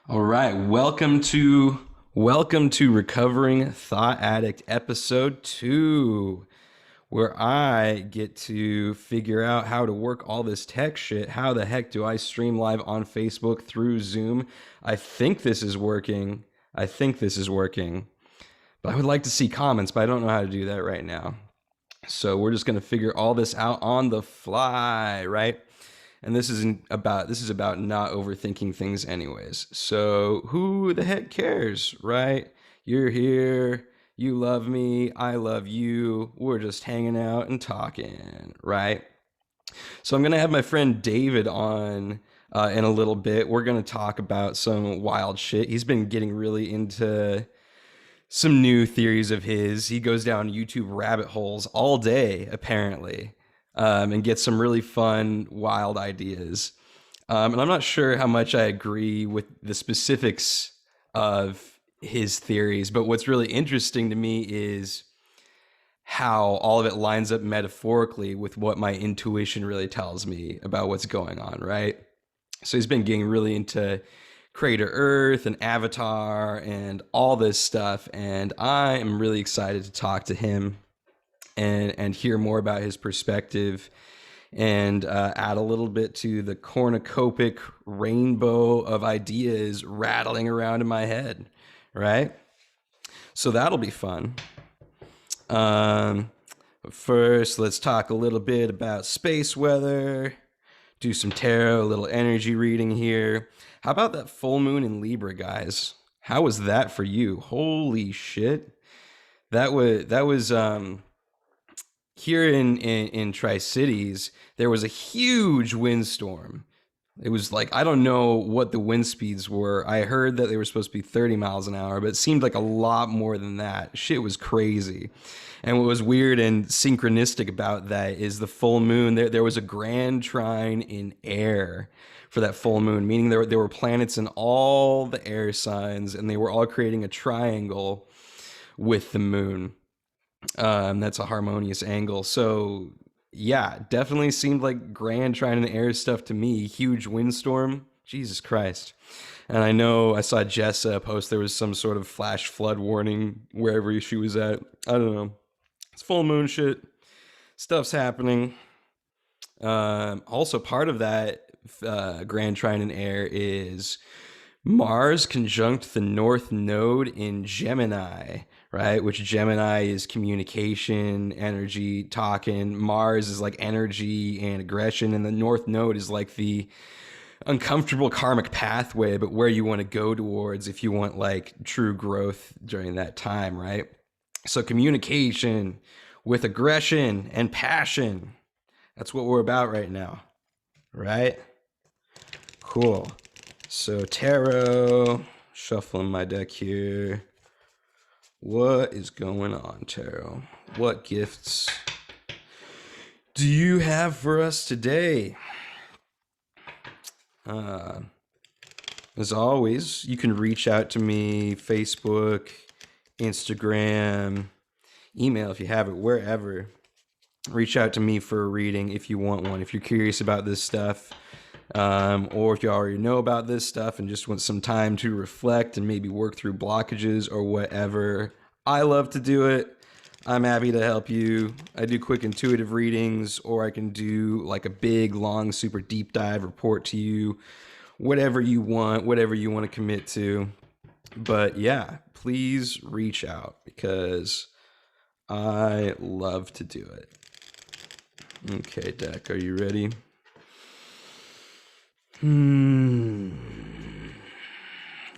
All right, welcome to Recovering Thought Addict episode 2, where I get to figure out how to work all this tech shit. How the heck do I stream live on Facebook through Zoom? I think this is working. But I would like to see comments, but I don't know how to do that right now. So we're just going to figure all this out on the fly, right? And this is about not overthinking things anyways. So who the heck cares, right? You're here, you love me, I love you. We're just hanging out and talking, right? So I'm going to have my friend David on in a little bit. We're going to talk about some wild shit. He's been getting really into some new theories of his. He goes down YouTube rabbit holes all day, apparently, and gets some really fun, wild ideas. And I'm not sure how much I agree with the specifics of his theories, but what's really interesting to me is how all of it lines up metaphorically with what my intuition really tells me about what's going on, right? So he's been getting really into Crater Earth and Avatar and all this stuff, and I am really excited to talk to him and hear more about his perspective and add a little bit to the cornucopic rainbow of ideas rattling around in my head, right? So that'll be fun. Um, First, let's talk a little bit about space weather, do some tarot, a little energy reading here. How about that full moon in Libra, guys? How was that for you? Holy shit. That was here in Tri-Cities, there was a huge windstorm. It was like, I don't know what the wind speeds were. I heard that they were supposed to be 30 miles an hour, but it seemed like a lot more than that. Shit was crazy. And what was weird and synchronistic about that is the full moon. There was a grand trine in air for that full moon, meaning there were planets in all the air signs, and they were all creating a triangle with the moon. That's a harmonious angle. So yeah, definitely seemed like grand trine in air stuff to me. Huge windstorm. Jesus Christ. And I know I saw Jessa post there was some sort of flash flood warning wherever she was at. I don't know. It's full moon shit. Stuff's happening. Also, part of that grand trine in air is Mars conjunct the North Node in Gemini, right? Which Gemini is communication, energy, talking. Mars is like energy and aggression. And the North Node is like the uncomfortable karmic pathway, but where you want to go towards if you want like true growth during that time, right? So communication with aggression and passion. That's what we're about right now, right? Cool. So tarot, shuffling my deck here. What is going on, tarot? What gifts do you have for us today? As always, you can reach out to me, Facebook, Instagram, email if you have it, wherever. Reach out to me for a reading if you want one. If you're curious about this stuff, or if you already know about this stuff and just want some time to reflect and maybe work through blockages or whatever, I love to do it. I'm happy to help you. I do quick intuitive readings, or I can do like a big, long, super deep dive report to you, whatever you want to commit to. But yeah, please reach out because I love to do it. Okay, deck, are you ready?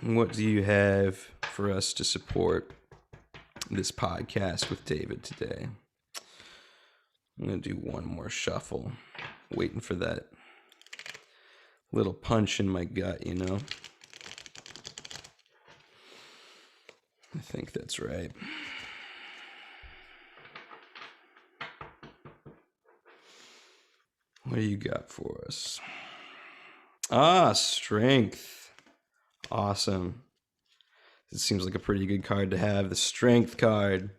What do you have for us to support this podcast with David today? I'm going to do one more shuffle. Waiting for that little punch in my gut, you know? I think that's right. What do you got for us? Strength. Awesome. It seems like a pretty good card to have. The Strength card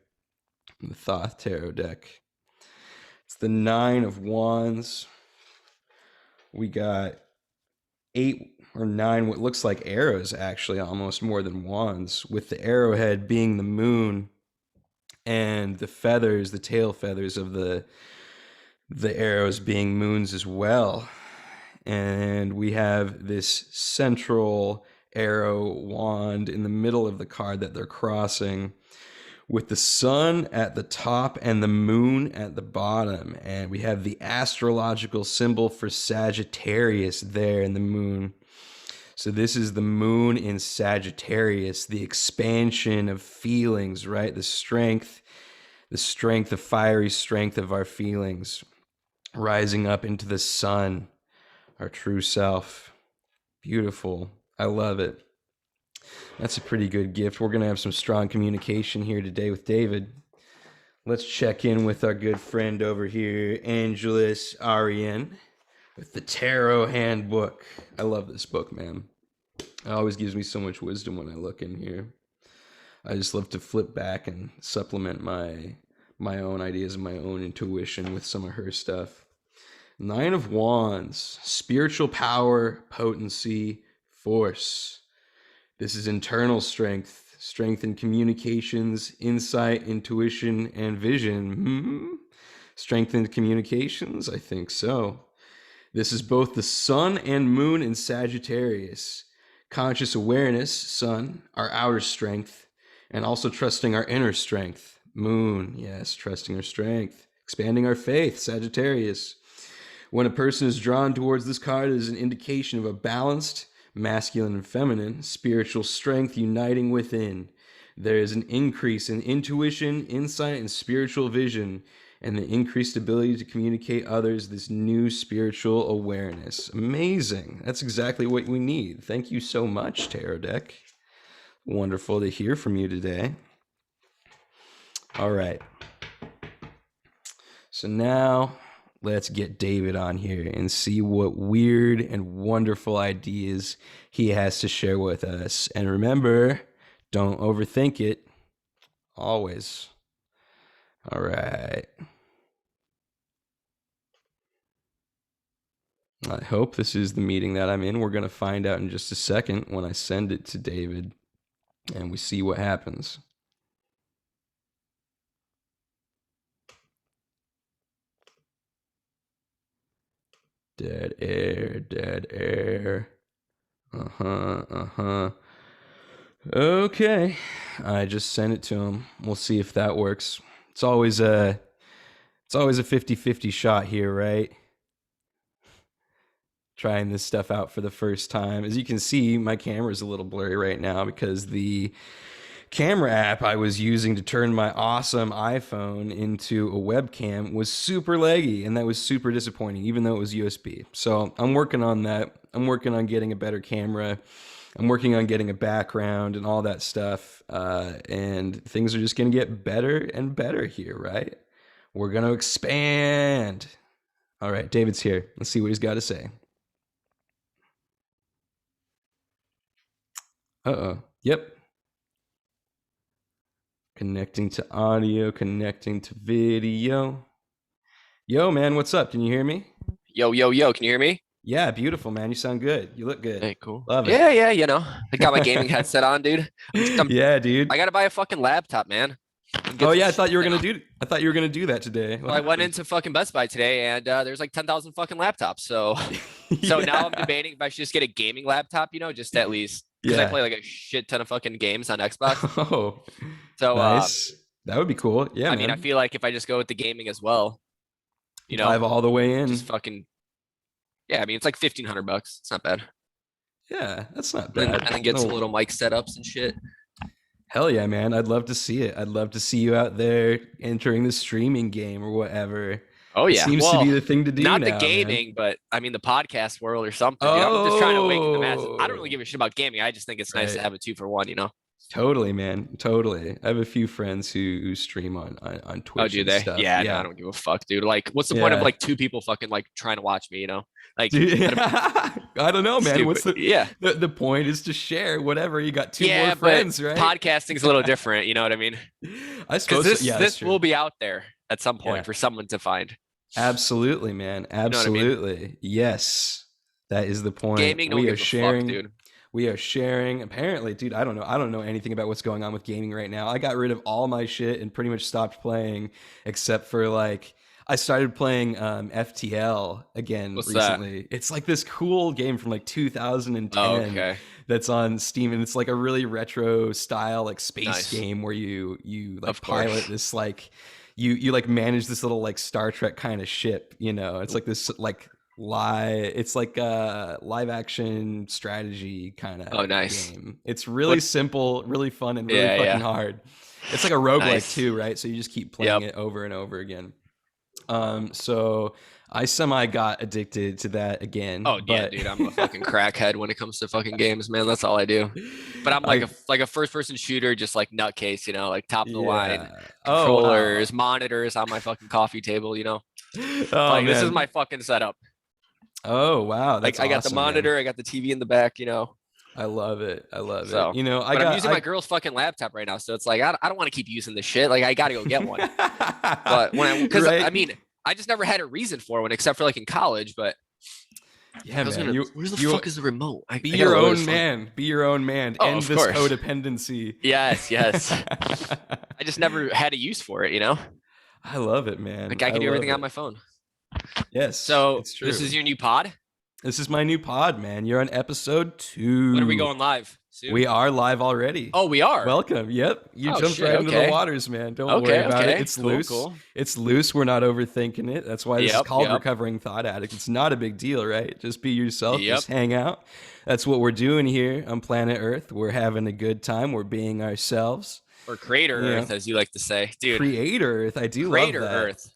in the Thoth Tarot deck. It's the 9 of Wands. We got or 9 what looks like arrows, actually, almost more than wands, with the arrowhead being the moon and the feathers, the tail feathers of the arrows being moons as well. And we have this central arrow wand in the middle of the card that they're crossing, with the sun at the top and the moon at the bottom. And we have the astrological symbol for Sagittarius there in the moon. So this is the moon in Sagittarius, the expansion of feelings, right? The strength, the fiery strength of our feelings, rising up into the sun, our true self. Beautiful. I love it. That's a pretty good gift. We're going to have some strong communication here today with David. Let's check in with our good friend over here, Angelus Arian, with the Tarot Handbook. I love this book, man. It always gives me so much wisdom when I look in here. I just love to flip back and supplement my own ideas and my own intuition with some of her stuff. 9 of Wands, spiritual power, potency, force. This is internal strength, strength in communications, insight, intuition, and vision. Strength in communications? I think so. This is both the sun and moon in Sagittarius. Conscious awareness, sun, our outer strength, and also trusting our inner strength. Moon, yes, trusting our strength. Expanding our faith, Sagittarius. When a person is drawn towards this card, it is an indication of a balanced, masculine and feminine, spiritual strength uniting within. There is an increase in intuition, insight, and spiritual vision, and the increased ability to communicate others this new spiritual awareness. Amazing. That's exactly what we need. Thank you so much, Tarot Deck. Wonderful to hear from you today. All right. So now let's get David on here and see what weird and wonderful ideas he has to share with us. And remember, don't overthink it. Always. All right. I hope this is the meeting that I'm in. We're going to find out in just a second when I send it to David and we see what happens. Dead air, dead air. Okay. I just sent it to him. We'll see if that works. It's always a 50-50 shot here, right? Trying this stuff out for the first time. As you can see, my camera's a little blurry right now because the camera app I was using to turn my awesome iPhone into a webcam was super laggy, and that was super disappointing, even though it was USB. So I'm working on that. I'm working on getting a better camera. I'm working on getting a background and all that stuff. And things are just going to get better and better here, right? We're going to expand. All right, David's here. Let's see what he's got to say. Uh-oh. Yep. Connecting to audio, connecting to video. Yo, man, what's up? Can you hear me? Yo, yo, yo, can you hear me? Yeah, beautiful, man. You sound good. You look good. Hey, cool. Love it. Yeah, you know. I got my gaming headset on, dude. Yeah, dude. I gotta buy a fucking laptop, man. Oh yeah, I thought you were gonna do that today. Well, I went into fucking Best Buy today, and there's like 10,000 fucking laptops. So, so now I'm debating if I should just get a gaming laptop, you know, just at least because I play like a shit ton of fucking games on Xbox. Oh, so nice. That would be cool. Yeah, I mean, I feel like if I just go with the gaming as well, you know, dive all the way in. Just fucking. Yeah, I mean, it's like $1,500. It's not bad. Yeah, that's not bad. And then get some little mic setups and shit. Hell yeah, man. I'd love to see it. I'd love to see you out there entering the streaming game or whatever. Oh, yeah. It seems to be the thing to do not now, the gaming, man. But I mean the podcast world or something. Oh. I'm just trying to awaken the masses. I don't really give a shit about gaming. I just think it's nice to have a 2-for-1, you know? Totally, man. Totally. I have a few friends who stream on Twitch. Oh, do they? Stuff. Yeah, no, I don't give a fuck, dude. Like, what's the point of like 2 people fucking like trying to watch me, you know? Like, I don't know, man. Stupid. What's the point is to share whatever. You got 2 more friends, right? Podcasting's a little different, you know what I mean? I suppose this will be out there at some point for someone to find. Absolutely, man. Absolutely. You know what I mean? Yes. That is the point. Gaming, no one gives a fuck, dude. We are sharing. Apparently, dude, I don't know. I don't know anything about what's going on with gaming right now. I got rid of all my shit and pretty much stopped playing, except for like I started playing FTL again What's that? recently. It's like this cool game from like 2010 Okay, that's on Steam, and it's like a really retro style like space nice. game where you like Of pilot course. this like you like manage this little like Star Trek kind of ship. You know, it's like this like live it's like a live action strategy kind Oh, of nice. game. It's really What? simple, really fun, and really Yeah, fucking yeah. hard. It's like a roguelike Nice. too, right? So you just keep playing Yep. it over and over again. So I semi got addicted to that again, Oh yeah, but dude. I'm a fucking crackhead when it comes to fucking games, man. That's all I do. But I'm I like a first person shooter, just like nutcase, you know, like top of the line yeah. Oh wow. controllers, monitors on my fucking coffee table, you know. Oh Like this is man. my fucking setup. Oh wow, Like that's I got the awesome, man. monitor, I got the TV in the back, you know. I love it. I love it. So, You know, I but I'm got using my I girl's fucking laptop right now, so it's like I don't want to keep using this shit. Like I got to go get one. But when because I right? mean I just never had a reason for one except for like in college. But Yeah, I was man. gonna, You where the you fuck is the remote? be I gotta your load own this one. man. Be your own man. Oh, End of this course. codependency. Yes, yes. I just never had a use for it, you know? I love it, man. Like I I can do love everything on it. my phone. Yes, So it's this is true. your new pod? This is my new pod, man. You're on episode When are we 2. going live? We Soon? are live already. Oh, we are. Welcome. Yep. You Oh jumped shit. right into the Okay. waters, man. Don't worry Okay. about it. Okay. It's Cool. loose. Cool. It's loose. We're not overthinking it. That's why this is Yep. called Yep. Recovering Thought Addict. It's not a big deal, right? Just be yourself. Yep. Just hang out. That's what we're doing here on planet Earth. We're having a good time. We're being ourselves. Or Crater You know, Earth, as you like to say, dude. Creator Earth. I do love Crater that. Earth,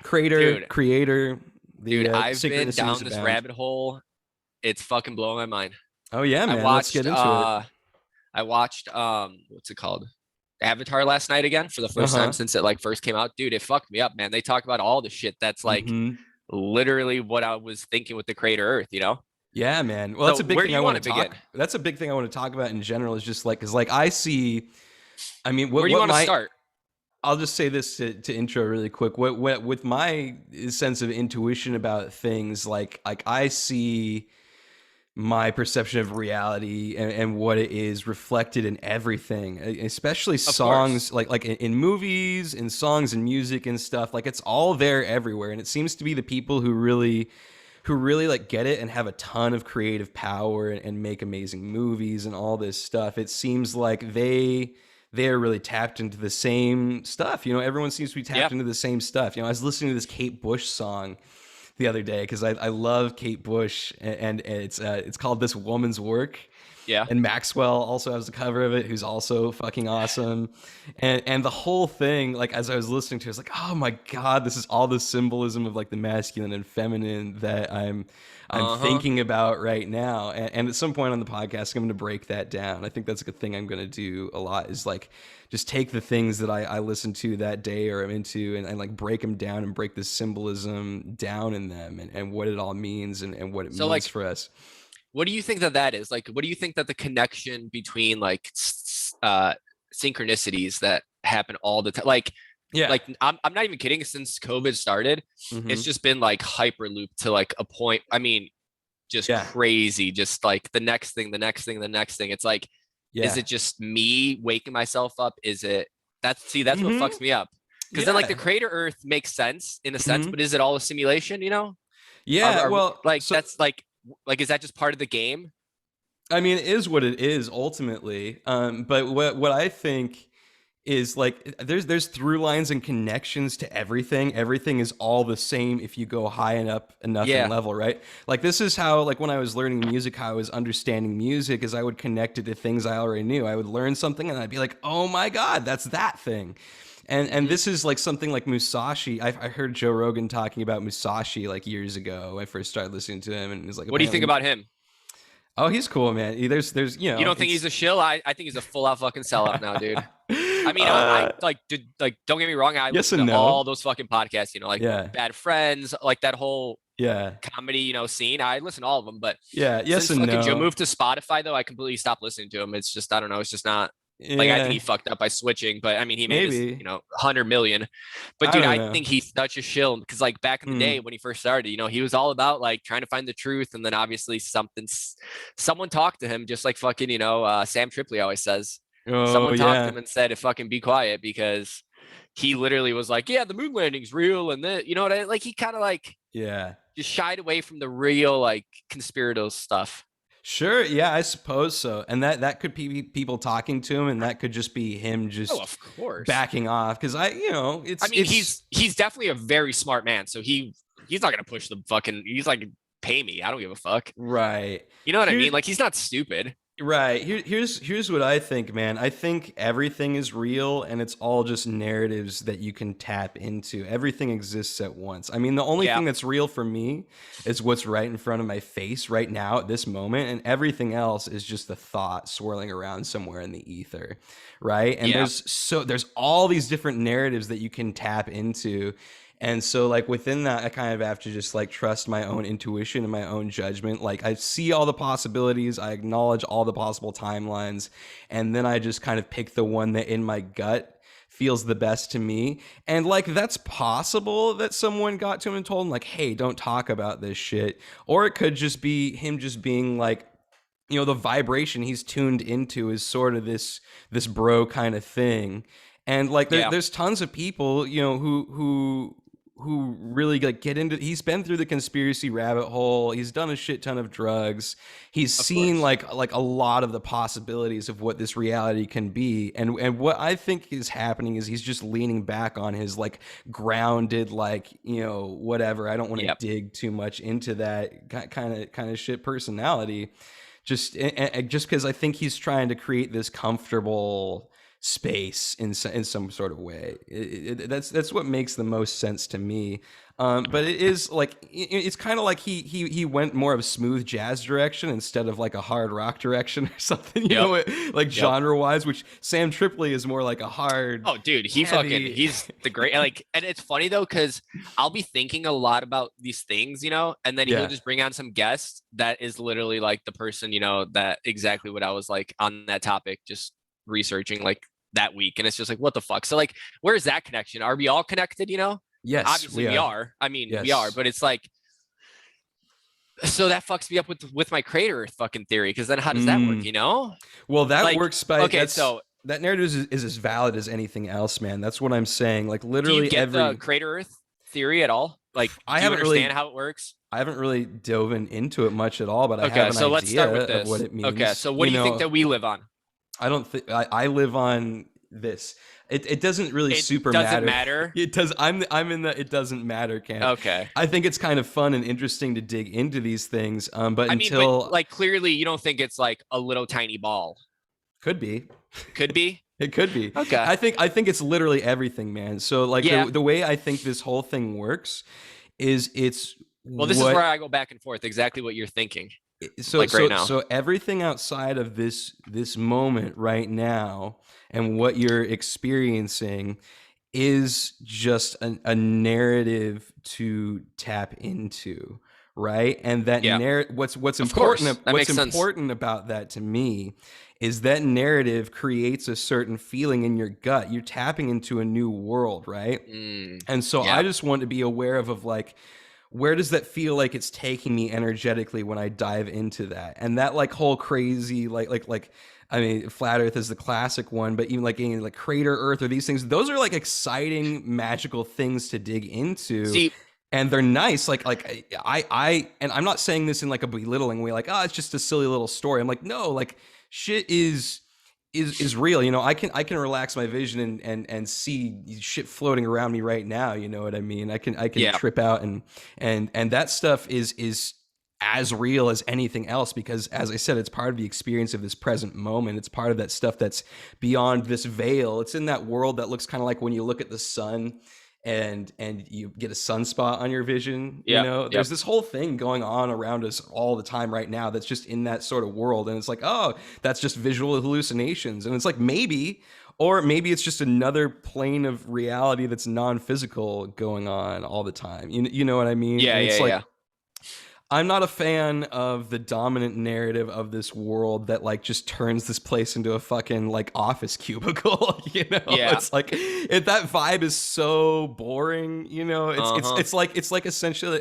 Crater, dude. creator. Dude, The I've been synchronicities down this abound. rabbit hole. It's fucking blowing my mind. Oh yeah, I man. Let's watched get into it. I watched what's it called? Avatar last night again for the Uh first time huh. since it like first came out. Dude, it fucked me up, man. They talk about all the shit that's like Mm-hmm. literally what I was thinking with the Crater Earth, you know? Yeah, man. Well, that's So a big where do thing I you want want to to begin? talk. That's a big thing I want to talk about in general. Is just like, cause like I see. I mean, Where do you what want to my start? I'll just say this to intro really quick. What with my sense of intuition about things, like I see my perception of reality and what it is reflected in everything, especially Of course. songs, like in movies, in songs and music and stuff. Like it's all there everywhere, and it seems to be the people who really like get it and have a ton of creative power and make amazing movies and all this stuff. It seems like they're really tapped into the same stuff. You know, everyone seems to be Yeah. tapped into the same stuff. You know, I was listening to this Kate Bush song the other day because I love Kate Bush, and it's called "This Woman's Work." Yeah. And Maxwell also has a cover of it, who's also fucking awesome. And the whole thing, like as I was listening to it, I was like, oh my God, this is all the symbolism of like the masculine and feminine that I'm Uh-huh. thinking about right now. And at some point on the podcast, I'm gonna break that down. I think that's like a thing I'm gonna do a lot, is like just take the things that I listen to that day or I'm into, and like break them down and break the symbolism down in them, and what it all means, and what it So means like for us. what do you think that is? Like what do you think that the connection between like synchronicities that happen all the time Yeah. like I'm not even kidding, since COVID started, it's Hmm. just been like hyperloop to like a point. I mean, just Yeah. crazy, just like the next thing, the next thing, the next thing. It's like, is Yeah. it just me waking myself up? Is it that's what Hmm. fucks me up. Because then like the Yeah. crater Earth makes sense in a sense, Hmm. but is it all a simulation, you know? Yeah. Are Well, like so that's like is that just part of the game? I mean, it is what it is ultimately. But what I think is like there's through lines and connections to everything. Everything is all the same if you go high and up enough in Yeah. level, right? Like this is how, like when I was learning music, how I was understanding music is I would connect it to things I already knew. I would learn something and I'd be like, oh my God, that's that thing. And Mhm. this is like something like Musashi. I heard Joe Rogan talking about Musashi like years ago. When I first started listening to him, and it was like What do you think apparently, about him? oh, he's cool, man. There's You don't think he's it's a shill? I think he's a full out fucking sellout now, dude. I mean, I uh, like did like don't get me wrong, I yes listen and to no. all those fucking podcasts, you know, like Yeah, Bad Friends, like that whole yeah, comedy, you know, scene. I listen to all of them, but yeah. Yes since and fucking Joe no. moved to Spotify though, I completely stopped listening to him. It's just I don't know, it's just not. Like I think Yeah, he fucked up by switching, but I mean he made his, maybe. 100 million. But I dude, don't I know. think he's such a shill because like back in the day Mm. when he first started, he was all about like trying to find the truth, and then obviously someone talked to him, just like fucking Sam Tripoli always says. Oh Someone talked to yeah, him and said to fucking be quiet because he literally was like, yeah, the moon landing's real, and then what I like. He kind of like yeah. just shied away from the real like conspiratorial stuff. Sure, yeah, I suppose so. And that could be people talking to him, and that could just be him Oh, just of course. backing off. Because I it's mean, he's definitely a very smart man. So he's not gonna push the fucking. He's like, pay me. I don't give a fuck. right. You know what I Here, mean? Like he's not stupid. Right. Here's what I think, man. I think everything is real and it's all just narratives that you can tap into. Everything exists at once. I mean, the only Yeah. thing that's real for me is what's right in front of my face right now at this moment, and everything else is just a thought swirling around somewhere in the ether, right? And Yeah. there's all these different narratives that you can tap into. And so, like, within that, I kind of have to just like trust my own intuition and my own judgment. Like, I see all the possibilities, I acknowledge all the possible timelines, and then I just kind of pick the one that in my gut feels the best to me. And like, that's possible that someone got to him and told him, like, hey, don't talk about this shit. Or it could just be him just being like, the vibration he's tuned into is sort of this bro kind of thing. And like Yeah. there's tons of people who really like get into, he's been through the conspiracy rabbit hole, he's done a shit ton of drugs, he's Of seen course. like a lot of the possibilities of what this reality can be. And what I think is happening is he's just leaning back on his like grounded, like, whatever, I don't want to Yep. dig too much into that kind of shit personality, just because I think he's trying to create this comfortable space in some sort of way. That's what makes the most sense to me. But it is like it's kind of like he went more of a smooth jazz direction instead of like a hard rock direction or something. Yep. Like Yep. genre wise, which Sam Tripoli is more like a hard, Oh, dude, heavy. he's the great. Like, and it's funny though, because I'll be thinking a lot about these things, and then he'll Yeah. just bring on some guest that is literally like the person, that exactly what I was like on that topic, just researching like that week. And it's just like, what the fuck? So, like, where's that connection? Are we all connected? Yes, Obviously we we are. are. I mean, we are, Yes. but it's like, so that fucks me up with my crater Earth fucking theory. Cause then how does that work? Mm. Well, that Like, works by okay, that's so that narrative is as valid as anything else, man. That's what I'm saying. Like do you literally get the every crater Earth theory at all? Like, I do you haven't understand really how it works? I haven't really dove into it much at all, but I have Okay, an so let's start idea with of what this. it Okay, means. so what do you think that we live on? I don't think I live on this. It doesn't really It super doesn't matter. matter. It does. I'm in the it doesn't matter camp. Okay. I think it's kind of fun and interesting to dig into these things. But I mean, but until like clearly you don't think it's like a little tiny ball. could be. Could be. It could be. Okay. I think it's literally everything, man. So like Yeah. the way I think this whole thing works is it's Well, this is where what I go back and forth. Exactly what you're thinking. so Like right so now. so everything outside of this moment right now and what you're experiencing is just a narrative to tap into, right? And that Yeah. what's Of course. important That what's makes sense. important about that to me is that narrative creates a certain feeling in your gut. You're tapping into a new world, right? And so Yeah. I just want to be aware of like, where does that feel like it's taking me energetically when I dive into that? And that like whole crazy like I mean, flat Earth is the classic one, but even like crater Earth or these things, those are like exciting, magical things to dig into, See, and they're nice. And I'm not saying this in like a belittling way, like, oh, it's just a silly little story. I'm like, no, like shit is real. I can relax my vision and see shit floating around me right now. You know what I mean? I can yeah. trip out and that stuff is as real as anything else, because as I said, it's part of the experience of this present moment. It's part of that stuff that's beyond this veil. It's in that world that looks kind of like when you look at the sun and you get a sunspot on your vision. Yep. There's this whole thing going on around us all the time right now that's just in that sort of world, and it's like, oh, that's just visual hallucinations. And it's like, maybe it's just another plane of reality that's non-physical going on all the time. You know what I mean? Yeah, And it's yeah, like, yeah. I'm not a fan of the dominant narrative of this world that like just turns this place into a fucking like office cubicle. You know, Yeah. it's like that vibe is so boring. You know, Uh-huh. it's like essentially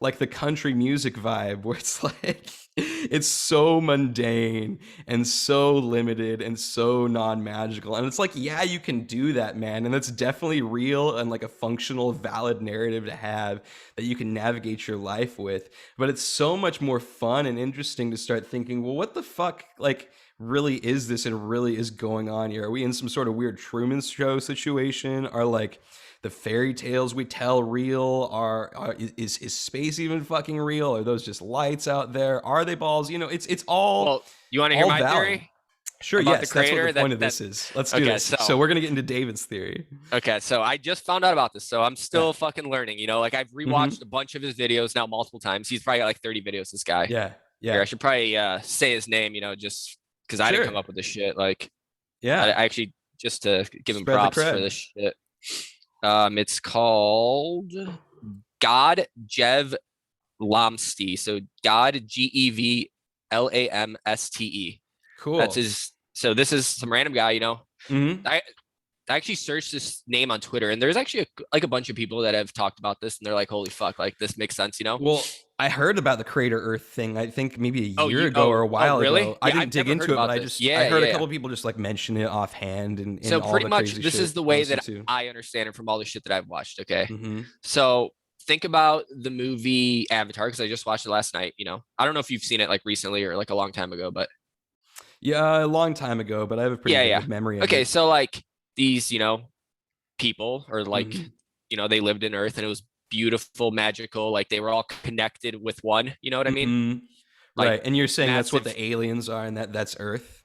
like the country music vibe where it's like it's so mundane and so limited and so non-magical, and it's like, yeah, you can do that, man, and that's definitely real and like a functional valid narrative to have that you can navigate your life with. But it's so much more fun and interesting to start thinking, well, what the fuck like really is this and really is going on here? Are we in some sort of weird Truman Show situation? Are like the fairy tales we tell real? Is space even fucking real? Are those just lights out there? Are they balls? You know, it's Well, you want to hear my valid. theory Sure, about the yes, that's what the creator? point of That this is. Let's do okay. this. So we're gonna get into David's theory. Okay, so I just found out about this, so I'm Yeah. still fucking learning. You know, like I've Mm-hmm. rewatched a bunch of his videos now multiple times. He's probably got like 30 videos. This guy. Yeah. Here, I Yeah. should probably say his name. You know, just because I didn't Sure. come up with this shit. Like Yeah. I actually just to give him Spread the props for cred. this shit. It's called God Jev Lamste. So God GEVLAMSTE. That's Cool. his. So this is some random guy. You know, Mm-hmm. I actually searched this name on Twitter, and there's actually like a bunch of people that have talked about this, and they're like, "Holy fuck! Like this makes sense," you know? Well, I heard about the Crater Earth thing. I think maybe a Oh, year ago or a while really? ago. I Yeah, didn't I've dig never heard into it, but about this. I Yeah, heard a yeah. couple people just like mention it offhand and So all pretty the much, crazy this shit is the I way listen that to. I understand it from all the shit that I've watched. Okay, Mm-hmm. so think about the movie Avatar because I just watched it last night. You know, I don't know if you've seen it like recently or like a long time ago, but Yeah, a long time ago, but I have a pretty yeah, yeah. vivid memory of Okay, it. so like these, you know, people or like, Mm-hmm. you know, they lived in Earth and it was beautiful, magical. Like they were all connected with one. You know what I mean? Mm-hmm. Like Right, and you're saying that's what massive. the aliens are, and that's Earth.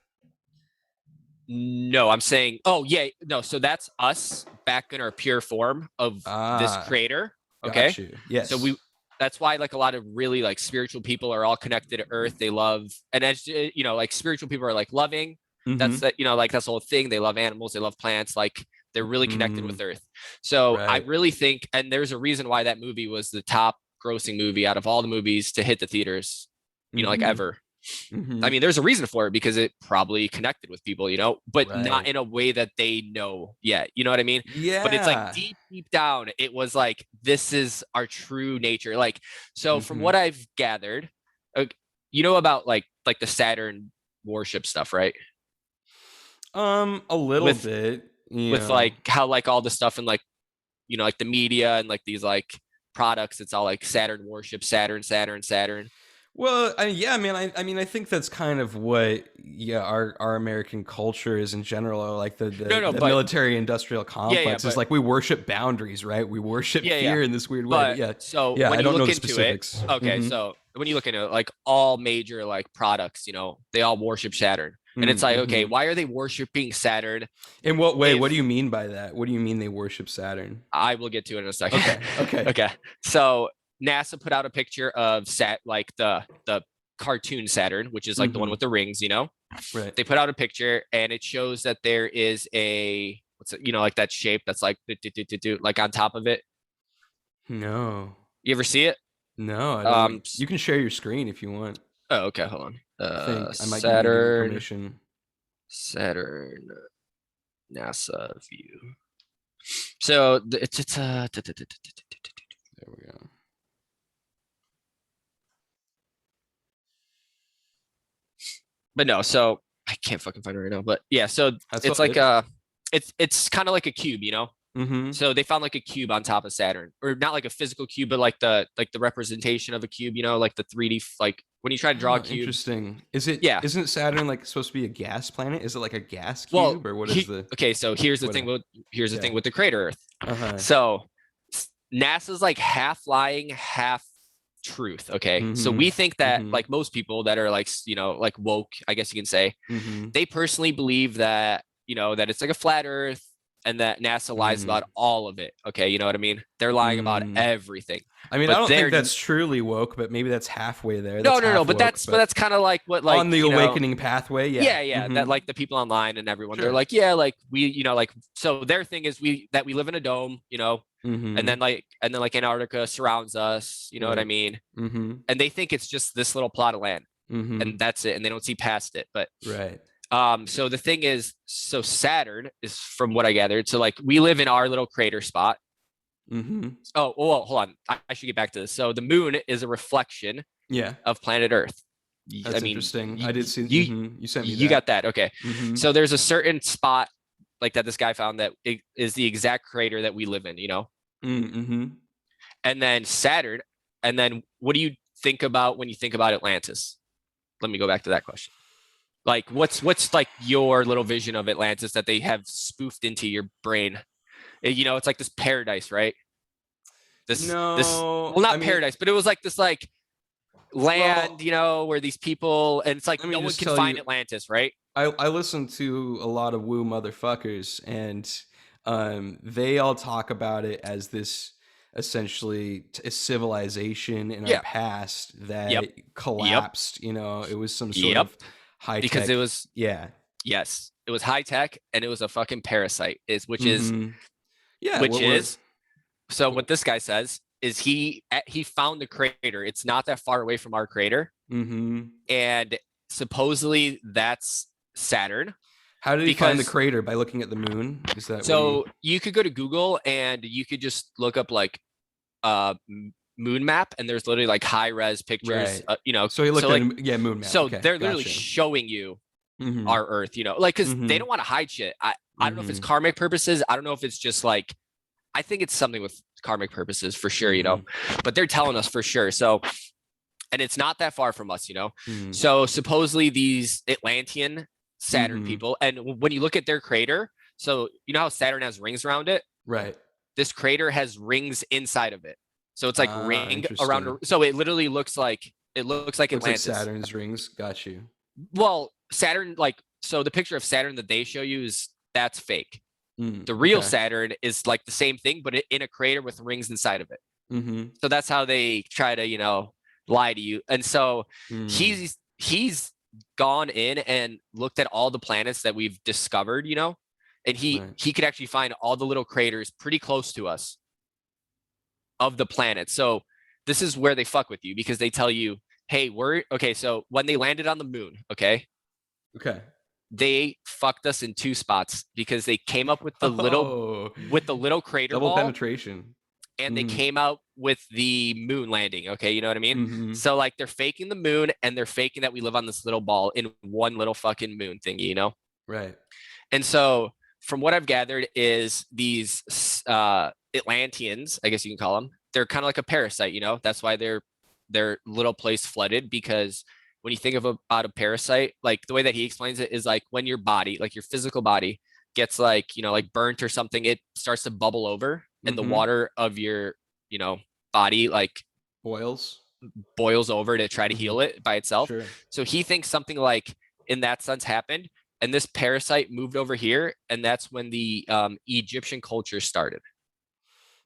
No, I'm saying, oh yeah, no. So that's us back in our pure form of this Ah, creator. Okay. got you. So Yes. that's why like a lot of really like spiritual people are all connected to earth. They love, and as you know, like spiritual people are like loving. That's Mm-hmm. that, you know, like that's the whole thing. They love animals. They love plants. Like they're really connected Mm, with earth. So I right. really think, and there's a reason why that movie was the top grossing movie out of all the movies to hit the theaters, you know, like Mm-hmm. ever. I Mm-hmm. mean, there's a reason for it because it probably connected with people, you know, but not Right. in a way that they know yet. You know what I mean? But it's like Yeah. deep, deep down, it was like, this is our true nature. Like, so from Mm-hmm. what I've gathered, uh, you know about like the Saturn worship stuff, right? A little With bit, you with know. like how like all the stuff and like, you know, like the media and like these like products, it's all like Saturn worship, Saturn, Saturn, Saturn. Well, yeah, man. I mean, I think that's kind of what, yeah, our American culture is in general. Or like No, no, the but military-industrial yeah, yeah, complex is but like we worship boundaries, right? We worship yeah, yeah. fear in this weird way. But But yeah, so yeah. when I you don't know look the into it, specifics. okay, Mm-hmm. so when you look into it, like all major like products, you know, they all worship Saturn. And it's like, okay, Mm-hmm. why are they worshiping Saturn In what way? What do if you mean by that? What do you mean they worship Saturn? I will get to it in a second. Okay. Okay. Okay. So NASA put out a picture of like the cartoon Saturn, which is like the one Mm-hmm. with the rings, you know. Right. They put out a picture and it shows that there is a what's it, you know, like that shape that's like like on top of it. No. You ever see it? No, I don't. Um You can share your screen if you want. oh, okay, hold on. I think I might need to give you Saturn permission. Saturn NASA view. So it's There we go. but no, so I can't fucking find it right now. But yeah, so That's all it's like good. it's kind of like a cube, you know. Mm-hmm. So they found like a cube on top of Saturn, or not like a physical cube, but like the representation of a cube, you know, like the 3D, like when you try to draw a Oh, cube. interesting. Yeah. Isn't Saturn like supposed to be a gas planet? Is it like a gas Well, cube or what is the okay, so here's the what? thing with here's the Yeah. thing with the crater Earth. Uh-huh. So NASA's like half lying, half truth. Okay. So Mm-hmm. we think that Mm-hmm. like most people that are like, you know, like woke, I guess you can say, Mm-hmm. they personally believe that, you know, that it's like a flat earth and that NASA lies about all of it. Okay, you know what I mean? They're lying about everything. I mean, but I don't think that's truly woke, but maybe that's halfway there. That's no. half But woke, that's kind of like what, like, on the awakening pathway. Yeah. That, like, the people online and everyone, they're like, yeah, like we, like, so their thing is we live in a dome, and then like Antarctica surrounds us. You know what I mean? And they think it's just this little plot of land, and that's it, and they don't see past it. But so the thing is, so Saturn is, from what I gathered, so like we live in our little crater spot. Oh, well, hold on. I should get back to this. So the moon is a reflection of planet Earth. That's interesting. I did see you sent me that. You got that. Okay. So there's a certain spot like that this guy found that it is the exact crater that we live in, And then Saturn. And then what do you think about when you think about Atlantis? Let me go back to that question. Like, what's like your little vision of Atlantis that they have spoofed into your brain? It's like this paradise, right? Well, not paradise, but it was like this, like, land, where these people, and it's like no one can find Atlantis, right? I listen to a lot of woo motherfuckers, and they all talk about it as this essentially a civilization in our past that collapsed. It was some sort of high tech, because it was yes, it was high tech, and it was a fucking parasite, so what this guy says is he found the crater. It's not that far away from our crater, and supposedly that's Saturn. How did he find the crater? By looking at the moon? Is that so? You could go to Google and you could just look up like moon map, and there's literally like high res pictures. So he looked at moon map. So they're literally showing you our Earth. Like, because they don't want to hide shit. I don't know if it's karmic purposes. I don't know if it's just like, I think it's something with karmic purposes for sure, but they're telling us for sure. So, and it's not that far from us, So supposedly these Atlantean Saturn people, and when you look at their crater, so you know how Saturn has rings around it? Right. This crater has rings inside of it. So it's like ring around. So it literally looks like Atlantis. Like Saturn's rings. Got you. Well, Saturn, like, so the picture of Saturn that they show you that's fake. The real Saturn is like the same thing, but in a crater with rings inside of it. So that's how they try to, lie to you. And so he's gone in and looked at all the planets that we've discovered, and he could actually find all the little craters pretty close to us of the planet. So this is where they fuck with you, because they tell you, hey, so when they landed on the moon, they fucked us in two spots, because they came up with the little crater double ball penetration, and they came out with the moon landing. Okay, you know what I mean? So like they're faking the moon, and they're faking that we live on this little ball in one little fucking moon thingy, Right. And so from what I've gathered is these Atlanteans, I guess you can call them, they're kind of like a parasite, That's why their little place flooded, because when you think about a parasite, like the way that he explains it is like when your body, like your physical body, gets like, like burnt or something, it starts to bubble over, and the water of your, body like boils over to try to heal it by itself. Sure. So he thinks something like in that sense happened, and this parasite moved over here, and that's when the Egyptian culture started.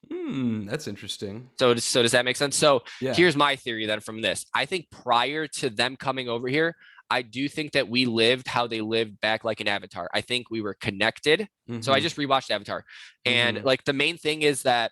That's interesting. So does that make sense? So here's my theory then from this. I think prior to them coming over here, I do think that we lived how they lived back like in Avatar. I think we were connected. So I just rewatched Avatar. And like the main thing is that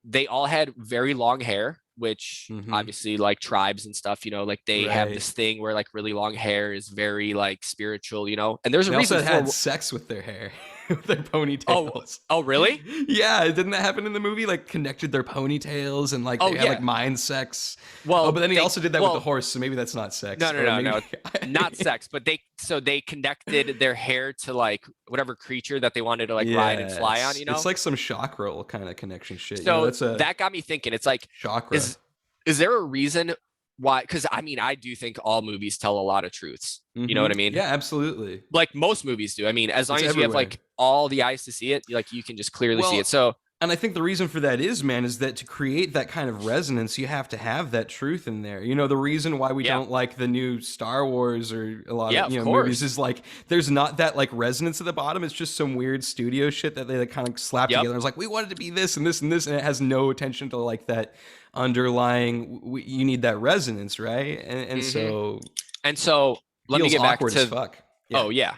they all had very long hair, which obviously like tribes and stuff, like they have this thing where like really long hair is very like spiritual, and there's a reason also had sex with their hair, with their ponytails. Oh, really? Yeah, didn't that happen in the movie? Like connected their ponytails and like they had like mind sex. Well, but then he also did that with the horse, so maybe that's not sex. No, not sex. But they connected their hair to like whatever creature that they wanted to like ride and fly on. It's like some shock roll kind of connection shit. So that got me thinking. It's like chakra. Is there a reason why? Because I mean, I do think all movies tell a lot of truths. You know what I mean? Yeah, absolutely. Like most movies do. I mean, as long as you have like all the eyes to see it, like you can just clearly see it. So And I think the reason for that is, man, is that to create that kind of resonance, you have to have that truth in there. You know, the reason why we don't like the new Star Wars or a lot of, movies is like, there's not that like resonance at the bottom. It's just some weird studio shit that they like, kind of slap together. It's like, we wanted to be this and this and this, and it has no attention to like that underlying, you need that resonance, right? And so let me get back to, fuck. Yeah. Oh yeah.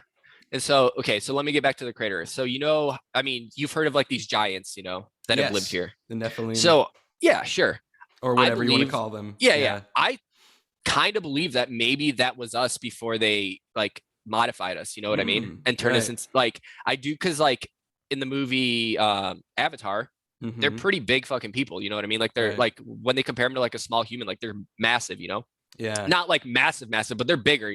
And so, okay, so let me get back to the crater. So, I mean, you've heard of like these giants, that have lived here. The Nephilim. So, yeah, sure. Or whatever you want to call them. Yeah. I kind of believe that maybe that was us before they like modified us, you know what I mean? And turned us into like, I do, because like in the movie Avatar, they're pretty big fucking people, you know what I mean? Like they're like, when they compare them to like a small human, like they're massive, Yeah. Not like massive, but they're bigger,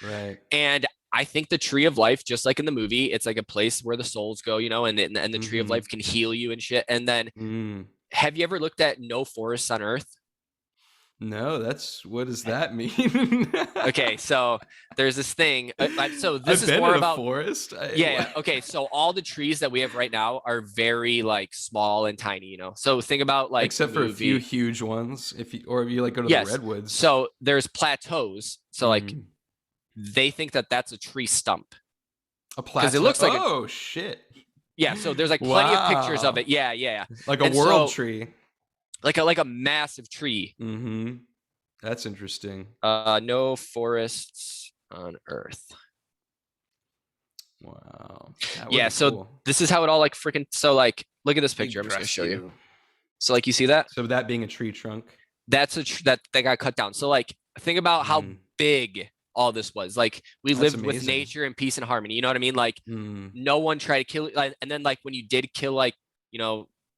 Right. And I think the tree of life, just like in the movie, it's like a place where the souls go, and the tree of life can heal you and shit. And then, have you ever looked at no forests on Earth? No, what does that mean? Okay, so there's this thing. So this is more about forest. Okay, so all the trees that we have right now are very like small and tiny, So think about like except for a few huge ones. If you like go to the redwoods. So there's plateaus. So like they think that that's a tree stump. A plateau. Because it looks like shit. Yeah, so there's like plenty of pictures of it. Yeah. Like a world tree. Like a massive tree. That's interesting. No forests on Earth. Wow. Yeah, so cool. This is how it all like freaking. So like, look at this picture. I'm just gonna show you. So like, you see that? So that being a tree trunk. That's that got cut down. So like, think about how big all this was. Like, we lived with nature and peace and harmony. You know what I mean? Like, no one tried to kill it. And then like when you did kill like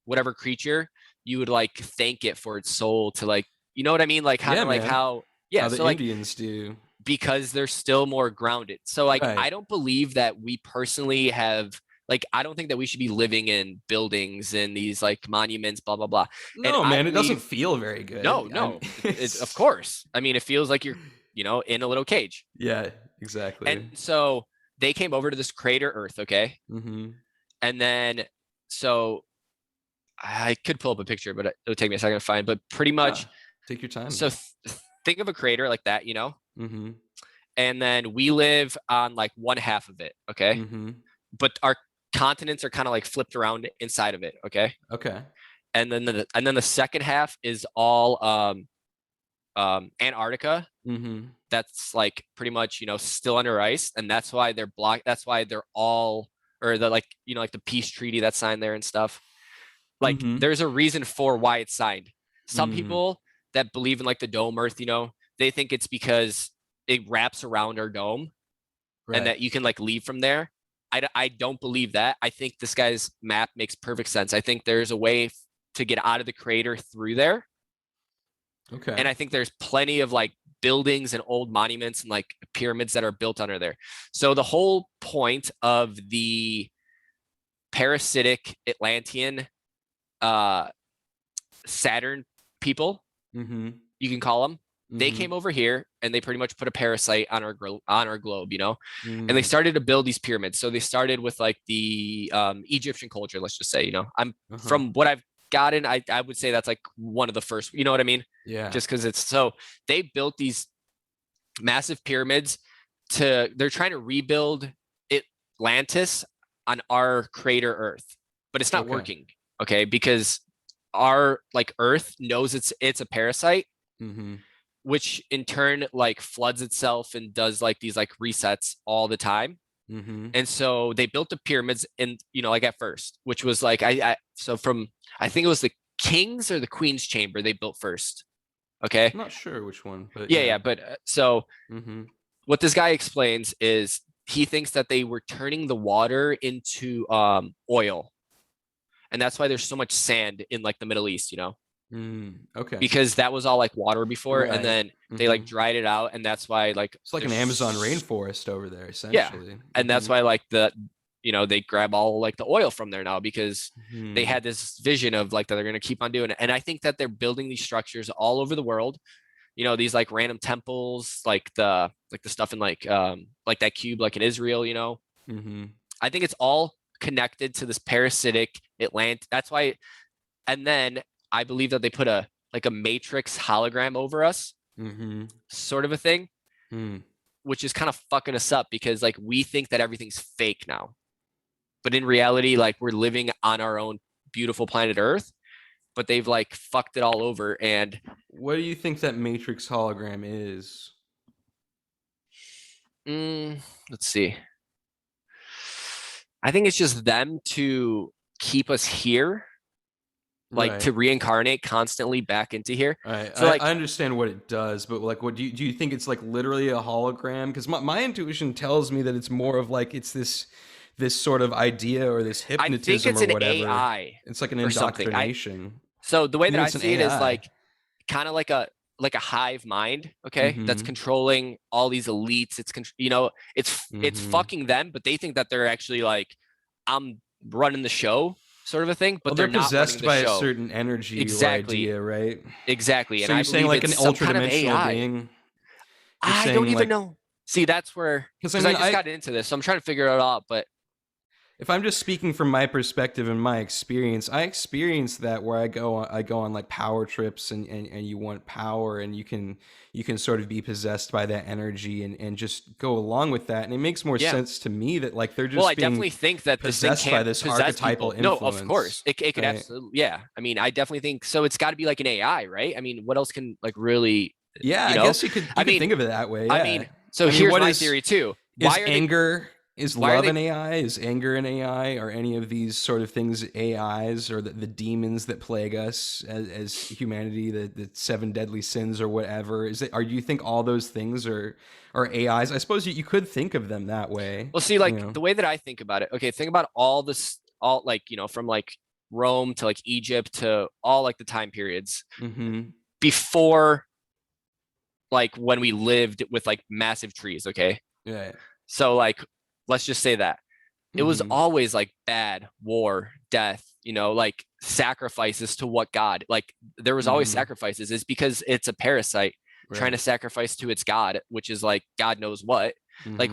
whatever creature, you would like thank it for its soul to like, you know what I mean? Like how how the Indians do, because they're still more grounded. So like I don't believe that we personally have like, I don't think that we should be living in buildings and these like monuments, blah blah blah. No, and man, it doesn't feel very good. No, it's of course. I mean, it feels like you're in a little cage. Yeah, exactly. And so they came over to this crater Earth, okay? And then so I could pull up a picture, but it would take me a second to find. But pretty much, take your time. So think of a crater like that, and then we live on like one half of it, okay? But our continents are kind of like flipped around inside of it, okay? Okay. And then the second half is all Antarctica. That's like pretty much still under ice, and that's why they're blocked. That's why they're all, or the like like the peace treaty that's signed there and stuff. Like there's a reason for why it's signed. Some people that believe in like the dome Earth, they think it's because it wraps around our dome, and that you can like leave from there. I don't believe that. I think this guy's map makes perfect sense. I think there's a way to get out of the crater through there. Okay. And I think there's plenty of like buildings and old monuments and like pyramids that are built under there. So the whole point of the parasitic Atlantean Saturn people, you can call them, they came over here and they pretty much put a parasite on our globe, and they started to build these pyramids. So they started with like the Egyptian culture, let's just say, I'm from what I've gotten, I would say that's like one of the first, you know what I mean? Yeah. Just because it's so they built these massive pyramids they're trying to rebuild Atlantis on our crater Earth, but it's not working. Okay. Because our like Earth knows it's a parasite, which in turn like floods itself and does like these like resets all the time. And so they built the pyramids in, like at first, which was like, I think it was the king's or the queen's chamber they built first. Okay. I'm not sure which one, but yeah. But what this guy explains is he thinks that they were turning the water into oil. And that's why there's so much sand in like the Middle East, Okay. Because that was all like water before, and then they like dried it out, and that's why like it's like an Amazon rainforest over there, essentially. Yeah, and that's why like they grab all like the oil from there now, because they had this vision of like that they're gonna keep on doing it. And I think that they're building these structures all over the world. These like random temples, like the stuff in like that cube, like in Israel. I think it's all connected to this parasitic Atlantis. That's why. And then I believe that they put a matrix hologram over us, sort of a thing, which is kind of fucking us up because like we think that everything's fake now, but in reality, like we're living on our own beautiful planet Earth, but they've like fucked it all over. And what do you think that matrix hologram is? Let's see. I think it's just them to keep us here, like to reincarnate constantly back into here. Right. So like, I understand what it does, but like, what do you think it's like literally a hologram? Because my intuition tells me that it's more of like it's this sort of idea or this hypnotism or whatever. AI. It's like an indoctrination. So the way that I see it is like kind of like a hive mind, okay, that's controlling all these elites. It's it's fucking them, but they think that they're actually like, I'm running the show, sort of a thing. But they're not possessed by a certain energy or idea, right? Exactly. So you're saying like an ultra dimensional being? I don't even know. See, that's where because I just got into this, so I'm trying to figure it out. But if I'm just speaking from my perspective and my experience, I experienced that where I go on like power trips and you want power and you can sort of be possessed by that energy and just go along with that. And it makes more sense to me that like they're just I definitely think that possessed by this archetypal influence. No, of course. It could absolutely, yeah. I mean, I definitely think so. It's got to be like an AI, right? I mean, what else can like really, yeah, I guess you could think of it that way. Yeah. I mean, so here's my theory too. Why is anger? Is love an AI? Is anger an AI? Are any of these sort of things AIs, or the demons that plague us as humanity, the seven deadly sins or whatever? Do you think all those things are AIs? I suppose you could think of them that way. Well, see, like the way that I think about it. Okay, think about all like from like Rome to like Egypt to all like the time periods before, like when we lived with like massive trees. Okay. Yeah. So like, let's just say that it was always like bad, war, death, like sacrifices to what God, like there was always sacrifices. It's because it's a parasite trying to sacrifice to its God, which is like God knows what. Like,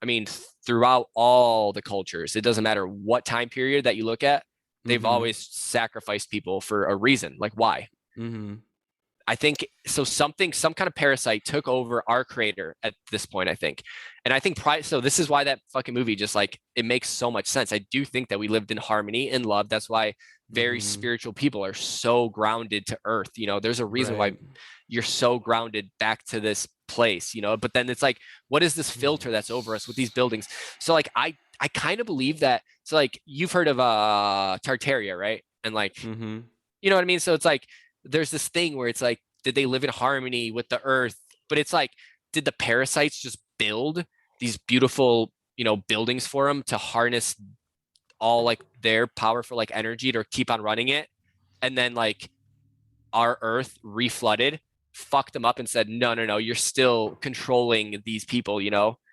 I mean, throughout all the cultures, it doesn't matter what time period that you look at, they've always sacrificed people for a reason. Like why? I think so. Some kind of parasite took over our creator at this point, I think. And I think so this is why that fucking movie just like, it makes so much sense. I do think that we lived in harmony and love. That's why very spiritual people are so grounded to earth. There's a reason why you're so grounded back to this place, but then it's like, what is this filter that's over us with these buildings? So like, I kind of believe that. So like, you've heard of Tartaria, right? And like, you know what I mean? So it's like, there's this thing where it's like, did they live in harmony with the earth? But it's like, did the parasites just build these beautiful, buildings for them to harness all like their powerful like energy to keep on running it? And then like our earth reflooded, fucked them up and said, no, you're still controlling these people,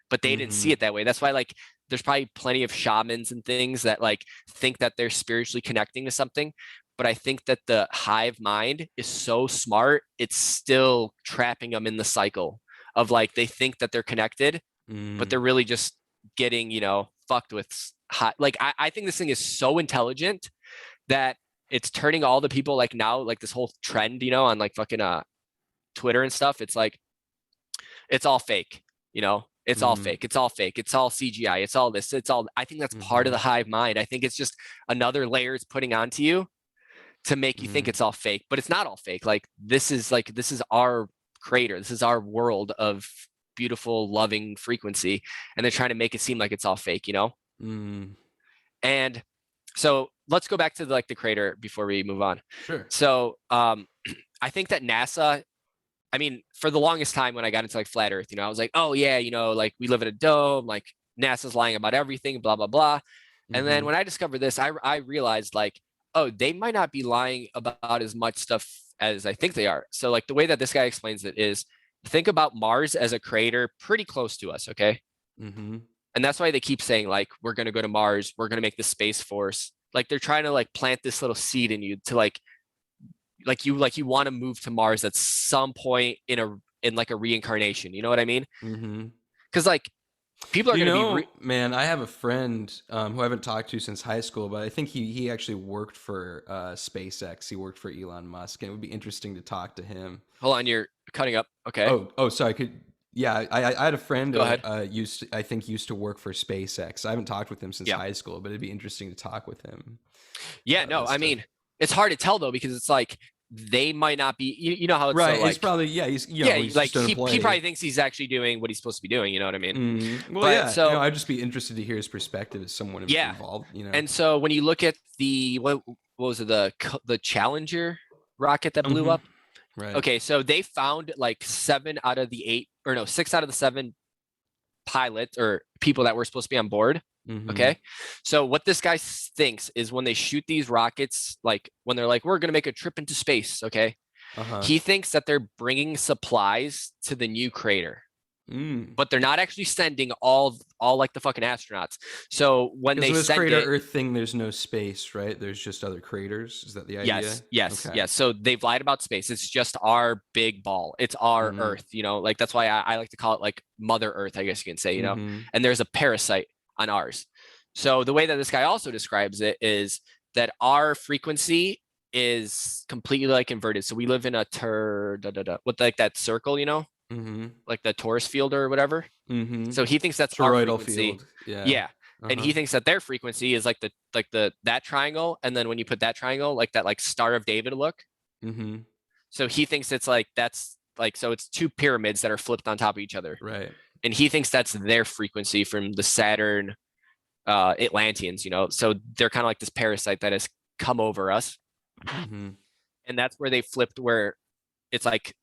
but they didn't see it that way. That's why like, there's probably plenty of shamans and things that like think that they're spiritually connecting to something. But I think that the hive mind is so smart, it's still trapping them in the cycle of like, they think that they're connected, but they're really just getting, fucked with like, I think this thing is so intelligent that it's turning all the people like now, like this whole trend, on like fucking Twitter and stuff. It's like, it's all fake, it's all fake. It's all fake. It's all CGI. It's all this. It's all, I think that's part of the hive mind. I think it's just another layer it's putting onto you to make you think it's all fake, but it's not all fake. Like this is our creator. This is our world of beautiful, loving frequency. And they're trying to make it seem like it's all fake, And so let's go back to the creator before we move on. Sure. So I think that NASA, I mean, for the longest time when I got into like flat earth, I was like, oh yeah, like we live in a dome, like NASA's lying about everything, blah, blah, blah. And then when I discovered this, I realized like, oh, they might not be lying about as much stuff as I think they are. So like the way that this guy explains it is, think about Mars as a crater pretty close to us. Okay. And that's why they keep saying like, we're going to go to Mars. We're going to make the Space Force. Like they're trying to like plant this little seed in you to like you want to move to Mars at some point in like a reincarnation. You know what I mean? Cause like People are You going to be know, man, I have a friend who I haven't talked to since high school, but I think he actually worked for SpaceX. He worked for Elon Musk, and it would be interesting to talk to him. hold on, you're cutting up. Okay, Oh, sorry. Yeah, I had a friend go ahead. I think used to work for SpaceX. I haven't talked with him since Yeah. high school, but it'd be interesting to talk with him Yeah, about no, that I stuff. mean, it's hard to tell though, because it's like they might not be, you know how it's so Right. It's like, probably yeah, he's like just an he employee. probably thinks he's actually doing what he's supposed to be doing, you know what I mean? Well, But yeah. so, I'd just be interested to hear his perspective as someone yeah. involved. And so when you look at what was it, the Challenger rocket that blew up? Right. Okay, so they found like 7 out of the 8, or no, 6 out of the 7 pilots or people that were supposed to be on board. Okay. So what this guy thinks is when they shoot these rockets, like when they're like, we're going to make a trip into space. Okay. He thinks that they're bringing supplies to the new crater, but they're not actually sending all like the fucking astronauts. So when Because they in this send crater it, Earth thing, there's no space, right? There's just other craters. Is that the idea? Okay. yes. So they've lied about space. It's just our big ball. It's our Earth, like that's why I like to call it like Mother Earth, I guess you can say, and there's a parasite on ours. So the way that this guy also describes it is that our frequency is completely like inverted. So we live in a with like that circle, like the torus field or whatever. So he thinks that's our Toroidal frequency. field. Yeah. Yeah. And he thinks that their frequency is like the that triangle. And then when you put that triangle, like that like Star of David look. So he thinks it's like that's like so it's two pyramids that are flipped on top of each other. Right. And he thinks that's their frequency from the Saturn Atlanteans, So they're kind of like this parasite that has come over us. And that's where they flipped where it's like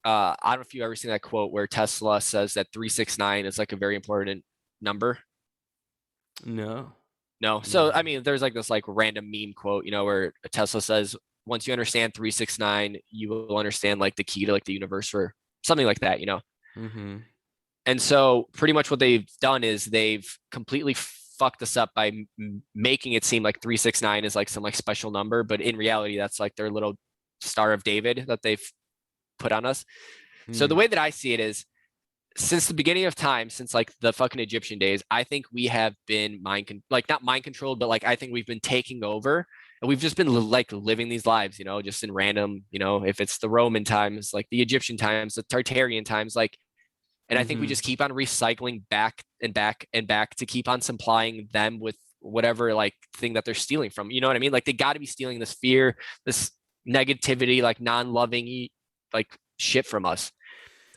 I don't know if you've ever seen that quote where Tesla says that 369 is like a very important number. No. No. So I mean, there's like this like random meme quote, where Tesla says, once you understand 369, you will understand like the key to like the universe or something like that, And so pretty much what they've done is they've completely fucked us up by making it seem like 369 is like some like special number, but in reality, that's like their little Star of David that they've put on us. So the way that I see it is since the beginning of time, since like the fucking Egyptian days, I think we have been not mind controlled, but like I think we've been taking over and we've just been like living these lives, just in random, if it's the Roman times, like the Egyptian times, the Tartarian times, like, and I think we just keep on recycling back and back and back to keep on supplying them with whatever like thing that they're stealing from. You know what I mean? Like they got to be stealing this fear, this negativity, like non-loving, like shit from us.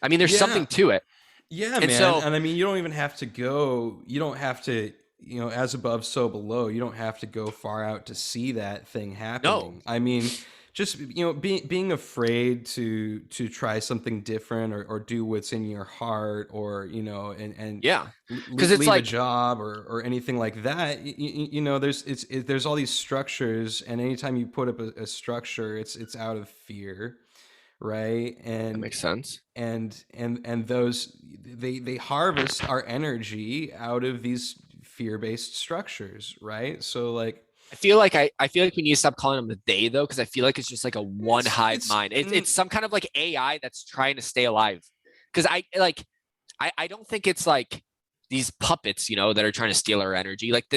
I mean, there's something to it. Yeah, and man. So, and I mean, you don't even have to go, you don't have to, as above, so below. You don't have to go far out to see that thing happening. No. I mean, just, being afraid to try something different or do what's in your heart or, and yeah, because it's leave like a job or anything like that. There's all these structures, and anytime you put up a structure, it's out of fear. Right. And that makes sense. And those they harvest our energy out of these fear-based structures, right? So like I feel like we need to stop calling them the they though, because I feel like it's just like a one hive mind. It's some kind of like AI that's trying to stay alive. Because I don't think it's like these puppets, that are trying to steal our energy. Like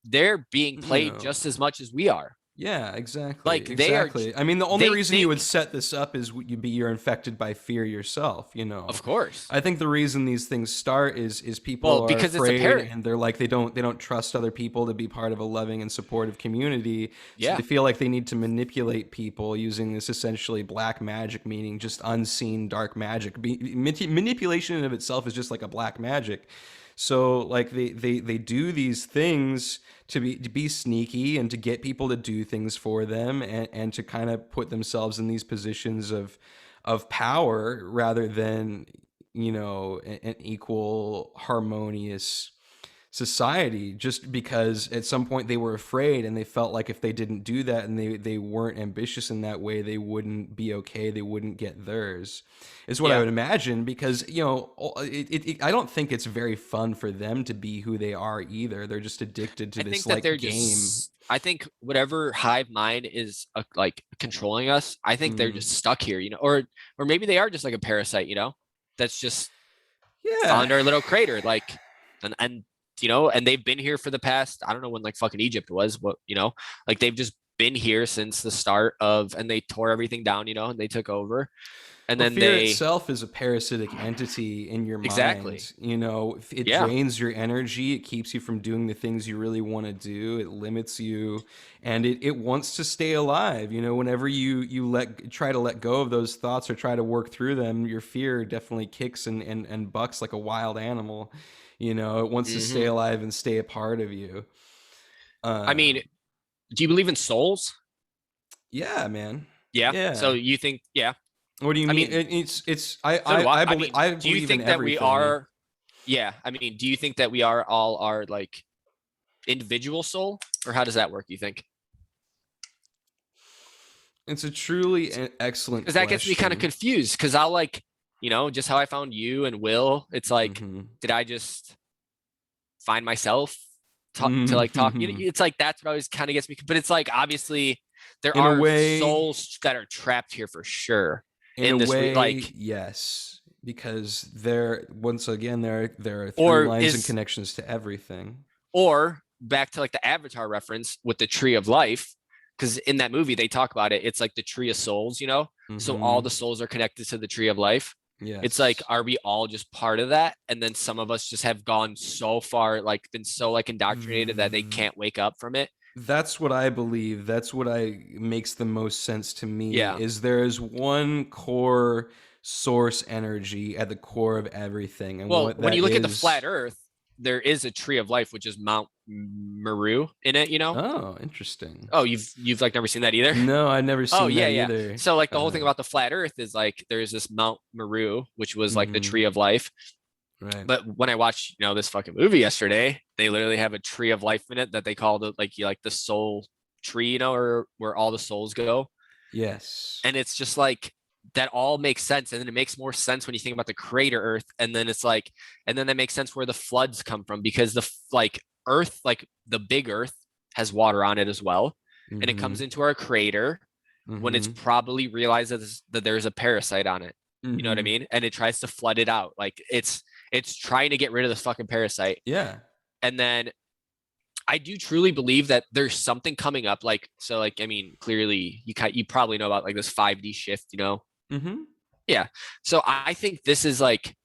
they're being played just as much as we are. Yeah, exactly. Like exactly. I mean, the only reason you would set this up is you're infected by fear yourself. Of course. I think the reason these things start is people are afraid and they're like they don't trust other people to be part of a loving and supportive community. So they feel like they need to manipulate people using this essentially black magic, meaning just unseen dark magic. Manipulation in of itself is just like a black magic. So like they do these things to be sneaky and to get people to do things for them and to kind of put themselves in these positions of power rather than an equal harmonious society, just because at some point they were afraid and they felt like if they didn't do that and they weren't ambitious in that way, they wouldn't be okay, they wouldn't get theirs, is what I would imagine. Because I don't think it's very fun for them to be who they are either. They're just addicted to this like game. I think whatever hive mind is like controlling us, I think they're just stuck here, or maybe they are just like a parasite, that's just found our little crater. Like and you know, and they've been here for the past, I don't know when like fucking Egypt was, what, you know, like they've just been here since the start of, and they tore everything down, you know, and they took over. And Well, then fear they, itself is a parasitic entity in your exactly. mind. You know, it Yeah. drains your energy. It keeps you from doing the things you really want to do. It limits you, and it wants to stay alive. You know, whenever you try to let go of those thoughts or try to work through them, your fear definitely kicks and bucks like a wild animal. You know, it wants to stay Mm-hmm. alive and stay a part of you. I mean, Um, do you believe in souls? yeah, man. Yeah. So Yeah. you think, yeah. What do you I mean? mean, It's so do I. I I believe mean, I do you believe in think that we everything. are, yeah. I mean, do you think that we are all our like individual soul, or how does that work, you think? It's a truly excellent Because that gets me kind of question. confused because I'll like, you know, just how I found you and Will, it's like, Hmm. did I just find myself to like talk? You know, In it's like that's what always kind of gets me. But it's like obviously there a are way, souls that are trapped here for sure in a in this way, like, yes, because there once again there are through or lines and is, connections to everything. or back to like the Avatar reference with the tree of life, because in that movie they talk about it. It's like the tree of souls, you know. So all Hmm. the souls are connected to the tree of life. It's like, Yes. are we all just part of that? And then some of us just have gone so far, like been so like indoctrinated that they can't wake up from it. That's what I believe. That's what I makes the most sense to me Yeah. is there is one core source energy at the core of everything, and Well, what when that you look at the flat is. Earth, there is a tree of life, which is Mount Meru in it. You know. Oh, interesting. Oh, you've like never seen that either. No, I've never Oh seen yeah, that yeah. either. So like the whole thing about the flat Earth is like there's this Mount Meru, which was like the Mm-hmm. tree of life. Right. But when I watched, you know, this fucking movie yesterday, they literally have a tree of life in it that they call it like, you like the soul tree, you know, or where all the souls go. Yes. And it's just like that all makes sense. And then it makes more sense when you think about the crater Earth. And then it's like, and then that makes sense where the floods come from because the like Earth, like the big Earth has water on it as well. And it Mm-hmm. comes into our crater when it's Mm-hmm. probably realizes that there's a parasite on it. You know what I Mm-hmm. mean? And it tries to flood it out. Like it's trying to get rid of this fucking parasite. Yeah. And then I do truly believe that there's something coming up. Like, so like, I mean, clearly you probably know about like this 5D shift, you know? Mm-hmm. Yeah. So I think this is like,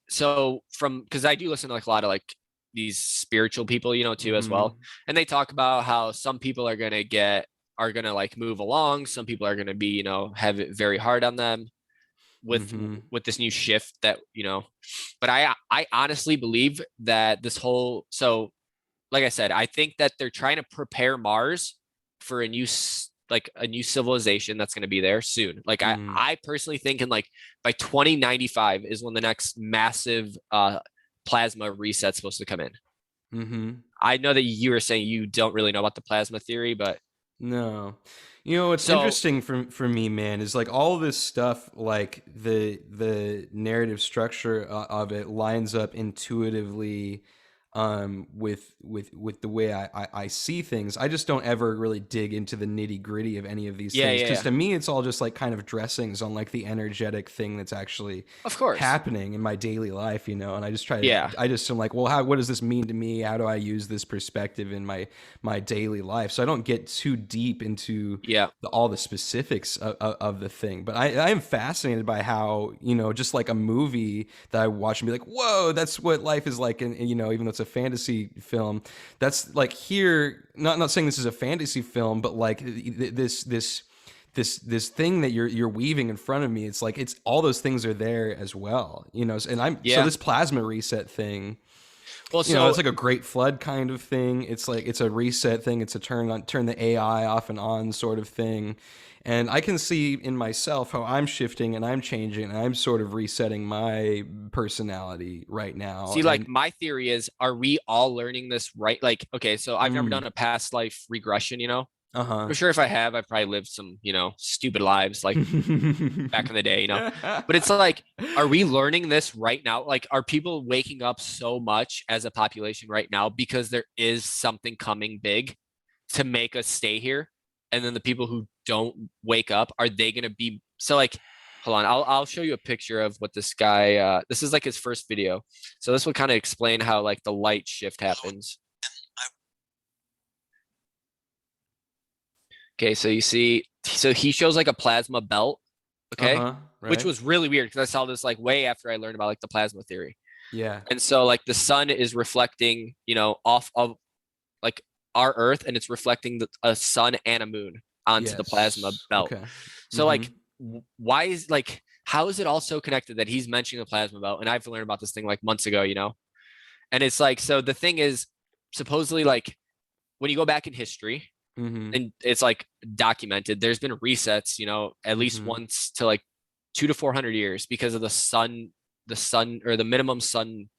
so from, cause I do listen to like a lot of like these spiritual people, you know, too, as Mm-hmm. well. And they talk about how some people are going to like move along. Some people are going to be, you know, have it very hard on them with Mm-hmm. this new shift that, you know, but I honestly believe that this whole, so like I said, I think that they're trying to prepare Mars for a new like a new civilization that's going to be there soon. Like Mm-hmm. I personally think in like by 2095 is when the next massive plasma reset's supposed to come in. Mm-hmm. I know that you were saying you don't really know about the plasma theory, but No. You know what's so interesting for me, man, is like all this stuff, like the narrative structure of it lines up intuitively with the way I see things. I just don't ever really dig into the nitty gritty of any of these yeah, things yeah, because yeah. to me it's all just like kind of dressings on like the energetic thing that's actually Of course. happening in my daily life, you know. And Yeah. I just am like, well, what does this mean to me? How do I use this perspective in my daily life? So I don't get too deep into Yeah. all the specifics of the thing. But I am fascinated by how, you know, just like a movie that I watch and be like, whoa, that's what life is like. And you know, even though it's a fantasy film, that's like here, not saying this is a fantasy film, but like this thing that you're weaving in front of me, it's like it's all those things are there as well, you know. And I'm so Yeah. this plasma reset thing, Well, you know, it's so like a great flood kind of thing. It's like it's a reset thing. It's a turn the AI off and on sort of thing. And I can see in myself how I'm shifting and I'm changing and I'm sort of resetting my personality right now. see, like And my theory is, are we all learning this right? Like, okay, so I've never mm, done a past life regression, you know. uh-huh. I'm sure if I have, I probably lived some, you know, stupid lives like back in the day, you know. But it's like, are we learning this right now? Like, are people waking up so much as a population right now because there is something coming big to make us stay here? And then the people who don't wake up, are they going to be so like? hold on. I'll show you a picture of what this guy. This is like his first video, so this will kind of explain how like the light shift happens. Okay, so you see, so he shows like a plasma belt. Okay, which Right. was really weird because I saw this like way after I learned about like the plasma theory. Yeah. And so like the sun is reflecting, off of like our Earth, and it's reflecting a sun and a moon onto the plasma Yes. belt. Okay. So like, why is like how is it all so connected that he's mentioning the plasma belt? And I've learned about this thing like months ago, And it's like, so the thing is, supposedly like when you go back in history, and it's like documented, there's been resets, at least once to like 200 to 400 years because of the sun or the minimum sun,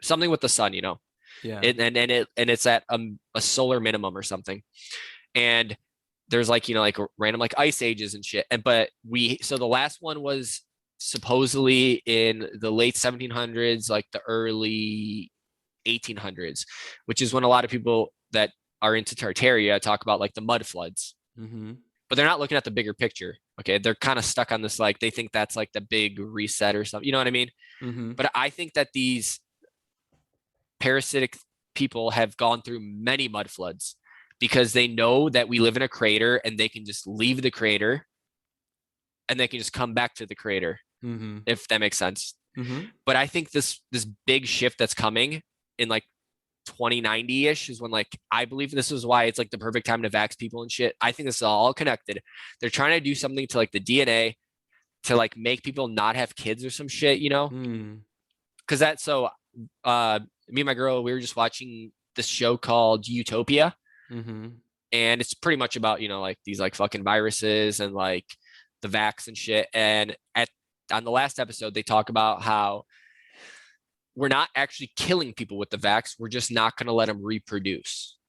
something with the sun, Yeah. and it's at a solar minimum or something. And there's like, like random like ice ages and shit. So the last one was supposedly in the late 1700s, like the early 1800s, which is when a lot of people that are into Tartaria talk about like the mud floods. But they're not looking at the bigger picture. Okay. They're kind of stuck on this, like they think that's like the big reset or something. You know what I mean? But I think that these parasitic people have gone through many mud floods because they know that we live in a crater and they can just leave the crater and they can just come back to the crater, if that makes sense. But I think this big shift that's coming in like 2090-ish is when like I believe this is why it's like the perfect time to vax people and shit. I think this is all connected. They're trying to do something to like the DNA to like make people not have kids or some shit, because that's so me and my girl, we were just watching this show called Utopia. And it's pretty much about, like these like fucking viruses and like the vax and shit. And on the last episode, they talk about how we're not actually killing people with the vax. We're just not going to let them reproduce.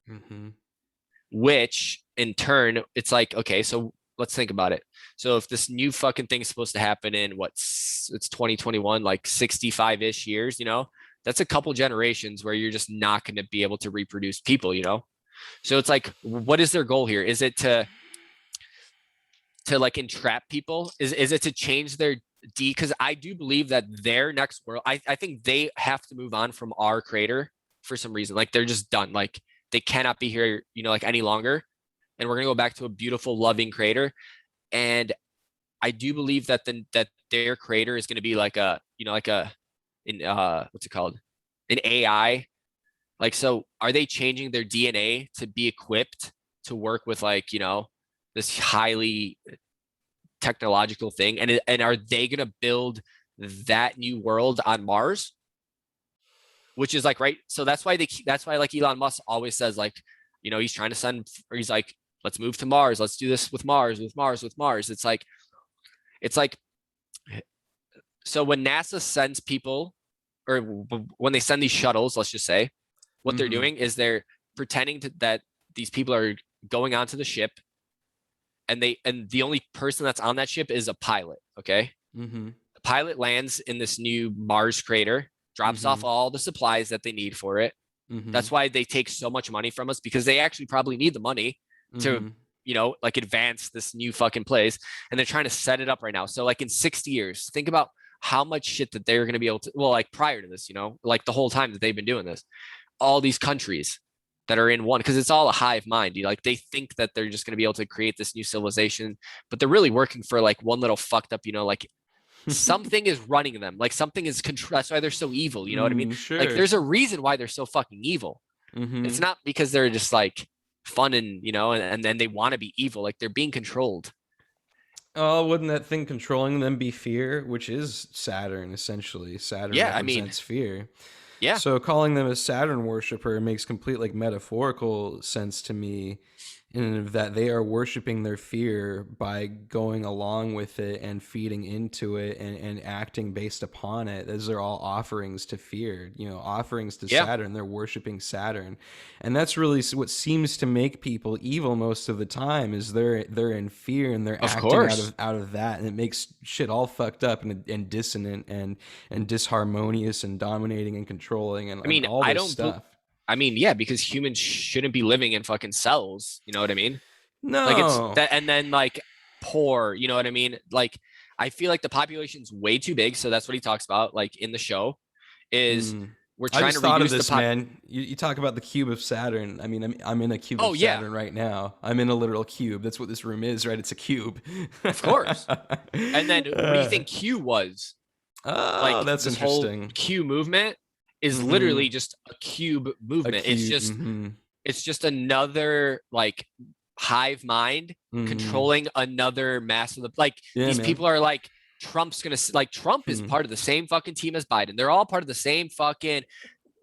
Which in turn, it's like, okay, so let's think about it. So if this new fucking thing is supposed to happen in it's 2021, like 65-ish years, that's a couple generations where you're just not going to be able to reproduce people, So it's like, what is their goal here? Is it to like entrap people? Is it to change their because I do believe that their next world, I think they have to move on from our crater for some reason. Like they're just done. Like they cannot be here, like any longer. And we're gonna go back to a beautiful, loving crater. And I do believe that that their crater is gonna be like a, what's it called? An AI. Like, so are they changing their DNA to be equipped to work with like, this highly technological thing? And are they going to build that new world on Mars? Which is like, right. So that's why like Elon Musk always says like, he's trying to send, or he's like, let's move to Mars. Let's do this with Mars. It's like, so when NASA sends people, or when they send these shuttles, let's just say, what they're doing is they're pretending that these people are going onto the ship, and the only person that's on that ship is a pilot. Okay. The pilot lands in this new Mars crater, drops off all the supplies that they need for it. That's why they take so much money from us, because they actually probably need the money to, like advance this new fucking place. And they're trying to set it up right now. So like in 60 years, think about how much shit that they're going to be able to, well, like prior to this, like the whole time that they've been doing this, all these countries that are in one, because it's all a hive mind. Like they think that they're just going to be able to create this new civilization, but they're really working for like one little fucked up, like something is running them. Like something is control. That's why they're so evil. You know what I mean? Sure. Like there's a reason why they're so fucking evil. It's not because they're just like fun and, and then they want to be evil. Like they're being controlled. Oh, wouldn't that thing controlling them be fear, which is Saturn, essentially? Saturn represents fear. Yeah. So calling them a Saturn worshiper makes complete like metaphorical sense to me, in that they are worshiping their fear by going along with it and feeding into it and acting based upon it. Those are all offerings to fear, offerings to Saturn. They're worshiping Saturn. And that's really what seems to make people evil most of the time, is they're in fear and they're acting out of that. And it makes shit all fucked up and dissonant and disharmonious and dominating and controlling and all this stuff. Because humans shouldn't be living in fucking cells. You know what I mean? No. Like it's that, and then like poor. You know what I mean? Like I feel like the population's way too big. So that's what he talks about, like in the show, is we're I trying just to thought of reduce the this, man. You talk about the cube of Saturn. I mean, I'm in a cube Oh of yeah, Saturn right now. I'm in a literal cube. That's what this room is, right? It's a cube. of course. And then what do you think Q was? Oh, Like that's this whole interesting. Q movement is Mm-hmm. literally just a cube A movement. cube. Mm-hmm. It's just another like hive mind Mm-hmm. controlling another mass of the like Yeah, these man. people are like Trump's gonna like Trump is Hmm. part of the same fucking team as Biden. They're all part of the same fucking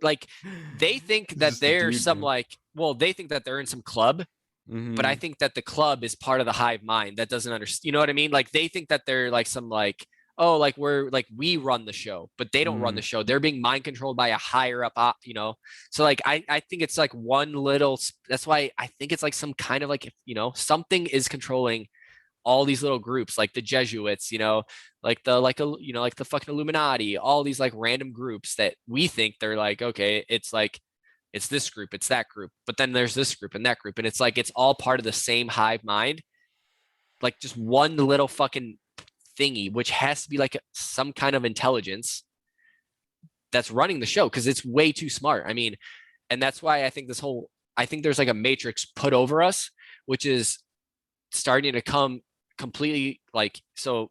like they think It's that just a they're dude, some man. like well they think that they're in some club, but I Mm-hmm. think that the club is part of the hive mind that doesn't understand. You know what I mean? Like they think that they're like some like oh like we're like we run the show, but they don't run the show. They're being mind controlled by a higher up op, you know. So like I think it's like one little. That's why I think it's like some kind of like you know something is controlling all these little groups like the Jesuits, you know, like the like a you know like the fucking Illuminati, all these like random groups that we think they're like okay, it's like it's this group, it's that group, but then there's this group and that group, and it's like it's all part of the same hive mind, like just one little fucking thingy, which has to be like some kind of intelligence that's running the show because it's way too smart. I mean, and that's why I think this whole I think there's like a matrix put over us, which is starting to come completely like so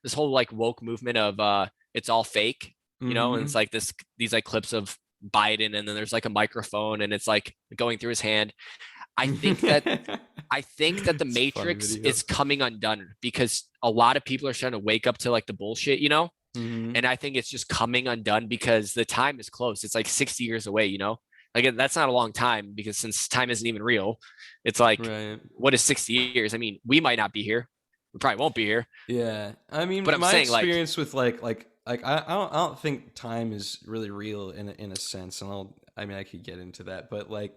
this whole like woke movement of it's all fake, you know, and Mm-hmm. it's like these like clips of Biden and then there's like a microphone and it's like going through his hand. I think that I think that the It's a funny matrix video. is coming undone because a lot of people are trying to wake up to like the bullshit, you know? Mm-hmm. And I think it's just coming undone because the time is close. It's like 60 years away, you know? Like that's not a long time because since time isn't even real, it's like, Right. what is 60 years? I mean, we might not be here. We probably won't be here. Yeah. I mean, But I'm my saying like, experience with I don't think time is really real in a sense, and I mean I could get into that, but like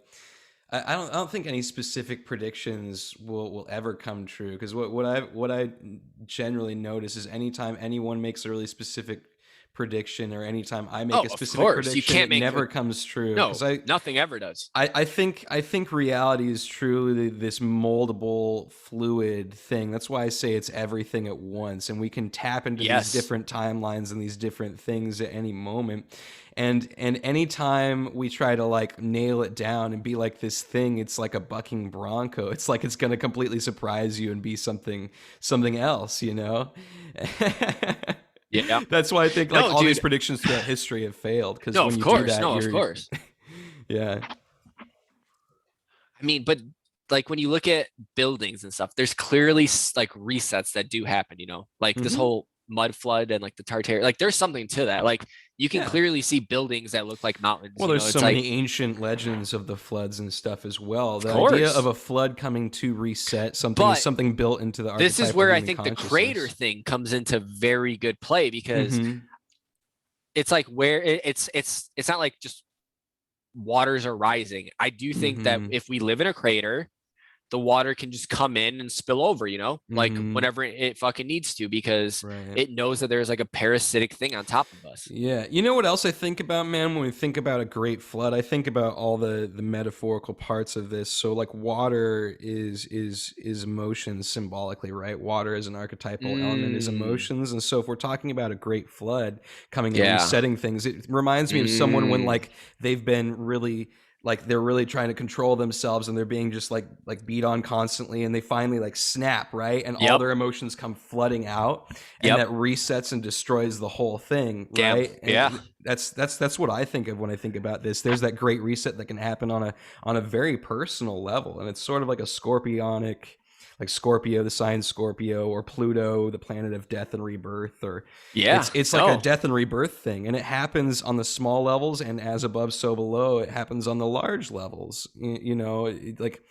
I don't think any specific predictions will ever come true because what I generally notice is anytime anyone makes a really specific prediction or anytime I make oh, a of specific course, you prediction, can't it make, never comes true because no, nothing ever does. I think reality is truly this moldable fluid thing. That's why I say it's everything at once, and we can tap into these Yes. different timelines and these different things at any moment. And anytime we try to like nail it down and be like this thing, it's like a bucking bronco. It's like it's gonna completely surprise you and be something else, you know? Yeah. That's why I think like No, all these dude. predictions throughout history have failed because No, when of you do course. that, No, of you're course. yeah. I mean, but like when you look at buildings and stuff, there's clearly like resets that do happen, you know, like this Hmm. whole mud flood and like the Tartary, like there's something to that. Like you can Yeah. clearly see buildings that look like mountains, Well, you there's know, so it's like, many ancient legends of the floods and stuff as well. of The idea of course. a flood coming to reset something is But something built into the this is archetypal where I human think the crater consciousness. thing comes into very good play because Mm-hmm. it's like where it's not like just waters are rising. I do think that Mm-hmm. if we live in a crater, the water can just come in and spill over, you know, like Mm-hmm. whenever it fucking needs to, because Right. it knows that there's like a parasitic thing on top of us. Yeah. You know what else I think about, man, when we think about a great flood? I think about all the metaphorical parts of this. So like water is emotion symbolically, right? Water as an archetypal element is Mm, emotions. And so if we're talking about a great flood coming and yeah. resetting things, it reminds me of someone when Mm, like they've been really like they're really trying to control themselves and they're being just like beat on constantly and they finally like snap, right? And all yep. their emotions come flooding out and Yep. that resets and destroys the whole thing, Damn. right? Yeah. And that's what I think of when I think about this. There's that great reset that can happen on a very personal level, and it's sort of like a scorpionic, like Scorpio, the sign Scorpio, or Pluto, the planet of death and rebirth, or Yeah. it's like a No. death and rebirth thing, and it happens on the small levels, and as above, so below. It happens on the large levels. You know, like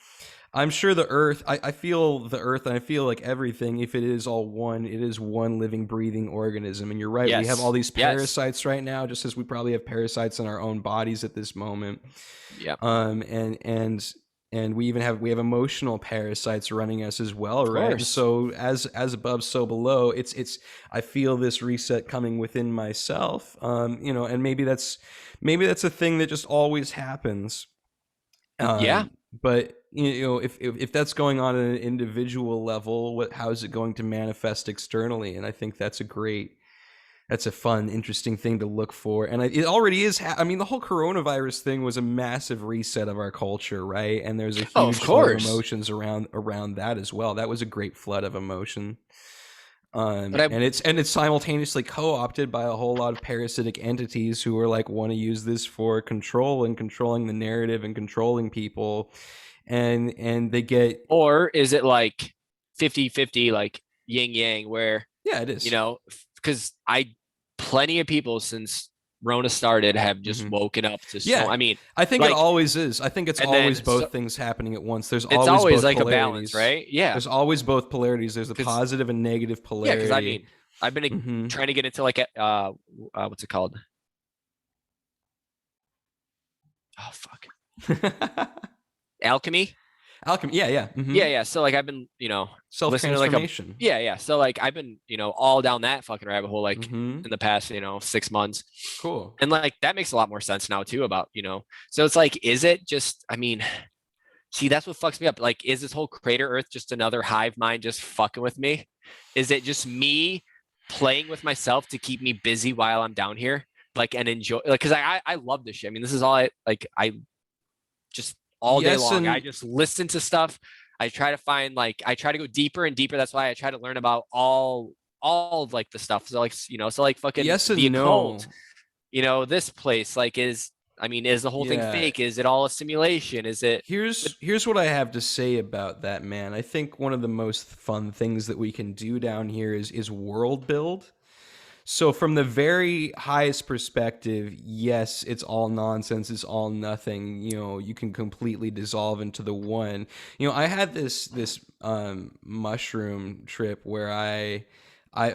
I'm sure the earth, I feel the earth and I feel like everything, if it is all one, it is one living, breathing organism. And you're right, we have all Yes. these Yes. parasites right now, just as we probably have parasites in our own bodies at this moment. Yep. Um, and, and, and we have emotional parasites running us as well, Of right? And course. so as above, so below, it's I feel this reset coming within myself. You know, and maybe that's a thing that just always happens. Yeah. Um, but if that's going on at an individual level, how is it going to manifest externally? And I think that's a fun, interesting thing to look for. And it already is. I mean, the whole coronavirus thing was a massive reset of our culture, right? And there's a huge flood of emotions around that as well. That was a great flood of emotion. And it's simultaneously co-opted by a whole lot of parasitic entities who are like want to use this for control and controlling the narrative and controlling people. And they get, or is it like 50-50, like yin yang, where it is, because plenty of people since Rona started have just woken up to I mean, I think it always is. I think it's always both things happening at once. There's always both like polarities. A balance, right? Yeah, there's always both polarities. There's the positive and negative polarity. Yeah, because I mean, I've been trying to get into like what's it called? Oh fuck. Alchemy. Yeah. Yeah. So like I've been, self-transformation. So like I've been, all down that fucking rabbit hole like in the past, 6 months. Cool. And like that makes a lot more sense now too about, so it's like, is it just, I mean, see, that's what fucks me up. Like, is this whole Crater Earth just another hive mind just fucking with me? Is it just me playing with myself to keep me busy while I'm down here? Like, and enjoy, like, cause I love this shit. I mean, this is all I just all day long. I just listen to stuff. I try to find I try to go deeper and deeper. That's why I try to learn about all of like the stuff. So like, so like fucking the occult, this place is the whole thing fake? Is it all a simulation? Is it? Here's what I have to say about that, man. I think one of the most fun things that we can do down here is world build. So from the very highest perspective, yes, it's all nonsense. It's all nothing. You can completely dissolve into the one. I had this mushroom trip where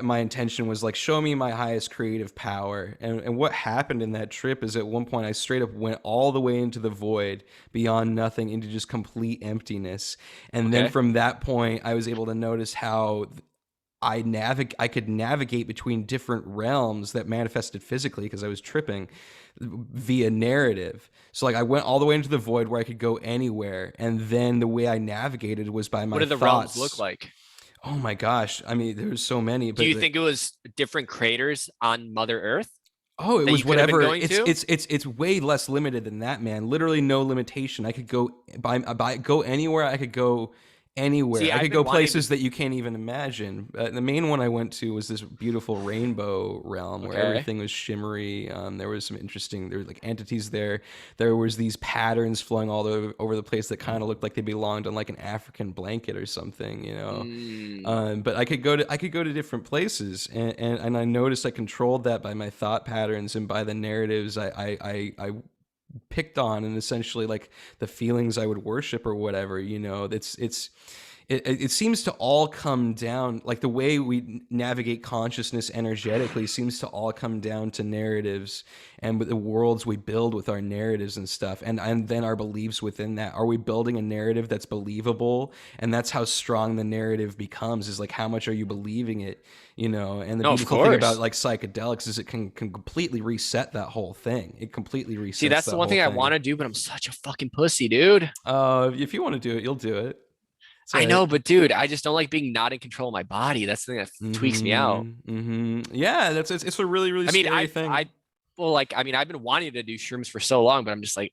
my intention was like, show me my highest creative power. And what happened in that trip is at one point I straight up went all the way into the void, beyond nothing, into just complete emptiness. And then from that point, I was able to notice how I could navigate between different realms that manifested physically because I was tripping via narrative. So like I went all the way into the void where I could go anywhere, and then the way I navigated was by my thoughts. What do the realms look like? Oh my gosh! I mean, there's so many. But do you think it was different craters on Mother Earth? Oh, it was whatever. It's way less limited than that, man. Literally no limitation. I could go go anywhere. I could go anywhere. See, I could go places that you can't even imagine. The main one I went to was this beautiful rainbow realm where everything was shimmery. There was some interesting, there were like entities there. There was these patterns flowing all over the place that kind of looked like they belonged on like an African blanket or something, but I could go to different places, and I noticed I controlled that by my thought patterns and by the narratives I picked on, and essentially like the feelings I would worship or whatever. It seems to all come down, like the way we navigate consciousness energetically seems to all come down to narratives and the worlds we build with our narratives and stuff, and then our beliefs within that. Are we building a narrative that's believable? And that's how strong the narrative becomes, is like how much are you believing it, and the beautiful thing about like psychedelics is it can completely reset that whole thing. It completely resets. See, that's the one thing I want to do, but I'm such a fucking pussy, dude. If you want to do it, you'll do it. I know, but dude, I just don't like being not in control of my body. That's the thing that tweaks me out. Yeah, it's a really, really scary thing. I've been wanting to do shrooms for so long, but I'm just like,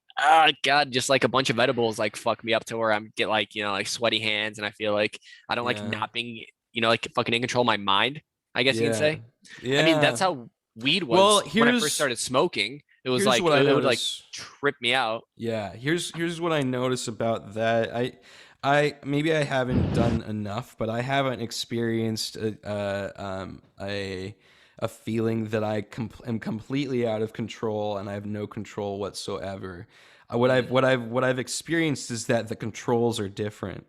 God, just like a bunch of edibles like fuck me up to where I'm get like, like sweaty hands, and I feel like I don't like not being, like fucking in control of my mind, I guess you can say. Yeah. I mean, that's how weed was when I first started smoking. It was like it would like trip me out. Yeah, here's what I notice about that. I maybe I haven't done enough, but I haven't experienced a feeling that I am completely out of control and I have no control whatsoever. What I've experienced is that the controls are different,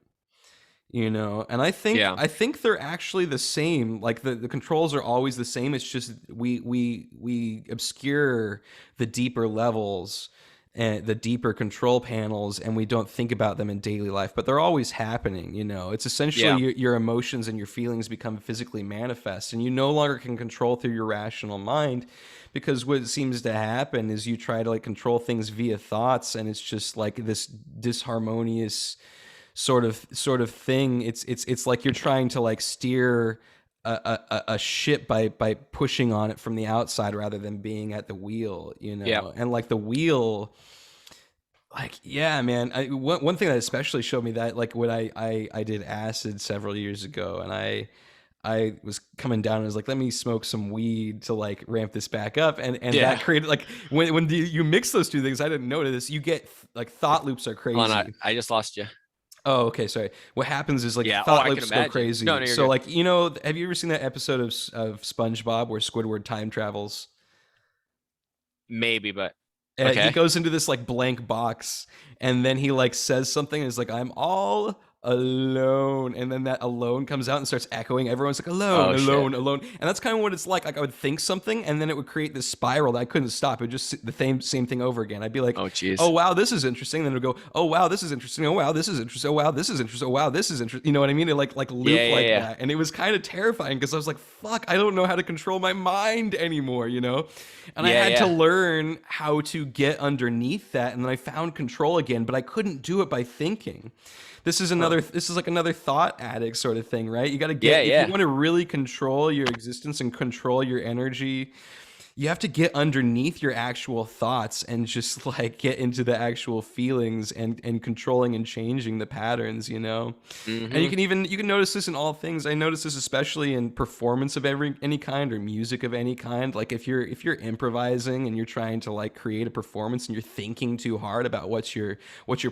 and I think they're actually the same. Like the controls are always the same. It's just we obscure the deeper levels. and the deeper control panels, and we don't think about them in daily life, but they're always happening. It's essentially your emotions and your feelings become physically manifest, and you no longer can control through your rational mind, because what seems to happen is you try to like control things via thoughts, and it's just like this disharmonious sort of thing. It's like you're trying to like steer a ship by pushing on it from the outside rather than being at the wheel, and like the wheel, like, yeah, man. One thing that especially showed me that, like, when I did acid several years ago, and I was coming down and was like, let me smoke some weed to like ramp this back up, and that created like when you mix those two things, I didn't notice, you get like thought loops are crazy. Hold on, I just lost you. Oh, okay, sorry. What happens is like thought loops go crazy. No, so good. like, have you ever seen that episode of SpongeBob where Squidward time travels? Maybe, but okay. He goes into this like blank box, and then he like says something, and it's like, I'm all alone, and then that alone comes out and starts echoing. Everyone's like, alone, alone, alone, and that's kind of what it's like. Like, I would think something, and then it would create this spiral that I couldn't stop. It would just the same thing over again. I'd be like, oh wow, this is interesting. Then it would go, oh wow, this is interesting. Oh wow, this is interesting. Oh wow, this is interesting. Oh wow, this is interesting. You know what I mean? It like loop that, and it was kind of terrifying because I was like, fuck, I don't know how to control my mind anymore. And I had to learn how to get underneath that, and then I found control again, but I couldn't do it by thinking. This is like another thought addict sort of thing, right? You got to get, if you want to really control your existence and control your energy, you have to get underneath your actual thoughts and just like get into the actual feelings and controlling and changing the patterns, And you can notice this in all things. I notice this especially in performance of any kind or music of any kind. Like if you're improvising and you're trying to like create a performance and you're thinking too hard about what you're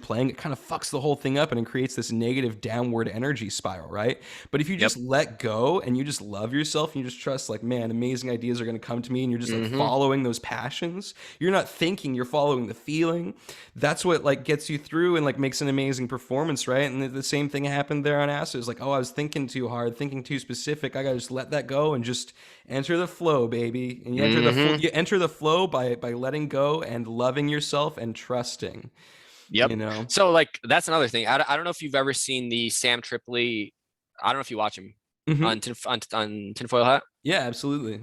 playing, it kind of fucks the whole thing up, and it creates this negative downward energy spiral, right? But if you just let go and you just love yourself and you just trust, like, man, amazing ideas are going to come to me, and you're just like following those passions, you're not thinking, you're following the feeling, that's what like gets you through and like makes an amazing performance, right? And the same thing happened there on acid. It's like, oh, I was thinking too hard, thinking too specific, I gotta just let that go and just enter the flow, baby. And you enter the flow by letting go and loving yourself and trusting. So like that's another thing. I don't know if you've ever seen the Sam Tripoli, I don't know if you watch him on Tinfoil Hat. Yeah, absolutely.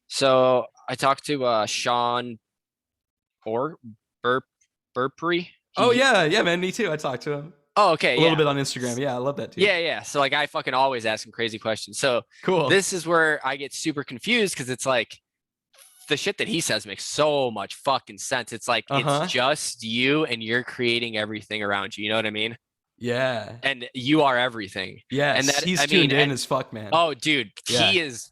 So I talked to Sean Burpery. Oh yeah, man, me too. I talked to him. Oh, okay. A little bit on Instagram. Yeah, I love that too. Yeah. So like I fucking always ask him crazy questions. So cool. This is where I get super confused, because it's like the shit that he says makes so much fucking sense. It's like it's just you, and you're creating everything around you. You know what I mean? Yeah. And you are everything. Yeah. And he's tuned in as fuck, man. Oh, dude, he is.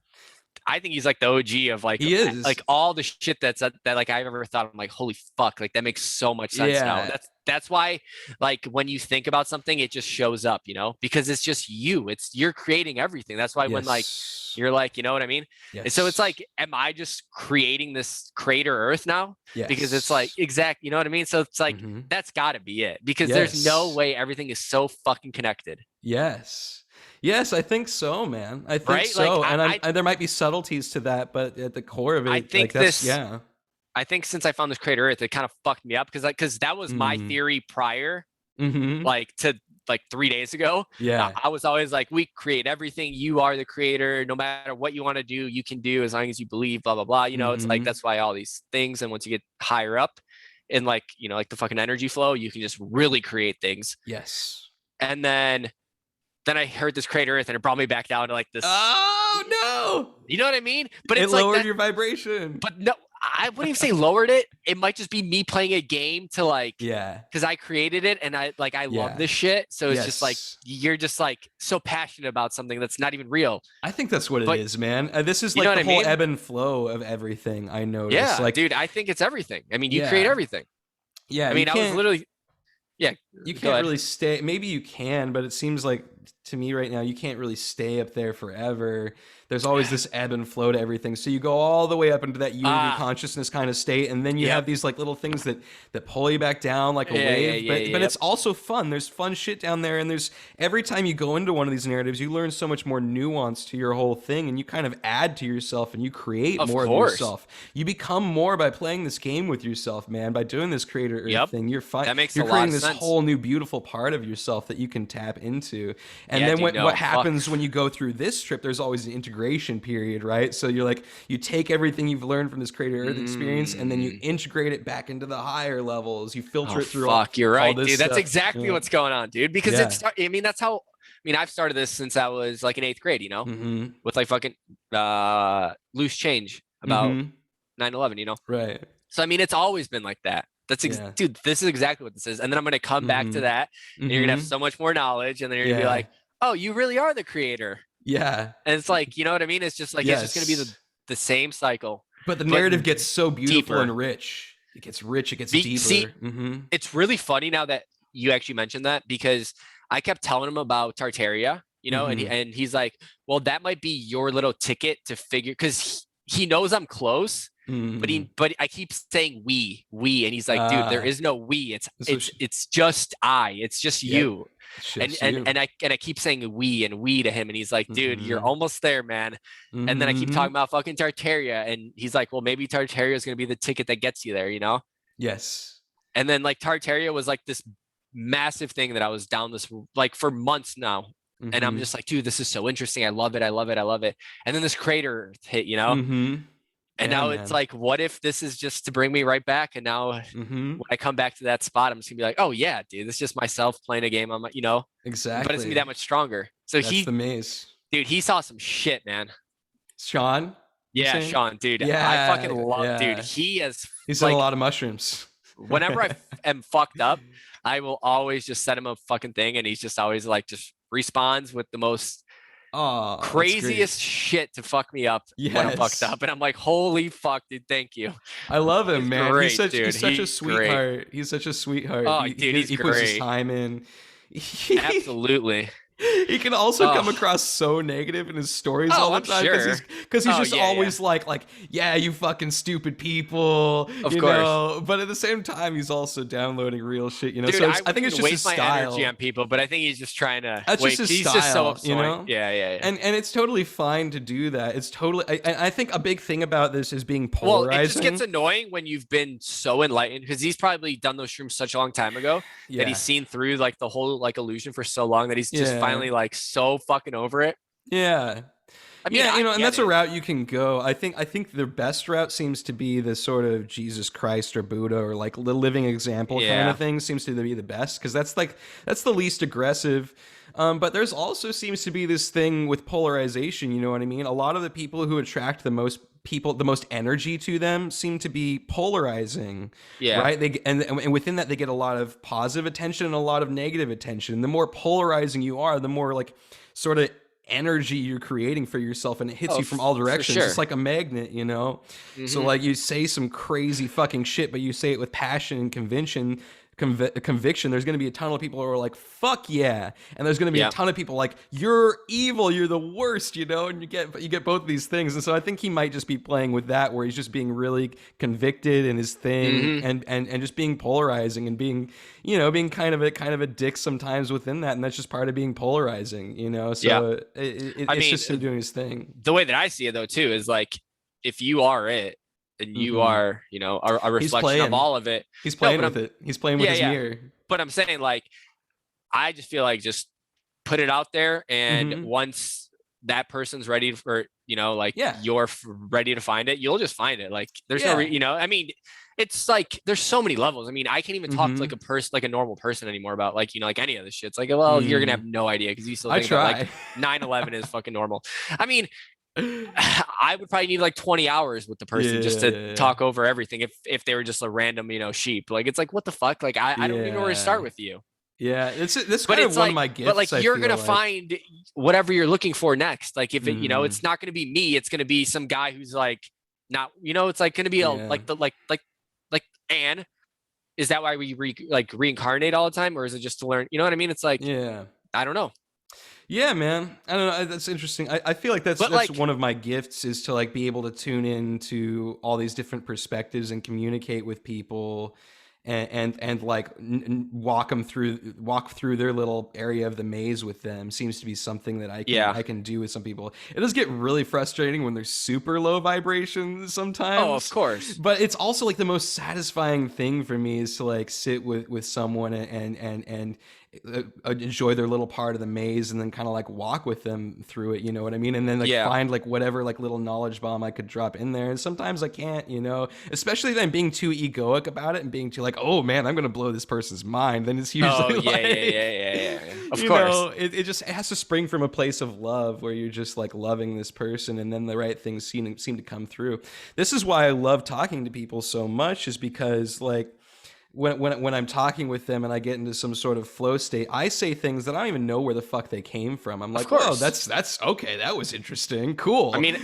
I think he's like the OG of like, he is. Like all the shit that like I've ever thought. I'm like, holy fuck, like that makes so much sense now. That's why, like, when you think about something, it just shows up, because it's just you're creating everything. That's why when like you're like, you know what I mean? Yes. And so it's like, am I just creating this crater Earth now? Yes. Because it's like you know what I mean? So it's like that's got to be it, because there's no way everything is so fucking connected. Yes, I think so, man. I think so. Like, and there might be subtleties to that, but at the core of it, I think like I think since I found this crater Earth, it kind of fucked me up, because that was my theory prior, like to like 3 days ago. Yeah, I was always like, we create everything. You are the creator. No matter what you want to do, you can do as long as you believe. Blah blah blah. It's like that's why all these things. And once you get higher up, in like like the fucking energy flow, you can just really create things. Yes. And then I heard this crater Earth, and it brought me back down to like this. Oh no! You know what I mean? But it lowered your vibration. But no, I wouldn't even say lowered it. It might just be me playing a game to like, because I created it, and I love this shit. So it's just like you're just like so passionate about something that's not even real. I think that's what it is, man. This is like the whole ebb and flow of everything. I noticed. Yeah, like, dude, I think it's everything. I mean, you create everything. Yeah, I mean, I was literally. Yeah, you can't really stay. Maybe you can, but it seems like to me right now, you can't really stay up there forever. There's always this ebb and flow to everything. So you go all the way up into that unity consciousness kind of state, and then you have these like little things that pull you back down like a wave. But it's also fun. There's fun shit down there, and there's every time you go into one of these narratives, you learn so much more nuance to your whole thing, and you kind of add to yourself and you create more of yourself. You become more by playing this game with yourself, man. By doing this creator thing, you're fine. That makes you're a lot creating of this sense. whole new beautiful part of yourself that you can tap into. And then what happens when you go through this trip, there's always an integration period, right? So you're like, you take everything you've learned from this Creator Earth experience, and then you integrate it back into the higher levels. You filter it through you're right, dude. stuff. That's exactly what's going on, dude. Because I mean, that's how. I mean, I've started this since I was like in 8th grade, you know, with like fucking loose change about 9/11, you know. Right. So I mean, it's always been like that. That's dude. This is exactly what this is. And then I'm gonna come back to that, and you're gonna have so much more knowledge, and then you're gonna be like, oh, you really are the creator. Yeah. And it's like, you know what I mean? It's just like, it's just going to be the same cycle. But the narrative gets so beautiful deeper. And rich. It gets rich. It gets deeper. See, it's really funny now that you actually mentioned that, because I kept telling him about Tartaria, you know, and he's like, well, that might be your little ticket to figure, because he knows I'm close. But I keep saying we, and he's like, dude, there is no we. It's just I. It's just you. And I keep saying we to him, and he's like, dude, you're almost there, man. And then I keep talking about fucking Tartaria, and he's like, well, maybe Tartaria is gonna be the ticket that gets you there, you know? Yes. And then like Tartaria was like this massive thing that I was down this like for months now. And I'm just like, dude, this is so interesting. I love it. And then this Creator hit, you know? And now it's like, what if this is just to bring me right back? And now when I come back to that spot, I'm just gonna be like, oh yeah, dude, this is just myself playing a game on my, you know, exactly. But it's gonna be that much stronger. So that's the maze, dude. He saw some shit, man. Sean. Yeah, Sean, dude. Yeah, I fucking love, dude. He's like, a lot of mushrooms. Whenever I am fucked up, I will always just send him a fucking thing, and he's just always like, just responds with the most craziest shit to fuck me up when I'm fucked up, and I'm like, holy fuck, dude, thank you. I love him, man. Great, he's such a sweetheart. Great. He's such a sweetheart. Oh, dude, he puts his time in. Absolutely. He can also come across so negative in his stories all the time, because he's just always like, yeah, you fucking stupid people, of course. Know? But at the same time, he's also downloading real shit, you know. Dude, so I think it's just his style. My energy on people, but I think he's just trying to. That's just his he's style, just so upset, you know. Yeah. And it's totally fine to do that. It's totally. I think a big thing about this is being polarizing. Well, it just gets annoying when you've been so enlightened, because he's probably done those shrooms such a long time ago that he's seen through like the whole like illusion for so long that he's just finally like so fucking over it. Yeah. I mean, you know, and that's a route you can go. I think the best route seems to be the sort of Jesus Christ or Buddha or like the living example kind of thing seems to be the best, because that's the least aggressive. But there's also seems to be this thing with polarization, you know what I mean? A lot of the people who attract the most energy to them seem to be polarizing, right? And within that, they get a lot of positive attention and a lot of negative attention. The more polarizing you are, the more like sort of energy you're creating for yourself, and it hits you from all directions. It's like a magnet, you know? So like you say some crazy fucking shit, but you say it with passion and conviction, there's going to be a ton of people who are like, fuck yeah, and there's going to be a ton of people like, you're evil, you're the worst, you know? And you get both of these things. And so I think he might just be playing with that, where he's just being really convicted in his thing, and just being polarizing and being, you know, being kind of a dick sometimes within that, and that's just part of being polarizing, you know? So it's just him doing his thing. The way that I see it though too is like, if you are it, and you are, you know, a reflection of all of it. He's playing with it. He's playing with his mirror. But I'm saying, like, I just feel like just put it out there, and once that person's ready for, you know, like you're ready to find it, you'll just find it. Like, there's no, you know, I mean, it's like there's so many levels. I mean, I can't even talk to like a person, like a normal person anymore about like, you know, like any of this shit. It's like, well, you're gonna have no idea because you still think that, like 9/11 is fucking normal. I mean, I would probably need like 20 hours with the person just to talk over everything if they were just a random, you know, sheep. Like, it's like, what the fuck? Like, I don't even know where to start with you. Yeah, that's kind of one of my gifts. But like, you're gonna find whatever you're looking for next. Like, if it, you know, it's not gonna be me. It's gonna be some guy who's like not, you know, it's like gonna be like Anne. Is that why we reincarnate all the time, or is it just to learn? You know what I mean? It's like, I don't know. Yeah, man. I don't know. That's interesting. I feel like that's But that's like, one of my gifts, is to like be able to tune in to all these different perspectives and communicate with people, and like walk through their little area of the maze with them. Seems to be something that yeah. I can do with some people. It does get really frustrating when they're super low vibrations Oh, of sometimes, course. but it's also like the most satisfying thing for me is to like sit with someone and enjoy their little part of the maze, and then kind of like walk with them through it, you know what I mean? And then like Yeah. find like whatever like little knowledge bomb I could drop in there. And sometimes I can't, you know, especially then being too egoic about it and being too like, oh man, I'm gonna blow this person's mind. Then it's Oh, usually yeah, like, yeah. Of you course. know, it just, it has to spring from a place of love where you're just like loving this person, and then the right things seem to come through. This is why I love talking to people so much, is because like when I'm talking with them and I get into some sort of flow state, I say things that I don't even know where the fuck they came from. I'm Of like, whoa, course. that's okay. That was interesting. I Cool. mean,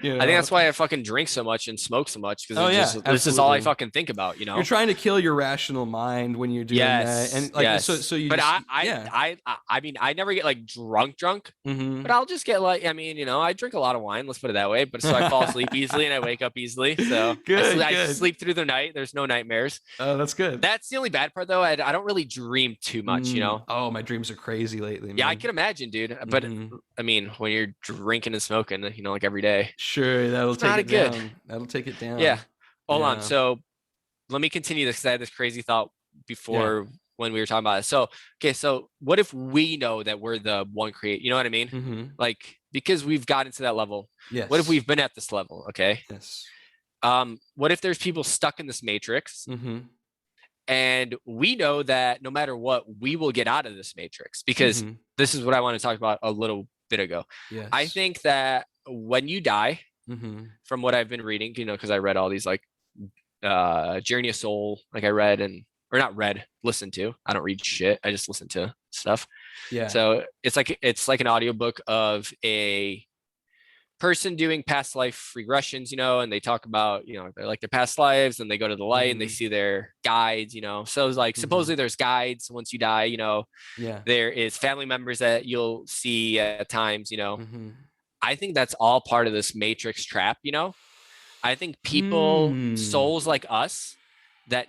You I think know? that's why I fucking drink so much and smoke so much, because Oh it's yeah, just, this is all I absolutely. fucking think about, you You're know? trying to kill your rational mind when you're doing that, Yes, and like yes. so you But just yeah. I mean, I never get like drunk, but Mm-hmm. I'll just get like, I mean, you know, I drink a lot of wine, let's put it that way, but so I fall asleep easily and I wake up easily. So Good, I good. sleep through the night. There's no nightmares. Oh, that's good. That's the only bad part though. I don't really dream too much, you know? Oh, my dreams are crazy lately, Yeah, I man. can imagine, dude. But Mm-hmm. I mean, when you're drinking and smoking, you know, like every day, Sure, that'll it's take not a it good. down. That'll take it Yeah. down. Hold on. Yeah. So let me continue this, because I had this crazy thought Yeah. before when we were talking about it. So, okay, so what if we know that we're the one create? You know what I mean? Mm-hmm. Like, because we've gotten to that level. What if Yes. we've been at this level? Okay. Yes. What if there's people stuck in this matrix, Mm-hmm. and we know that no matter what, we will get out of this matrix? Because Mm-hmm. this is what I want to talk about a little bit ago. I Yes. think that when you die, Mm-hmm. from what I've been reading, you know, because I read all these like Journey of Soul, like I read and or not read, listened to. I don't read shit. I just listen to stuff. Yeah. So it's like an audiobook of a person doing past life regressions, you know, and they talk about, you know, like their past lives, and they go to the light and they Mm-hmm. see their guides, you know. So it's like Mm-hmm. supposedly there's guides once you die, you know. Yeah. There is family members that you'll see at times, you know. Mm-hmm. I think that's all part of this matrix trap, you know. I think people, Hmm. souls like us, that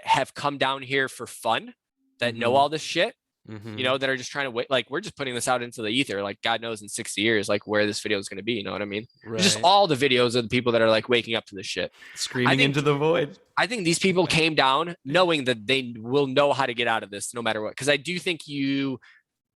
have come down here for fun, that know Mm-hmm. all this shit, you Mm-hmm. know, that are just trying to wait. Like, we're just putting this out into the ether. Like, God knows in 60 years, like where this video is going to be. You know what I mean? It's just Right. all the videos of the people that are like waking up to this shit. I Screaming into think the void. I think these people came down knowing that they will know how to get out of this no matter what. Because I do think you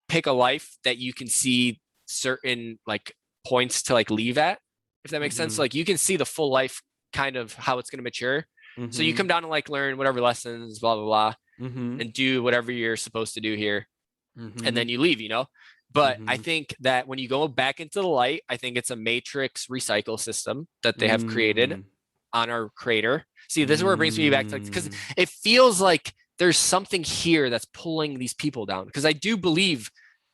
pick a life that you can see certain like points to like leave at, if that makes sense. Mm-hmm. Like, you can see the full life kind of how it's going to mature. So you Mm-hmm. come down and like learn whatever lessons, blah blah blah, Mm-hmm. and do whatever you're supposed to do here, and Mm-hmm. then you leave, you know. But I Mm-hmm. think that when you go back into the light, I think it's a matrix recycle system that they have created Mm. on our creator. See, this is where it brings me back to, like, because Mm. it feels like there's something here that's pulling these people down. Because I do believe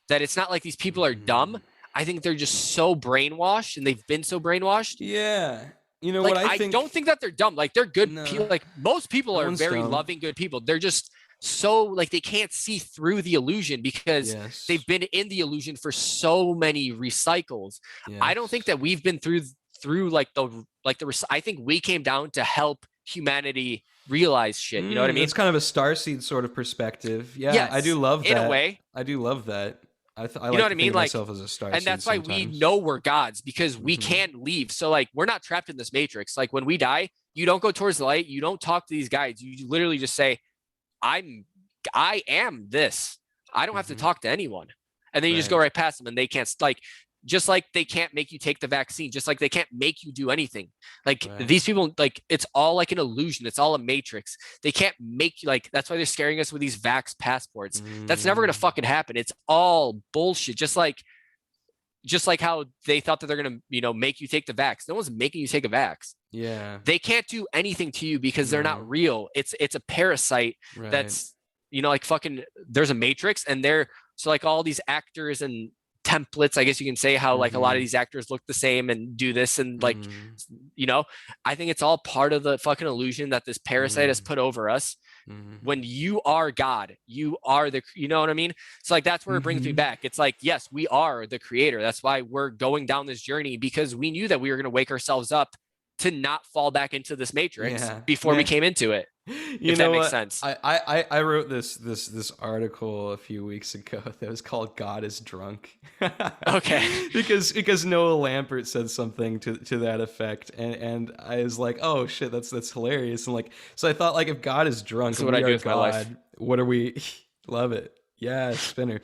that it's not like these people are dumb. Mm. I think they're just so brainwashed, and they've been so brainwashed. Yeah. You know what Like, I I don't think? think that they're dumb. Like, they're good people. No. Like, most people No are one's very dumb. loving, good people. They're just so like they can't see through the illusion because Yes. they've been in the illusion for so many recycles. I don't think Yes. that we've been through I think we came down to help humanity realize shit. You know what I mean? That's kind of a starseed sort of perspective. Yeah, I do Yes, love in a that. way. I do love that. I You know like what I to think mean? of Like, myself as a and starseed that's why we sometimes. know we're gods, because we Hmm. can leave. So like, we're not trapped in this matrix. Like, when we die, you don't go towards the light. You don't talk to these guides. You literally just say, I am this. I don't have to Hmm. talk to anyone. And then you just go Right. right past them, and they can't, like, just like they can't make you take the vaccine, just like they can't make you do anything. Like, Right. these people, like, it's all like an illusion. It's all a matrix. They can't make you, like, that's why they're scaring us with these vax passports. That's never gonna Mm. fucking happen. It's all bullshit. Just like how they thought that they're gonna, you know, make you take the vax. No one's making you take a vax. Yeah. They can't do anything to you because they're not No. real. It's a parasite Right. that's, you know, like fucking, there's a matrix, and they're, so like all these actors and templates, I guess you can say, how like a lot of Hmm. these actors look the same and do this, and like, Mm. you know, I think it's all part of the fucking illusion that this parasite has Mm. put over us, When you are God, you are you know what I mean? So like, that's where it brings me back. It's like, yes, we are the creator. That's why we're going down this journey, because we knew that we were going to wake ourselves up to not fall back into this matrix before we came into it. If that makes sense. I wrote this article a few weeks ago that was called "God is Drunk." Okay. because Noah Lampert said something to that effect, and I was like, oh shit, that's hilarious. And like, so I thought, like, if God is drunk, That's what I do with my life. what are we? Love it. Yeah, spinner.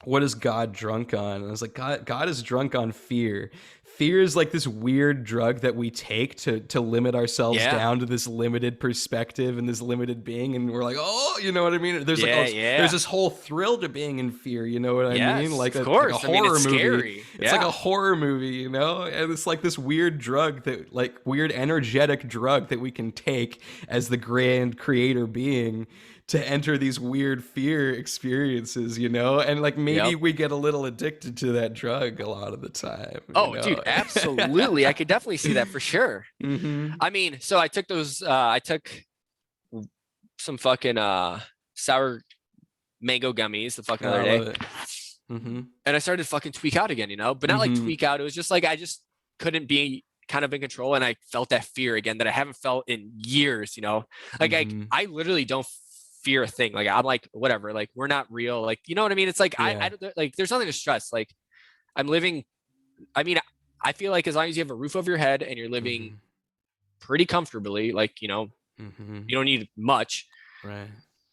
What is God drunk on? And I was like, God is drunk on fear. Fear is like this weird drug that we take to limit ourselves down to this limited perspective and this limited being, and we're like, oh, you know what I mean? There's there's this whole thrill to being in fear, you know what I mean? Like of course. like a horror movie. Scary. It's like a horror movie, you know? And it's like this weird drug that, like, weird energetic drug that we can take as the grand creator being to enter these weird fear experiences, you know? And like, maybe we get a little addicted to that drug a lot of the time. Oh, dude, absolutely. I could definitely see that for sure. I mean, so I took I took some fucking sour mango gummies the fucking other day. And I started to fucking tweak out again, you know? But not like tweak out. It was just like, I just couldn't be kind of in control, and I felt that fear again that I haven't felt in years, you know? Like, I literally don't fear a thing. Like, I'm like, whatever, like, we're not real, like, you know what I mean? It's like, I like, there's nothing to stress. Like, I'm living, I mean, I feel like as long as you have a roof over your head and you're living pretty comfortably, like, you know, you don't need much, right?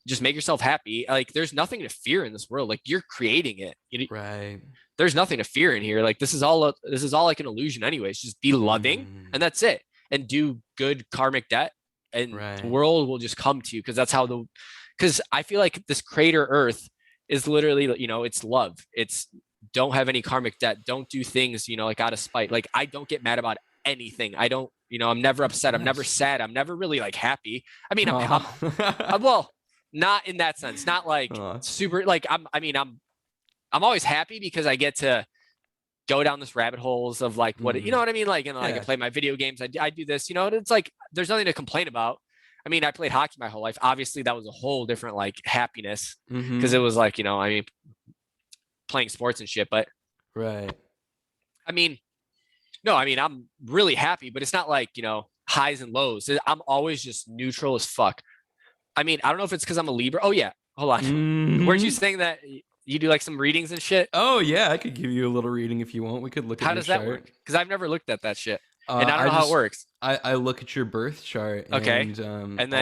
Just make yourself happy. Like, there's nothing to fear in this world. Like, you're creating it, right? There's nothing to fear in here. Like, this is all like an illusion anyways. Just be loving, and that's it, and do good karmic debt, and the world will just come to you, because that's how because I feel like this crater Earth is literally, you know, it's love. It's, don't have any karmic debt. Don't do things, you know, like out of spite. Like, I don't get mad about anything. I don't, you know, I'm never upset. I'm never sad. I'm never really like happy. I mean, I'm well, not in that sense. Not like super, like, I'm always happy because I get to go down this rabbit holes of like what, you know what I mean? Like, and like I play my video games. I do this, you know, and it's like, there's nothing to complain about. I mean, I played hockey my whole life. Obviously that was a whole different like happiness, because it was like, you know, I mean, playing sports and shit, but I mean, no, I mean, I'm really happy, but it's not like, you know, highs and lows. I'm always just neutral as fuck. I mean, I don't know if it's because I'm a Libra. Oh yeah, hold on. Weren't you saying that you do like some readings and shit? Oh yeah, I could give you a little reading if you want. We could look at how does that work? Because I've never looked at that shit, and I don't know how it works. I look at your birth chart. Okay. And then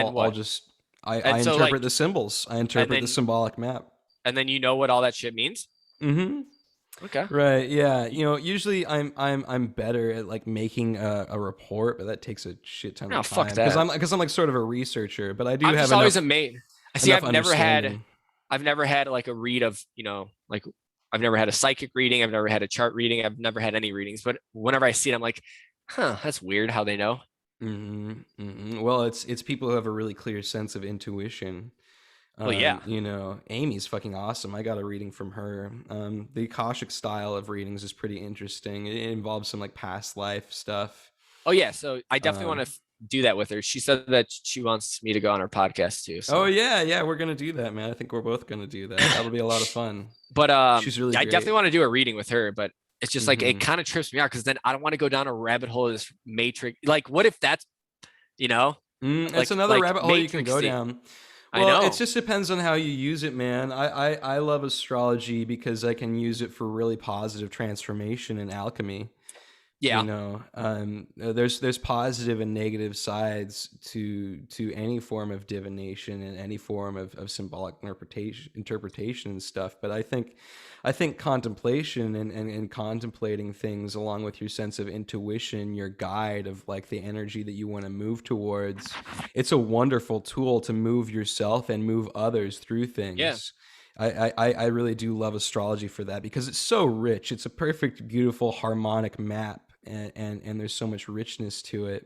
I interpret like, the symbols. I interpret the symbolic map. And then you know what all that shit means. Okay. Right. Yeah. You know, usually I'm better at like making a report, but that takes a shit ton of time. Fuck that. Because I'm like sort of a researcher, but I do have. I'm just always amazed. See, I've never had like a read of, you know, like, I've never had a psychic reading. I've never had a chart reading. I've never had any readings. But whenever I see it, I'm like, huh, that's weird how they know. Well, it's people who have a really clear sense of intuition. Well, yeah. You know, Amy's fucking awesome. I got a reading from her. The Akashic style of readings is pretty interesting. It involves some like past life stuff. Oh yeah, so I definitely want to do that with her. She said that she wants me to go on her podcast too. So. Oh yeah, we're gonna do that, man. I think we're both gonna do that. That'll be a lot of fun. But she's really I great. definitely want to do a reading with her, but it's just like it kind of trips me out, because then I don't want to go down a rabbit hole of this matrix. Like, what if that's, you know, it's another rabbit hole you can go down. Well, I know. It just depends on how you use it, man. I love astrology because I can use it for really positive transformation and alchemy. Yeah. You know, there's positive and negative sides to any form of divination and any form of symbolic interpretation and stuff. But I think contemplation and contemplating things along with your sense of intuition, your guide of like the energy that you want to move towards, it's a wonderful tool to move yourself and move others through things. Yeah. I really do love astrology for that, because it's so rich. It's a perfect, beautiful, harmonic map. And there's so much richness to it,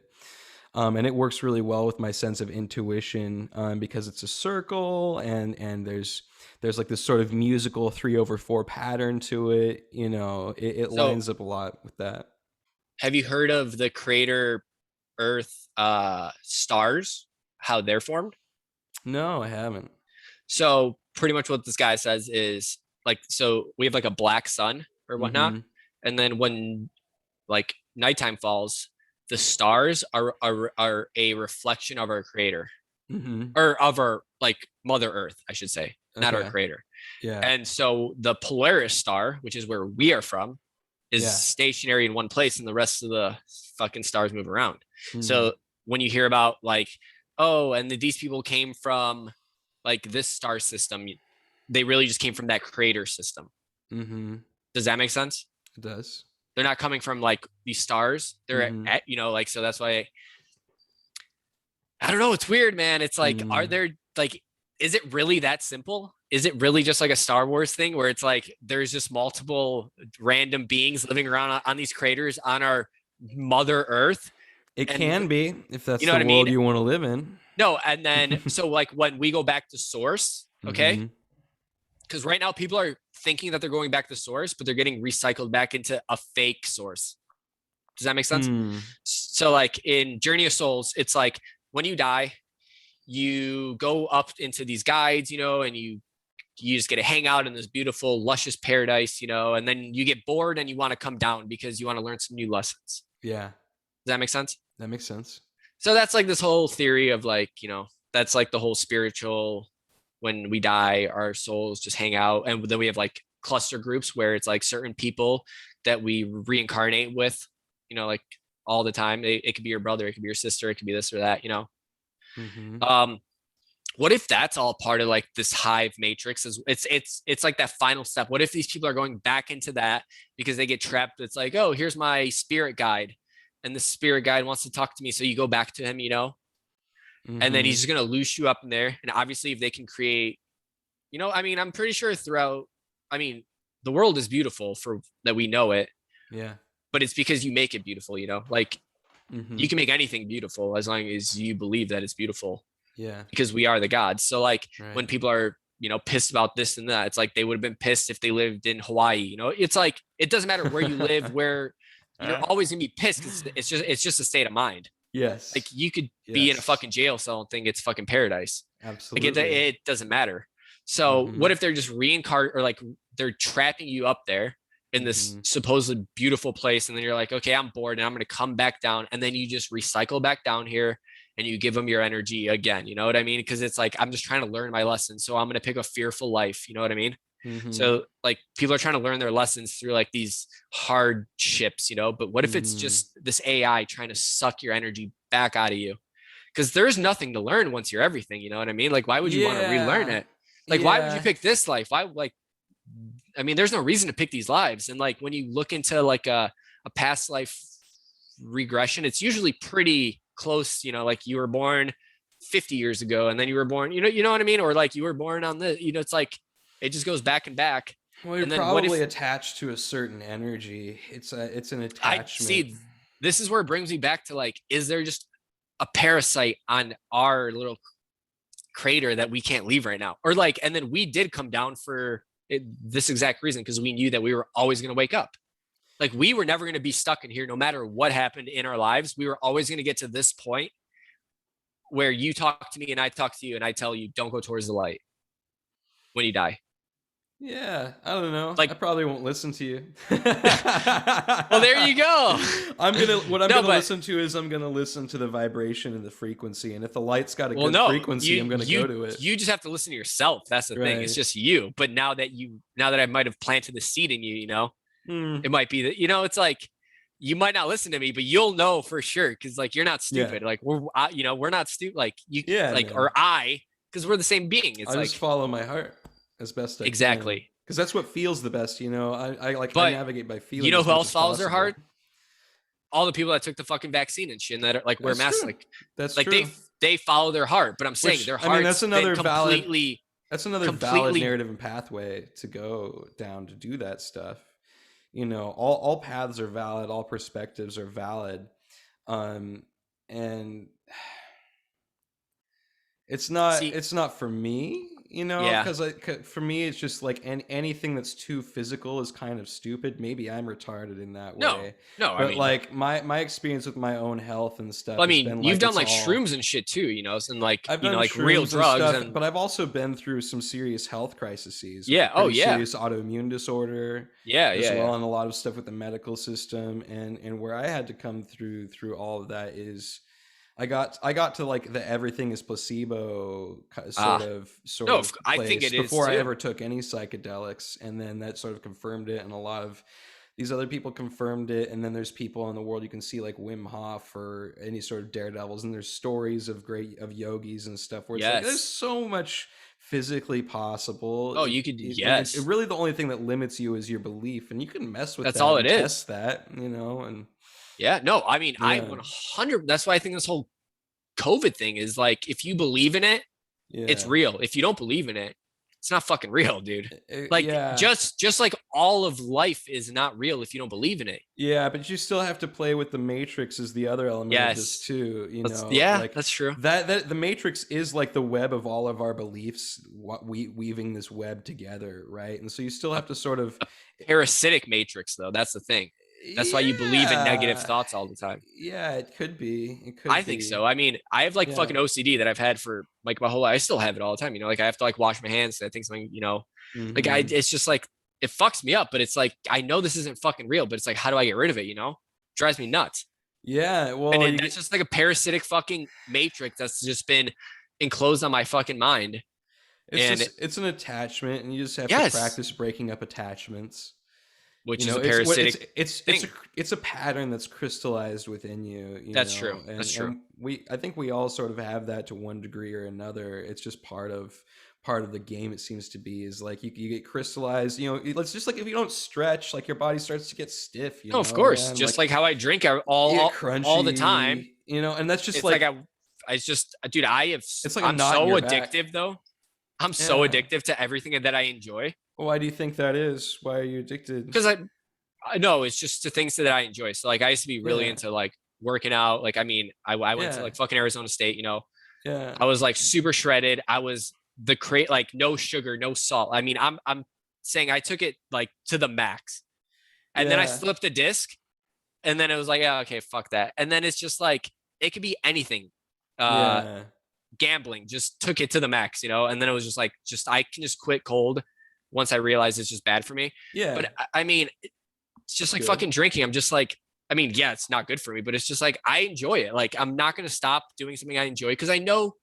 and it works really well with my sense of intuition, because it's a circle, and there's like this sort of musical 3/4 pattern to it. You know, it lines up a lot with that. Have you heard of the crater Earth stars? How they're formed? No, I haven't. So pretty much what this guy says is like, so we have like a black sun or whatnot, and then when like nighttime falls, the stars are a reflection of our creator, or of our like Mother Earth, I should say, not our Okay. creator. Yeah. And so the Polaris star, which is where we are from, is Yeah. stationary in one place, and the rest of the fucking stars move around. So when you hear about like, oh, and these people came from like this star system, they really just came from that creator system. Does that make sense? It does. They're not coming from like these stars. They're at, you know, like, so that's why I don't know. It's weird, man. It's like, are there like, is it really that simple? Is it really just like a Star Wars thing where it's like there's just multiple random beings living around on these craters on our Mother Earth? It can be, if that's you know the what I world mean? you want to live in. No, and then so like when we go back to source, okay? Because right now people are thinking that they're going back to source, but they're getting recycled back into a fake source. Does that make sense? So like in Journey of Souls, it's like when you die, you go up into these guides, you know, and you just get to hang out in this beautiful, luscious paradise, you know, and then you get bored and you want to come down because you want to learn some new lessons. Yeah. Does that make sense? That makes sense. So that's like this whole theory of like, you know, that's like the whole spiritual, when we die, our souls just hang out. And then we have like cluster groups where it's like certain people that we reincarnate with, you know, like all the time. It could be your brother, it could be your sister, it could be this or that, you know. What if that's all part of like this hive matrix? It's like that final step. What if these people are going back into that because they get trapped? It's like, oh, here's my spirit guide, and the spirit guide wants to talk to me, so you go back to him, you know, and then he's just gonna loose you up in there. And obviously, if they can create, you know, I mean, I'm pretty sure throughout, I mean, the world is beautiful for that we know it. Yeah. But it's because you make it beautiful, you know, like you can make anything beautiful as long as you believe that it's beautiful. Yeah. Because we are the gods. So like when people are, you know, pissed about this and that, it's like they would have been pissed if they lived in Hawaii. You know, it's like it doesn't matter where you live, where you're always gonna be pissed because it's just a state of mind. Yes. Like you could be in a fucking jail cell and think it's fucking paradise. Absolutely. Like it doesn't matter. So what if they're just reincarnate, or like they're trapping you up there in this supposed beautiful place, and then you're like, okay, I'm bored and I'm gonna come back down, and then you just recycle back down here and you give them your energy again. You know what I mean? Because it's like I'm just trying to learn my lessons, so I'm gonna pick a fearful life. You know what I mean? So like people are trying to learn their lessons through like these hardships, you know. But what if it's just this AI trying to suck your energy back out of you? Because there's nothing to learn once you're everything. You know what I mean? Like why would you want to relearn it? Like why would you pick this life? Why like? I mean, there's no reason to pick these lives. And like when you look into like a past life regression, it's usually pretty close. You know, like you were born 50 years ago, and then you were born. You know what I mean? Or like you were born on the. You know, it's like it just goes back and back. Well, you're probably attached to a certain energy. It's an attachment. See, this is where it brings me back to like, is there just a parasite on our little crater that we can't leave right now? Or like, and then we did come down for this exact reason, because we knew that we were always going to wake up. Like we were never going to be stuck in here no matter what happened in our lives. We were always going to get to this point where you talk to me and I talk to you and I tell you, don't go towards the light when you die. Yeah, I don't know. Like, I probably won't listen to you. Well, there you go. I'm gonna listen to is I'm gonna listen to the vibration and the frequency, and if the light's got a good frequency, I'm gonna go to it. You just have to listen to yourself. That's the thing. It's just you. But now that I might have planted the seed in you, you know, it might be that, you know, it's like you might not listen to me, but you'll know for sure because like you're not stupid. Like we're not stupid. Like you, like, or because we're the same being. It's I just follow my heart as best I can. Because that's what feels the best, you know. I navigate by feeling. You know who else follows their heart? All the people that took the fucking vaccine and shit, and that are, like wear masks. Like that's like true. They follow their heart, but I'm saying their heart. That's another valid narrative and pathway to go down to do that stuff. You know, all paths are valid, all perspectives are valid, and it's not for me. you know, Yeah. because for me, it's just like anything that's too physical is kind of stupid. Maybe I'm retarded in that No, way, no. I but mean, like my experience with my own health and stuff I has mean, been you've like done it's like all. shrooms and shit too, and like, I've done like real shrooms and drugs stuff, and but I've also been through some serious health crises, like a yeah. Oh pretty yeah. serious autoimmune disorder Yeah. as Yeah. well, Yeah. and a lot of stuff with the medical system. And where I had to come through all of that is I got to like the everything is placebo sort Ah, of no, I think place it is before I too. ever took any psychedelics, and then that sort of confirmed it, and a lot of these other people confirmed it. And then there's people in the world you can see like Wim Hof or any sort of daredevils, and there's stories of great of yogis and stuff where it's like there's Yes. so much physically possible. Oh, you could. It Yes. really the only thing that limits you is your belief, and you can mess with That's that all it and is. test that, and Yeah. No, I mean, I yeah, 100. That's why I think this whole COVID thing is like, if you believe in it, it's yeah. real. If you don't believe in it, it's not fucking real, dude. Like Yeah. just like all of life is not real if you don't believe in it. Yeah, but you still have to play with the matrix is the other element of this Yes. too, Yeah, like that's true. that the matrix is like the web of all of our beliefs, what weaving this web together, right? And so you still A, have to sort of a parasitic matrix, though. That's the thing. That's why you believe in negative yeah. thoughts all the time. Yeah, it could be. It I could think be. so. I mean, I have like Yeah. fucking OCD that I've had for like my whole life. I still have it all the time. Like I have to like wash my hands. I think something, like Mhm. it's just like it fucks me up. But it's like I know this isn't fucking real. But it's like, how do I get rid of it? Drives me nuts. Yeah, And well, that's just like a parasitic fucking matrix that's just been enclosed on my fucking mind. it's And just it's an attachment, and you just have to yes, practice breaking up attachments. which is a It's what parasitic thing. it's a pattern that's crystallized within you, That's true. That's true. and I think we all sort of have that to one degree or another. It's just part of the game. It seems to be is like you get crystallized. It's just like if you don't stretch, like your body starts to get stiff. No, of course. Man, Just like like how I drink you get all the time. crunchy. And that's just It's like like I just, dude, it's like a I'm knot in so your back. addictive though. I'm so Yeah. addictive to everything that I enjoy Why do you think that is? Why are you addicted? because I know it's just the things that I enjoy. So like I used to be really Yeah. into like working out. Like, I mean, I went to Yeah. like fucking Arizona State, Yeah. I was like super shredded. I was like no sugar, no salt. I mean, I'm saying I took it like to the max. And then I Yeah. slipped a disc and then it was like, yeah, okay, fuck that. And then it's just like it could be anything. Uh Yeah. Gambling just took it to the max, and then it was just like I can just quit cold once I realize it's just bad for me. Yeah. But I mean, it's just That's like good. fucking drinking. I'm just like, I mean, yeah, it's not good for me, but it's just like I enjoy it. Like I'm not gonna stop doing something I enjoy because I know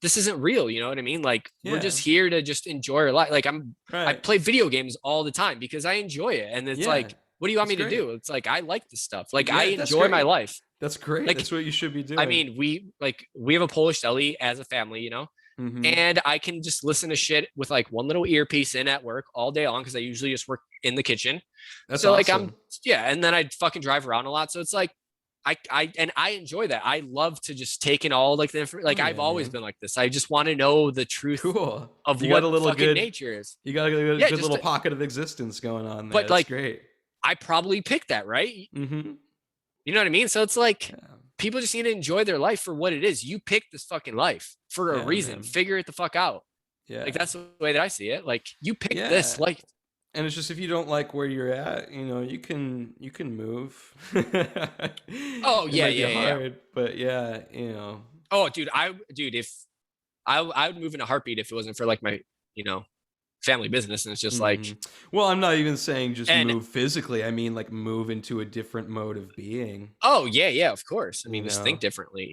this isn't real. You know what I mean? Like we're Yeah. just here to just enjoy our life. Like I Right. play video games all the time because I enjoy it, and it's Yeah. like, what do you want That's me to great. do? It's like I like this stuff. Like I Yeah, that's enjoy my great. life. That's great. Like That's what you should be I doing. mean, we have a Polish deli as a family, Mhm. and I can just listen to shit with like one little earpiece in at work all day long because I usually just work in the kitchen. That's So like awesome. yeah, and then I fucking drive around a lot. So it's like I enjoy that. I love to just take in all like the like Oh I've yeah, always man. been like this. I just want to know the truth Cool. of You got a what little fucking good nature is. you got a good, Yeah, good just little pocket of existence going on there. but That's like great. I probably picked that, right? Mhm. You know what I mean? So it's like Yeah. people just need to enjoy their life for what it is. You picked this fucking life for a Yeah, reason. man. Figure it the fuck out. Like Yeah. that's the way that I see it. Like you picked this Yeah. life. And it's just if you don't like where you're at, you can move. Oh It yeah, might be yeah, yeah, yeah. hard, but yeah, Oh, dude, if I would move in a heartbeat if it wasn't for like my, you know, family business. And it's just like, Mhm. Well, I'm not even saying just and move physically. I mean, like move into a different mode of being. oh yeah, yeah, of course. I You mean, just think know, differently.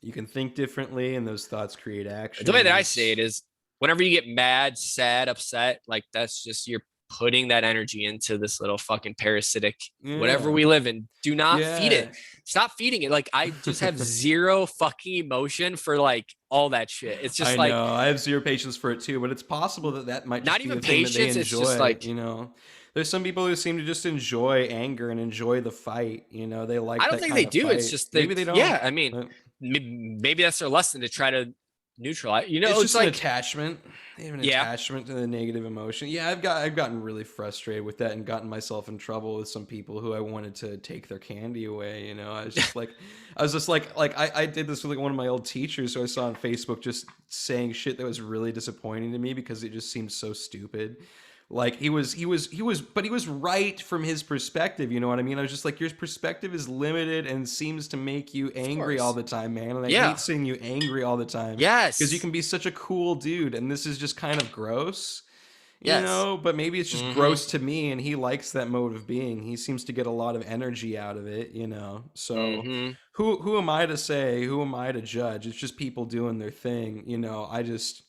you can think differently, and those thoughts create The way that I say it actions. is whenever you get mad, sad, upset, like that's just you're putting that energy into this little fucking parasitic whatever Yeah, we live in. Do not feed it. yeah. Stop feeding it. Like I just have zero fucking emotion for like all that shit. It's just I like know. I have zero patience for it too, but it's possible that that might not just be even the thing that they patience. It's just enjoy. like There's some people who seem to just enjoy anger and enjoy the fight. They I like don't that think kind they of do. It's fight. just Maybe that they don't. yeah, I mean, But maybe that's their lesson to try to neutral. It's It's just an like, attachment. They have an yeah, attachment to the negative emotion. Yeah, I've gotten really frustrated with that and gotten myself in trouble with some people who I wanted to take their candy away. You know, I was just like I did this with like one of my old teachers who I saw on Facebook just saying shit that was really disappointing to me because it just seemed so stupid. Like but he was right from his perspective. You know what I mean? I was just like, your perspective is limited and seems to make you of angry all course. the time, man. And I Yeah. hate seeing you angry all the time because you Yes. can be such a cool dude, and this is just kind of gross, you Yes. know. But maybe it's just Mm-hmm. gross to me, and he likes that mode of being. He seems to get a lot of energy out of it, you know. So Mm-hmm. who am I to say? Who am I to judge? It's just people doing their thing, you know. I just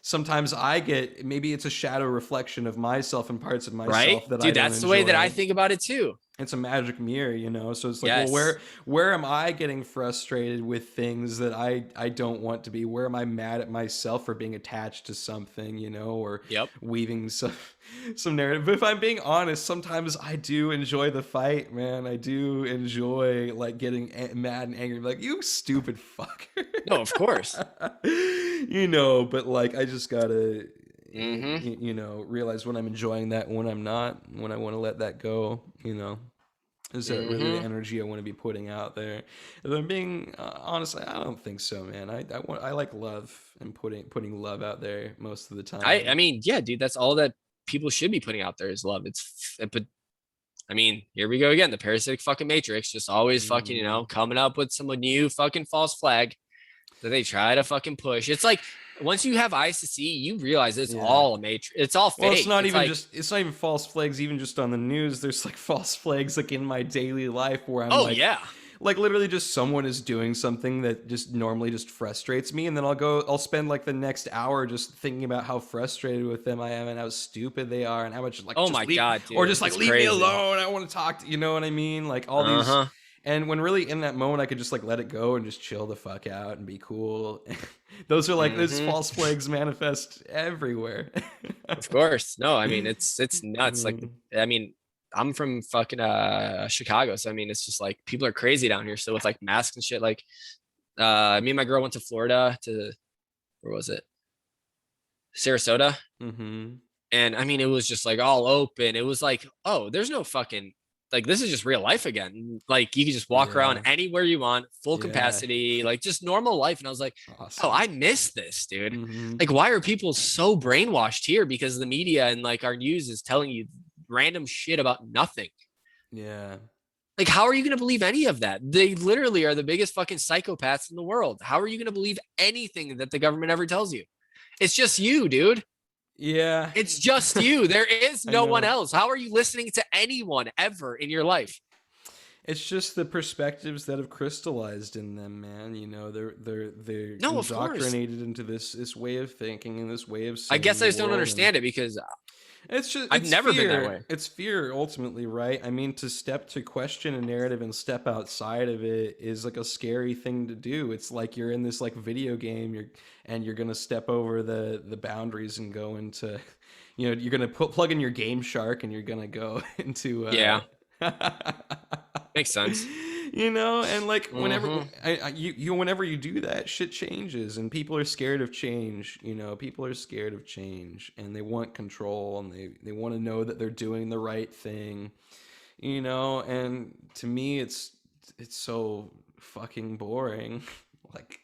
sometimes I get, maybe it's a shadow reflection of myself and parts of Right? myself that I Dude, don't that's the way that I enjoy. think about it too. It's a magic mirror, you know. So it's like, well, Yes. where am I getting frustrated with things that I don't want to be? Where am I mad at myself for being attached to something, you know, or Yep. weaving some narrative? But if I'm being honest, sometimes I do enjoy the fight, man. I do enjoy like getting mad and angry, like, you stupid fucker. No, of course. You know, but like I just gotta Mm-hmm. you know, realize when I'm enjoying that, when I'm not, when I want to let that go, you know. Is that really the Mm-hmm. energy I want to be putting out there? If I'm being honest, I don't think so, man. I like love and putting love out there most of the I time. mean, yeah, dude, that's all that people should be putting out there is love. But I mean, here we go again. The parasitic fucking matrix, just always fucking, Mm, coming up with some new fucking false flag that they try to fucking push. It's like once you have eyes to see, you realize it's yeah. all a matrix. It's all Well, fake. It's like, it's not even false flags even just on the news. There's like false flags like in my daily life where I'm oh yeah, like literally just someone is doing something that just normally just frustrates me, and then I'll spend like the next hour just thinking about how frustrated with them I am and how stupid they are and how much like oh just my leave, god, or dude, just like it's leave me crazy. alone, I want to talk to, you know what I mean, like all Uh these. huh. And when really in that moment I could just like let it go and just chill the fuck out and be cool. Those are like, those Mm-hmm. false flags manifest everywhere. Of course. No, I mean it's nuts. Like Mm. I mean, I'm from fucking Chicago, so I mean it's just like people are crazy down here. So with like masks and shit, like me and my girl went to Florida to where was it? Sarasota. Mm-hmm. And I mean it was just like all open. It was like, oh, there's no fucking like this is just real life again. Like you can just walk around Yeah. anywhere you want, full Yeah. capacity, like just normal life. And I was like, oh, Awesome. I miss this, dude. Mm-hmm. Like, why are people so brainwashed here? Because the media and like our news is telling you random shit about nothing. Yeah. Like, how are you going to believe any of that? They literally are the biggest fucking psychopaths in the world. How are you going to believe anything that the government ever tells you? It's just you, dude. Yeah. It's just you. There is I no one know. else. How are you listening to anyone ever in your life? It's just the perspectives that have crystallized in them, man. You know, they're No, of course. indoctrinated into this way of thinking and this way of I seeing guess the I just don't world, and understand it because I've it's never been that fear. way. It's fear ultimately, right? I mean, to question a narrative and step outside of it is like a scary thing to do. It's like you're in this like video game, you're gonna step over the boundaries and go into, you know, you're gonna plug in your Game Shark and you're gonna go into Yeah, makes sense. you know, and like whenever Mm-hmm. whenever you do that, shit changes, and people are scared of change. You know, people are scared of change, and they want control, and they want to know that they're doing the right thing. You know, and to me, it's so fucking boring. Like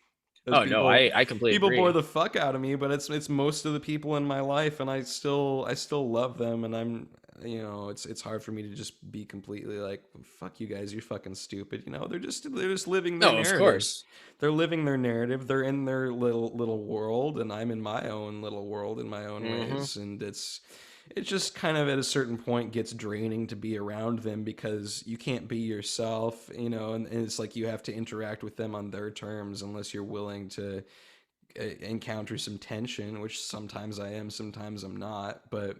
those Oh no, I completely people bore agree. the fuck out of me, but it's most of the people in my life, and I still love them, and I'm, you know, it's hard for me to just be completely like, fuck you guys, you're fucking stupid. You know, they're just living their No, of narrative. course. They're living their narrative. They're in their little world, and I'm in my own little world in my own Mm-hmm. ways, and it just kind of at a certain point gets draining to be around them because you can't be yourself, you know, and it's like you have to interact with them on their terms unless you're willing to encounter some tension, which sometimes I am, sometimes I'm not. But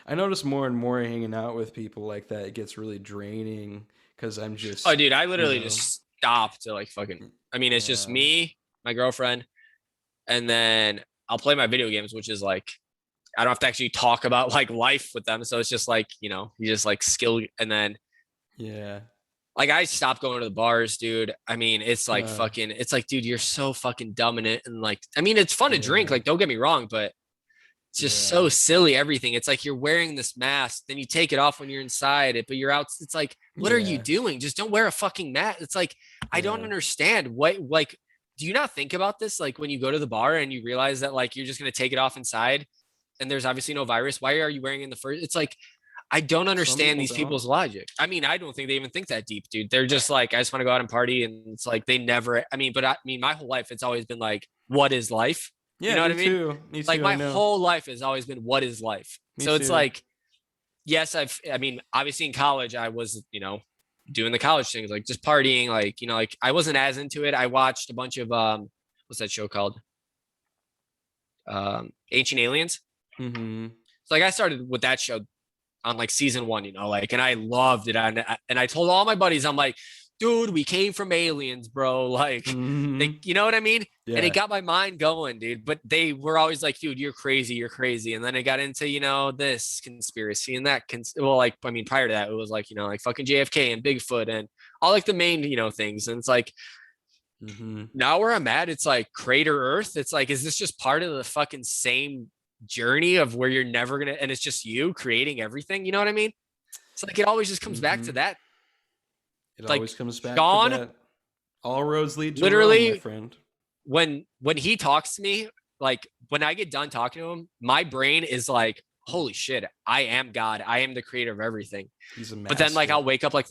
I notice more and more hanging out with people like that, it gets really draining because I'm Oh, just, dude, I you literally know, just stopped to like fucking. I mean, it's just yeah, me, my girlfriend, and then I'll play my video games, which is like I don't have to actually talk about like life with them. So it's just like you just like skill, and then yeah. Like I stopped going to the bars, dude. I mean, it's like fucking, it's like, dude, you're so fucking dumb in it. And like, I mean, it's fun to drink, like, don't get me wrong, but it's just so silly, everything. It's like you're wearing this mask, then you take it off when you're inside it, but you're out. It's like, what are you doing? Just don't wear a fucking mask. It's like, I don't understand what, like, do you not think about this? Like when you go to the bar and you realize that like you're just going to take it off inside and there's obviously no virus. Why are you wearing it in the first? It's like, I don't understand these people's logic. I mean, I don't think they even think that deep, dude. They're just like, I just want to go out and party. And it's like, they never, I mean, but I mean, my whole life, it's always been like, what is life? Yeah, you know what I mean? Too. Me too. Like my whole life has always been, what is life? So it's like, yes, I mean, obviously in college, I was, you know, doing the college things, like just partying, like, you know, like I wasn't as into it. I watched a bunch of, what's that show called? Ancient Aliens. So like I started with that show on like season 1, you know, like, and I loved it. And I told all my buddies, I'm like, dude, we came from aliens, bro. Like, they, you know what I mean? Yeah. And it got my mind going, dude. But they were always like, dude, you're crazy. You're crazy. And then it got into, you know, this conspiracy and that. Well, like, I mean, prior to that, it was like, you know, like fucking JFK and Bigfoot and all like the main, you know, things. And it's like, now where I'm at, it's like Crater Earth. It's like, is this just part of the fucking same journey of where you're never going to, and it's just you creating everything? You know what I mean? It's like, it always just comes back to that. It like, always comes back to that. All roads lead to literally, Rome, my friend. When he talks to me, like when I get done talking to him, my brain is like, holy shit, I am God. I am the creator of everything. He's a master. But then like I'll wake up like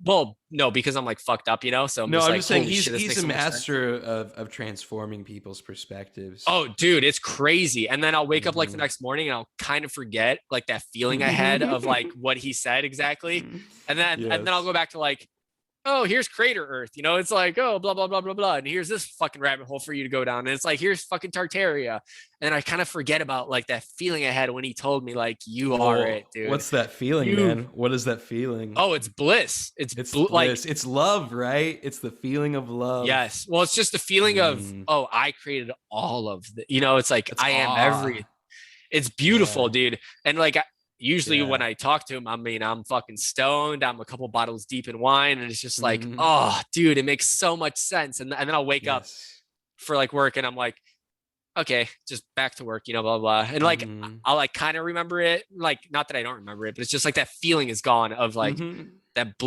well, no, because I'm like fucked up, you know? So I'm just saying he's a master of transforming people's perspectives. Oh, dude, it's crazy. And then I'll wake up like the next morning and I'll kind of forget like that feeling I had of like what he said exactly. And then I'll go back to like, oh, here's Crater Earth. You know, it's like, oh, blah, blah, blah, blah, blah. And here's this fucking rabbit hole for you to go down. And it's like, here's fucking Tartaria. And I kind of forget about like that feeling I had when he told me, like, you are it, dude. What's that feeling, man? What is that feeling? Oh, it's bliss. It's bliss. Like, it's love, right? It's the feeling of love. Yes. Well, it's just the feeling of, oh, I created all of the, you know, it's like, I am everything. It's beautiful, dude. And like, usually when I talk to him, I mean, I'm fucking stoned. I'm a couple bottles deep in wine. And it's just like, oh, dude, it makes so much sense. And then I'll wake up for like work and I'm like, okay, just back to work, you know, blah, blah, blah. And like, I'll like kind of remember it. Like, not that I don't remember it, but it's just like that feeling is gone of like that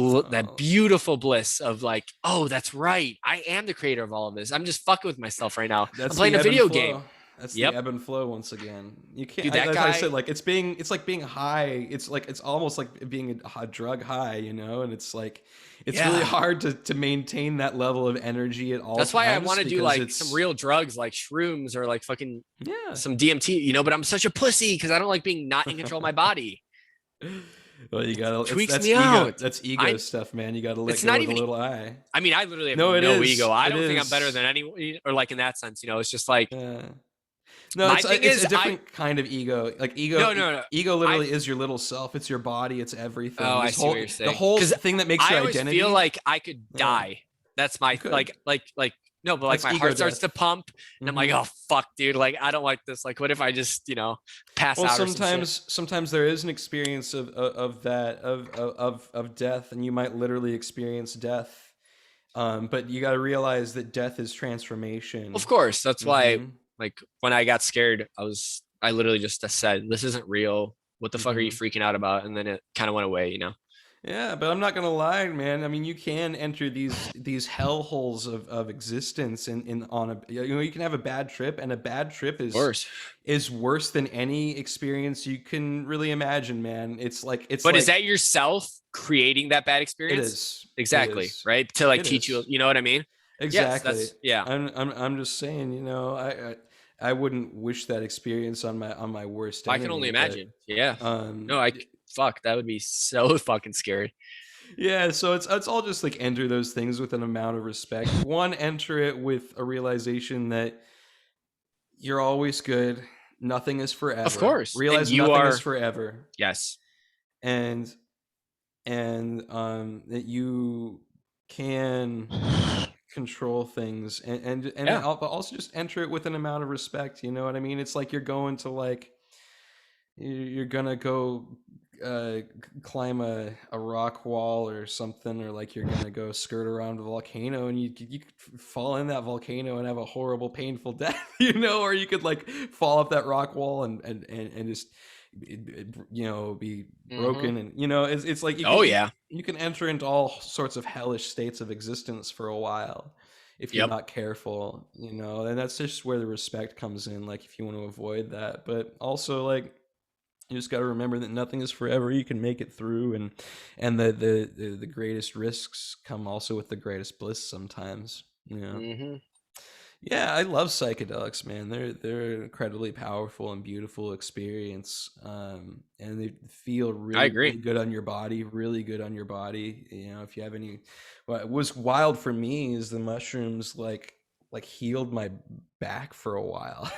beautiful bliss of like, oh, that's right. I am the creator of all of this. I'm just fucking with myself right now. I'm playing a video game. That's the ebb and flow once again. You can't. Dude, as I said, like it's like being high. It's like it's almost like being a drug high, you know. And it's like it's really hard to maintain that level of energy at all. That's why I want to do like some real drugs, like shrooms or like fucking some DMT, you know. But I'm such a pussy because I don't like being not in control of my body. Well, you gotta tweaks me out. That's ego stuff, man. You gotta let go of the little eye. I mean, I literally have no ego. I don't think I'm better than anyone, or like in that sense, you know. It's just like. No, it's a different kind of ego. Like ego, no. Ego literally is your little self. It's your body. It's everything. Oh, I see what you're saying. The whole thing that makes your identity. I feel like I could die. That's my like no, but like my heart starts to pump, and I'm like, oh fuck, dude. Like I don't like this. Like, what if I just pass out? Well, sometimes there is an experience of that of death, and you might literally experience death. But you got to realize that death is transformation. Of course, that's why. Like when I got scared, I literally just said, this isn't real. What the fuck are you freaking out about? And then it kind of went away, you know? Yeah, but I'm not going to lie, man. I mean, you can enter these hellholes of existence you can have a bad trip, and a bad trip is worse than any experience you can really imagine, man. But is that yourself creating that bad experience? It is. Exactly. Right. To like teach you, you know what I mean? Exactly. Yes, I'm just saying, I wouldn't wish that experience on my worst enemy. I can only imagine. Fuck, that would be so fucking scary. Yeah, so it's all just like enter those things with an amount of respect. One, enter it with a realization that you're always good. Nothing is forever. Of course. Realize nothing is forever. Yes. And that you can control things and also just enter it with an amount of respect. You know what I mean? It's like you're going to you're gonna go climb a rock wall or something, or like you're gonna go skirt around a volcano, and you could fall in that volcano and have a horrible, painful death, or you could like fall off that rock wall and just be broken, and it's like you can enter into all sorts of hellish states of existence for a while if you're not careful, and that's just where the respect comes in, like if you want to avoid that. But also, like, you just got to remember that nothing is forever. You can make it through, and the greatest risks come also with the greatest bliss sometimes. Yeah, I love psychedelics, man. They're an incredibly powerful and beautiful experience, and they feel really, really good on your body. Really good on your body. If you have any, what was wild for me is the mushrooms like healed my back for a while.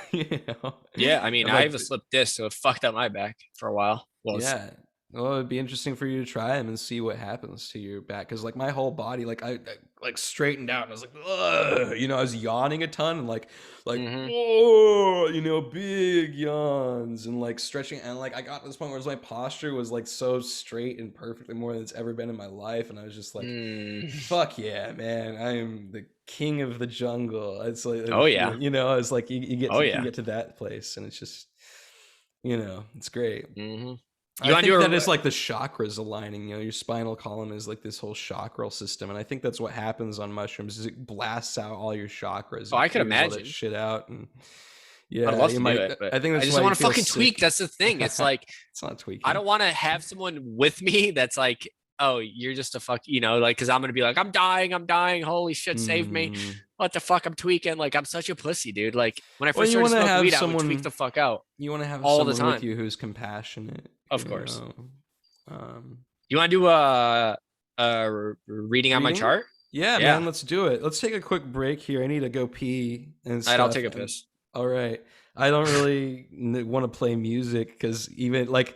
Yeah, I mean, I have a slip disc, so it fucked up my back for a while. Yeah. Well, it'd be interesting for you to try them and see what happens to your back, because like my whole body, like I like straightened out, and I was like, ugh! I was yawning a ton, and like oh, big yawns, and like stretching, and like I got to this point where my posture was like so straight and perfectly more than it's ever been in my life, and I was just like, fuck yeah, man, I am the king of the jungle. It's like, it's like you can get to that place, and it's just, it's great. I think that is like the chakras aligning. Your spinal column is like this whole chakral system, and I think that's what happens on mushrooms. Is it blasts out all your chakras? Oh, I could imagine all that shit out, and yeah, I'd love to do it, but I think that's I just want to fucking tweak. That's the thing. It's like it's not tweaking. I don't want to have someone with me that's like, oh, you're just a fuck, like, because I'm gonna be like, I'm dying. Holy shit, save me! What the fuck? I'm tweaking. Like, I'm such a pussy, dude. Like, when I first started smoking weed, I would tweak the fuck out. You want to have all someone with you who's compassionate, of course. You want to do a reading on my chart? Yeah, man. Let's do it. Let's take a quick break here. I need to go pee and stuff. I'll take a piss. All right. I don't really want to play music because even like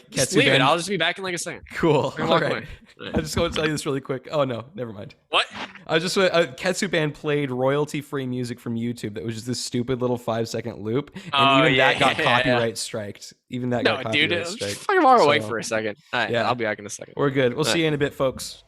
just leave it. I'll just be back in like a second. Cool. All right. I just want to tell you this really quick. Oh no, never mind. What? I just Ketsu Band played royalty-free music from YouTube that was just this stupid little 5-second loop, and even that got copyright striked. Even that got copyright striked. Dude, fucking walk away for a second. All right, I'll be back in a second. We're good. We'll see you in a bit, folks.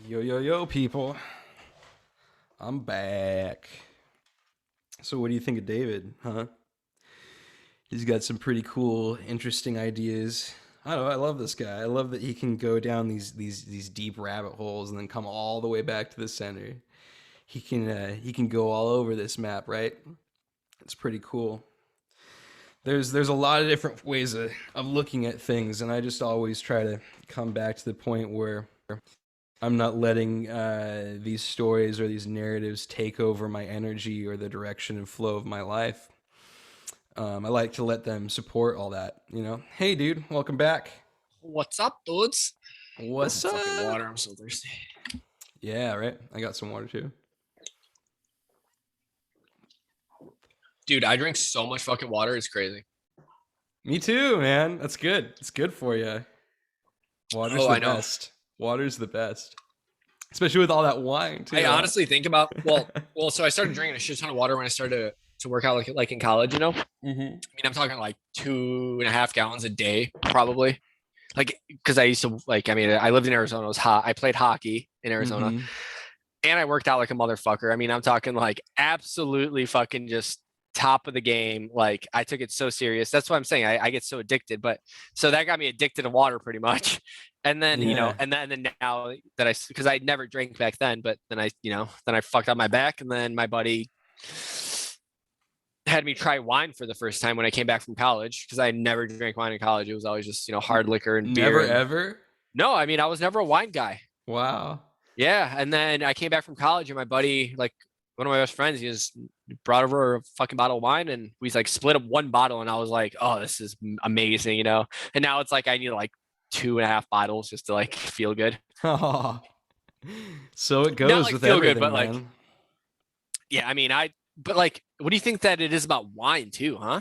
Yo, people. I'm back. So what do you think of David, huh? He's got some pretty cool, interesting ideas. I don't know. I love this guy. I love that he can go down these deep rabbit holes and then come all the way back to the center. He can go all over this map, right? It's pretty cool. There's a lot of different ways of looking at things, and I just always try to come back to the point where I'm not letting these stories or these narratives take over my energy or the direction and flow of my life. I like to let them support all that, you know. Hey, dude, welcome back. What's up, dudes? What's up? Fucking water. I'm so thirsty. Yeah, right. I got some water too. Dude, I drink so much fucking water. It's crazy. Me too, man. That's good. It's good for you. Water's the best. Water's the best. Especially with all that wine too. I honestly think about so I started drinking a shit ton of water when I started to work out like in college, you know? I mean, I'm talking like 2.5 gallons a day, probably. Like, because I used to I lived in Arizona. It was hot. I played hockey in Arizona, and I worked out like a motherfucker. I mean, I'm talking like absolutely fucking just top of the game. Like, I took it so serious. That's what I'm saying. I get so addicted, but so that got me addicted to water pretty much. And then, you know, and then now that because I never drank back then, but then I fucked up my back, and then my buddy had me try wine for the first time when I came back from college, because I never drank wine in college. It was always just, hard liquor and beer. Never ever? No, I mean, I was never a wine guy. Wow. Yeah. And then I came back from college, and my buddy, like one of my best friends, he just brought over a fucking bottle of wine, and we like split up one bottle, and I was like, oh, this is amazing, And now it's like I need like 2.5 bottles just to like feel good. Oh. So it goes. Not like with feel everything, good, but man. like, yeah, I mean, but like, what do you think that it is about wine too, huh?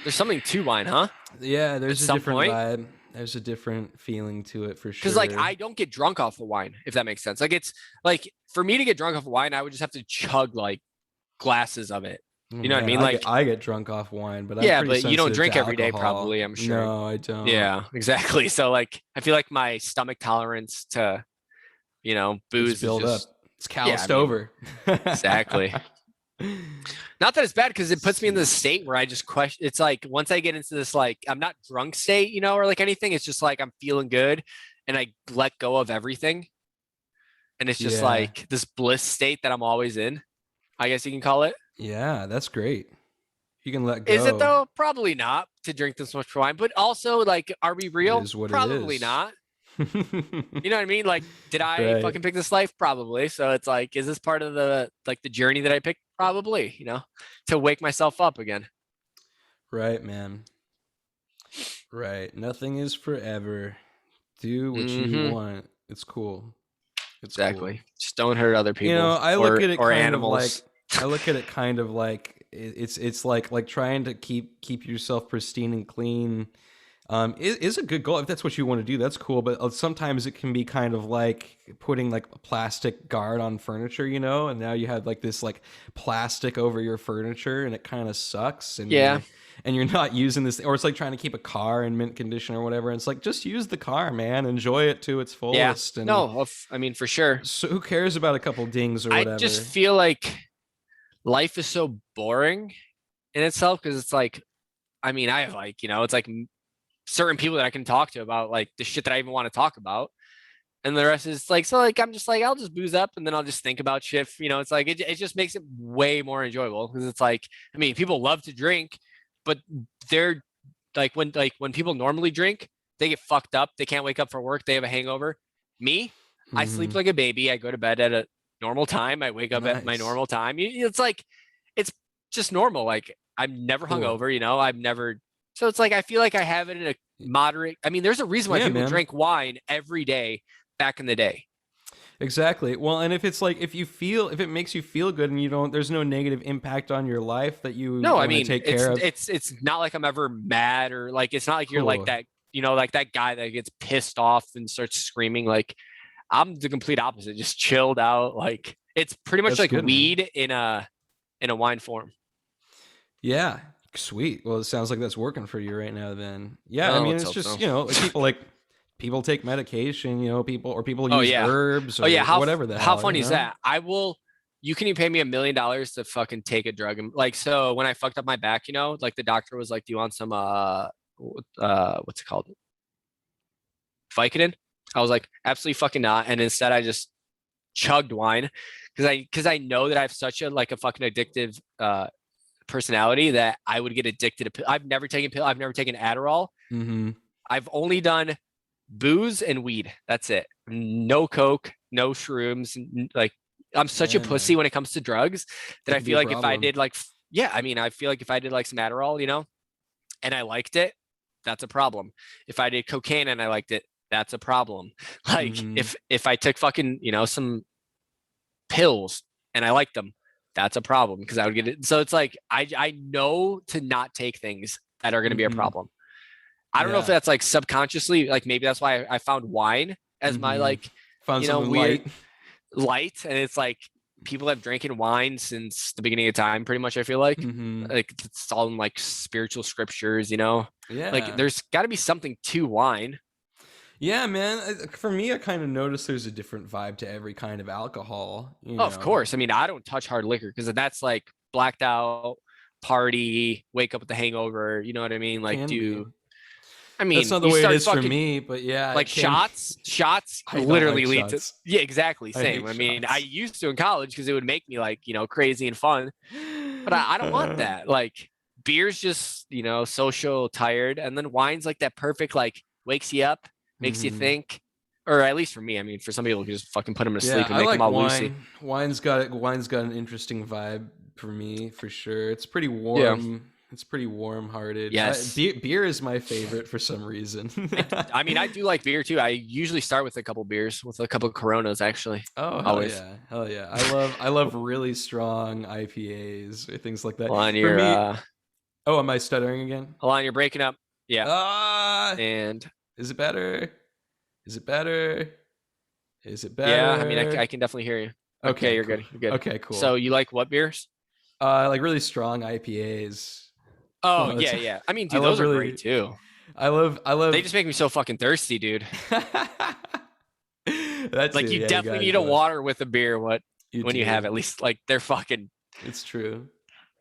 There's something to wine, huh? Yeah, there's a different vibe. There's a different feeling to it for sure. Because like, I don't get drunk off of wine, if that makes sense. Like, it's like, for me to get drunk off of wine, I would just have to chug like glasses of it. You know what I mean? Like, I get drunk off wine, but yeah, but you don't drink every day, probably. I'm sure. No, I don't. Yeah, exactly. So like, I feel like my stomach tolerance to, booze build up. It's calloused over. Exactly. Not that it's bad, because it puts me in this state where I just question. It's like, once I get into this, like, I'm not drunk state, or like anything. It's just like I'm feeling good, and I let go of everything, and it's just like this bliss state that I'm always in, I guess you can call it. Yeah, that's great. You can let go. Is it though? Probably not, to drink this much wine. But also, like, are we real? Probably not. You know what I mean? Like, did I fucking pick this life? Probably. So it's like, is this part of the journey that I picked? Probably, to wake myself up again. Right, man. Right. Nothing is forever. Do what you want. It's cool. It's exactly. Cool. Just don't hurt other people. I look at it or kind animals. Of like, I look at it kind of like it's like trying to keep yourself pristine and clean. Is a good goal if that's what you want to do. That's cool, but sometimes it can be kind of like putting like a plastic guard on furniture, and now you have like this like plastic over your furniture, and it kind of sucks. And you're not using this, or it's like trying to keep a car in mint condition or whatever. And it's like, just use the car, man. Enjoy it to its fullest. Yeah. No, I mean, for sure. So who cares about a couple dings or whatever? I just feel like life is so boring in itself, because it's like, I mean, I have like, it's like certain people that I can talk to about like the shit that I even want to talk about, and the rest is like, so like, I'm just like, I'll just booze up, and then I'll just think about shit. It's like, it just makes it way more enjoyable, because it's like, I mean, people love to drink, but they're like, when people normally drink, they get fucked up, they can't wake up for work, they have a hangover. Me, I sleep like a baby, I go to bed at a normal time, I wake up at my normal time. It's like, it's just normal. Like, I'm never hungover, I've never. So it's like, I feel like I have it in a moderate. I mean, there's a reason why people drank wine every day back in the day. Exactly. Well, and if it's like, if it makes you feel good, and there's no negative impact on your life that you take care of. It's not like I'm ever mad, or like, it's not like you're like that, like that guy that gets pissed off and starts screaming. Like, I'm the complete opposite, just chilled out. Like, it's pretty much like weed in a wine form. Yeah. Sweet. Well, it sounds like that's working for you right now then. Yeah, I mean, it's just, like people take medication, people use herbs or whatever the hell. How funny is that? You can even pay me $1 million to fucking take a drug. And like, so when I fucked up my back, like the doctor was like, do you want some, what's it called? Vicodin? I was like, absolutely fucking not. And instead I just chugged wine because I know that I have such a like a fucking addictive personality that I would get addicted to pill. I've never taken pill. I've never taken Adderall. I've only done booze and weed. That's it. No coke, no shrooms. Like I'm such a pussy when it comes to drugs that I feel like if I did like, yeah, I mean, I feel like if I did like some Adderall, you know, and I liked it, that's a problem. If I did cocaine and I liked it, that's a problem. Like if I took fucking, you know, some pills and I liked them, that's a problem because I would get it. So it's like I know to not take things that are going to be a problem. I don't know if that's like subconsciously, like maybe that's why I found wine as my like, found you know, something weird light. And it's like people have drinking wine since the beginning of time, pretty much. I feel like like it's all in like spiritual scriptures, you know. Like there's got to be something to wine. Yeah, man. For me, I kind of noticed there's a different vibe to every kind of alcohol. You know? Of course. I mean, I don't touch hard liquor because that's like blacked out, party, wake up with the hangover. You know what I mean? Like, I mean, that's not the way it is for me, but yeah, like shots literally lead to, yeah, exactly. Same. I mean, I used to in college because it would make me like, you know, crazy and fun, but I don't want that. Like beer's just, you know, social, tired. And then wine's like that perfect, like wakes you up, makes you think, or at least for me. I mean, for some people, you can just fucking put them to sleep and make them all loosey. Wine's got an interesting vibe for me, for sure. It's pretty warm. Yeah. It's pretty warm-hearted. Yes. Beer is my favorite for some reason. I mean, I do like beer too. I usually start with a couple beers, with a couple Coronas, actually. Oh, hell yeah! I love really strong IPAs or things like that. For me, oh, am I stuttering again? Hold on, you're breaking up. Yeah. And is it better? Is it better? Yeah, I mean, I can definitely hear you. Okay, you're good. You're good. Okay, cool. So you like what beers? Like really strong IPAs. Oh, yeah. I mean, dude, those are great too. I love. They just make me so fucking thirsty, dude. That's like you definitely need a water with a beer. When you have at least like they're fucking. It's true.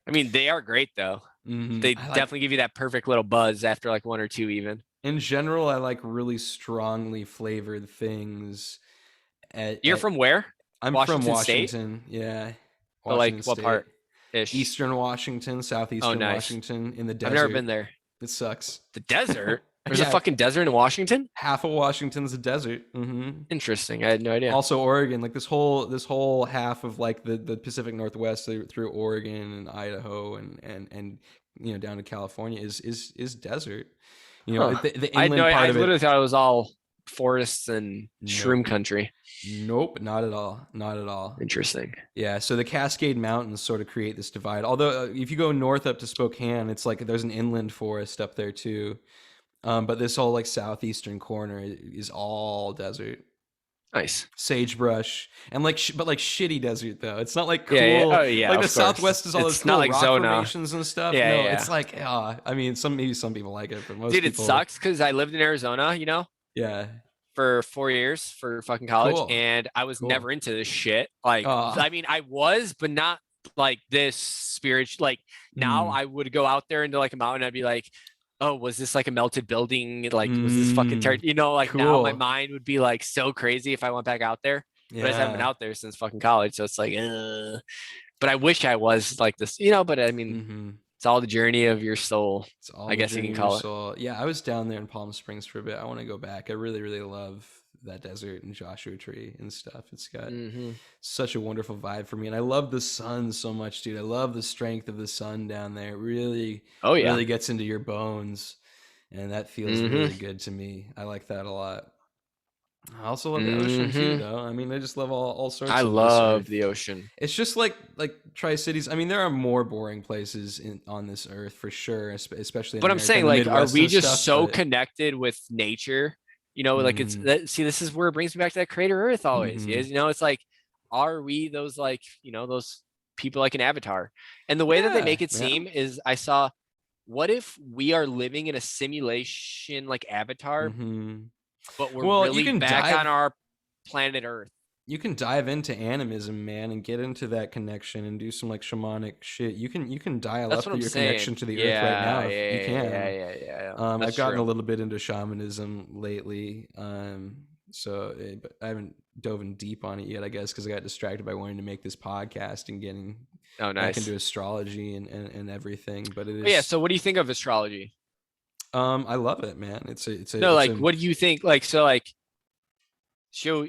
I mean, they are great though. They definitely give you that perfect little buzz after like one or two even. In general, I like really strongly flavored things. You're from where? I'm from Washington. State? Yeah. Washington what part? Eastern Washington, southeastern Washington, in the desert. I've never been there. It sucks. The desert? There's a fucking desert in Washington? Half of Washington's a desert. Interesting. I had no idea. Also Oregon, like this whole half of like the Pacific Northwest through Oregon and Idaho and you know down to California is desert. You know, the inland part of it. I literally thought it was all forests and shroom country. Nope, not at all. Not at all. Interesting. Yeah, so the Cascade Mountains sort of create this divide. Although if you go north up to Spokane, it's like there's an inland forest up there too. But this whole like southeastern corner is all desert. Nice. Sagebrush and like but like shitty desert though. It's not like cool. Yeah. Oh, yeah, like the Southwest is all those cool rock formations and stuff. Yeah. It's like I mean maybe some people like it, but most people... Dude, it sucks because I lived in Arizona, you know? Yeah. For 4 years for fucking college, and I was never into this shit. Like, I mean, I was, but not like this spiritual. Like now, I would go out there into like a mountain. I'd be like, "Oh, was this like a melted building? Like, was this fucking you know?" Like now, my mind would be like so crazy if I went back out there. Yeah. But I just haven't been out there since fucking college, so it's like, but I wish I was like this, you know. But I mean. It's all the journey of your soul. I guess you can call it. Yeah, I was down there in Palm Springs for a bit. I want to go back. I really, really love that desert and Joshua Tree and stuff. It's got such a wonderful vibe for me. And I love the sun so much, dude. I love the strength of the sun down there. It really, really gets into your bones. And that feels really good to me. I like that a lot. I also love the ocean too, though. I mean, I just love all sorts. I love the ocean. It's just like Tri-Cities. I mean, there are more boring places on this earth for sure, especially. But I'm saying, like, are we just so connected with nature? You know, like this is where it brings me back to that Creator Earth always. Is, you know, it's like, are we those like, you know, those people like an Avatar? And the way that they make it seem is, I saw, what if we are living in a simulation like Avatar? But we're really back on our planet Earth. you can dive into animism, man, and get into that connection and do some like shamanic shit. You can dial That's up what I'm your connection saying. to the earth right Yeah, now if you yeah, yeah, can. yeah, yeah, yeah. I've That's gotten a true. little bit into shamanism lately, but I haven't dove in deep on it yet, I guess, because I got distracted by wanting to make this podcast and getting Oh, back nice. into astrology and everything. But it Oh, yeah. is, So, what do you think of astrology? I love it, man. No, It's like, a what do you think? Like, so, like, should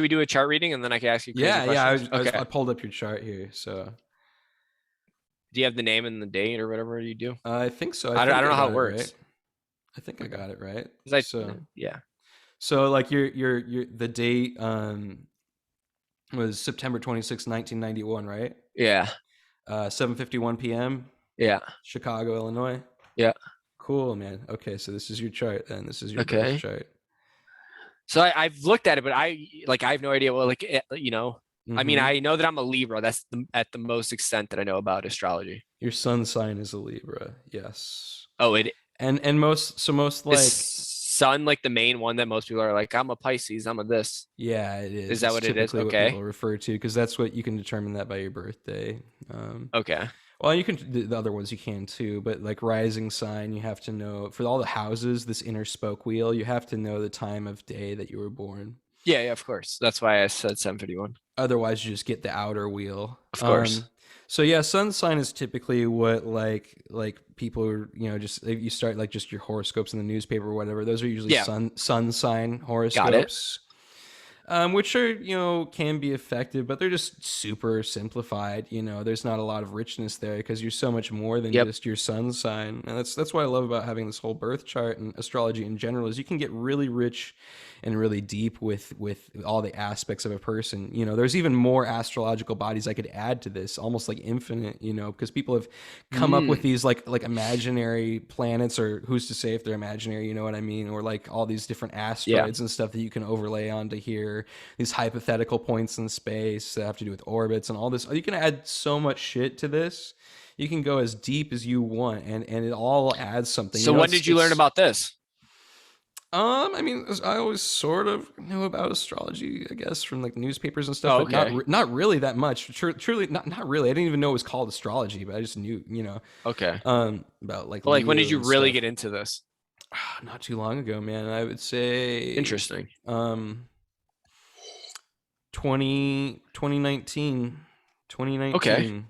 we do a chart reading and then I can ask you crazy yeah. questions? I Okay. pulled up your chart here, so Do you have the name and the date or whatever you do? I think so. I I think don't I know how got it it right. works. I think I Okay. got it right. 'Cause yeah. So like your the date was September 26, 1991, right? Yeah. 7:51 p.m. Yeah. Chicago, Illinois. Yeah. Cool, man. Okay, so this is your chart then. This is your birth Okay. chart. So I've looked at it, but I have no idea what I mean, Mm-hmm. I know that I'm a Libra. That's at the most extent that I know about astrology. Your sun sign is a Libra. Yes. Oh, it And most is like sun like the main one that most people are like, I'm a Pisces, I'm a this. yeah, it Is is. that It's what it is? typically what Okay. people refer to because that's what you can determine that by your birthday. Okay. Well, you can the other ones you can too, but like rising sign, you have to know for all the houses, this inner spoke wheel, you have to know the time of day that you were born. Yeah, yeah, of course. That's why I said 751. Otherwise, you just get the outer wheel. Of course. So yeah, sun sign is typically what like people are, just if you start like just your horoscopes in the newspaper or whatever. Those are usually Yeah. sun sign Got it. horoscopes. Which are can be effective, but they're just super simplified. There's not a lot of richness there because you're so much more than Yep. just your sun sign, and that's what I love about having this whole birth chart and astrology in general is you can get really rich and really deep with all the aspects of a person. There's even more astrological bodies I could add to this, almost like infinite. Because people have come up with these like imaginary planets, or who's to say if they're imaginary? You know what I mean? Or like all these different asteroids and stuff that you can overlay onto here. These hypothetical points in space that have to do with orbits and all this. You can add so much shit to this. You can go as deep as you want, and it all adds something. So when did you learn about this? I mean, I always sort of knew about astrology, I guess, from like newspapers and stuff, but not really that much. Truly, not really. I didn't even know it was called astrology, but I just knew, Okay. about like. But like, when did you really get into this? Not too long ago, man. I would say interesting. 2019. Okay.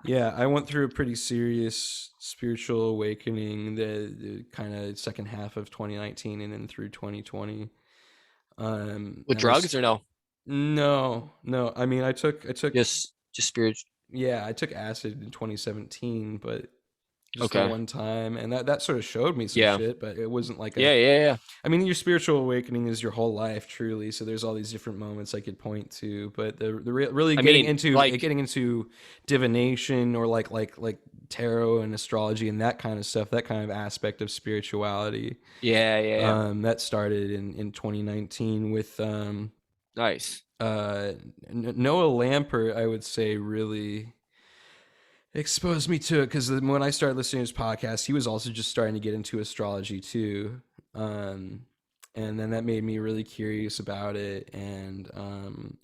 Yeah, I went through a pretty serious spiritual awakening the kind of second half of 2019 and then through 2020. With drugs or no? No. I mean, I took just spiritual. Yeah, I took acid in 2017, but just the one time, and that sort of showed me some shit, but it wasn't like yeah. I mean, your spiritual awakening is your whole life, truly. So there's all these different moments I could point to, but the really getting into divination or like tarot and astrology and that kind of stuff, that kind of aspect of spirituality. Yeah. That started in 2019 with nice. Noah Lampert, I would say, really exposed me to it because when I started listening to his podcast, he was also just starting to get into astrology too. And then that made me really curious about it. And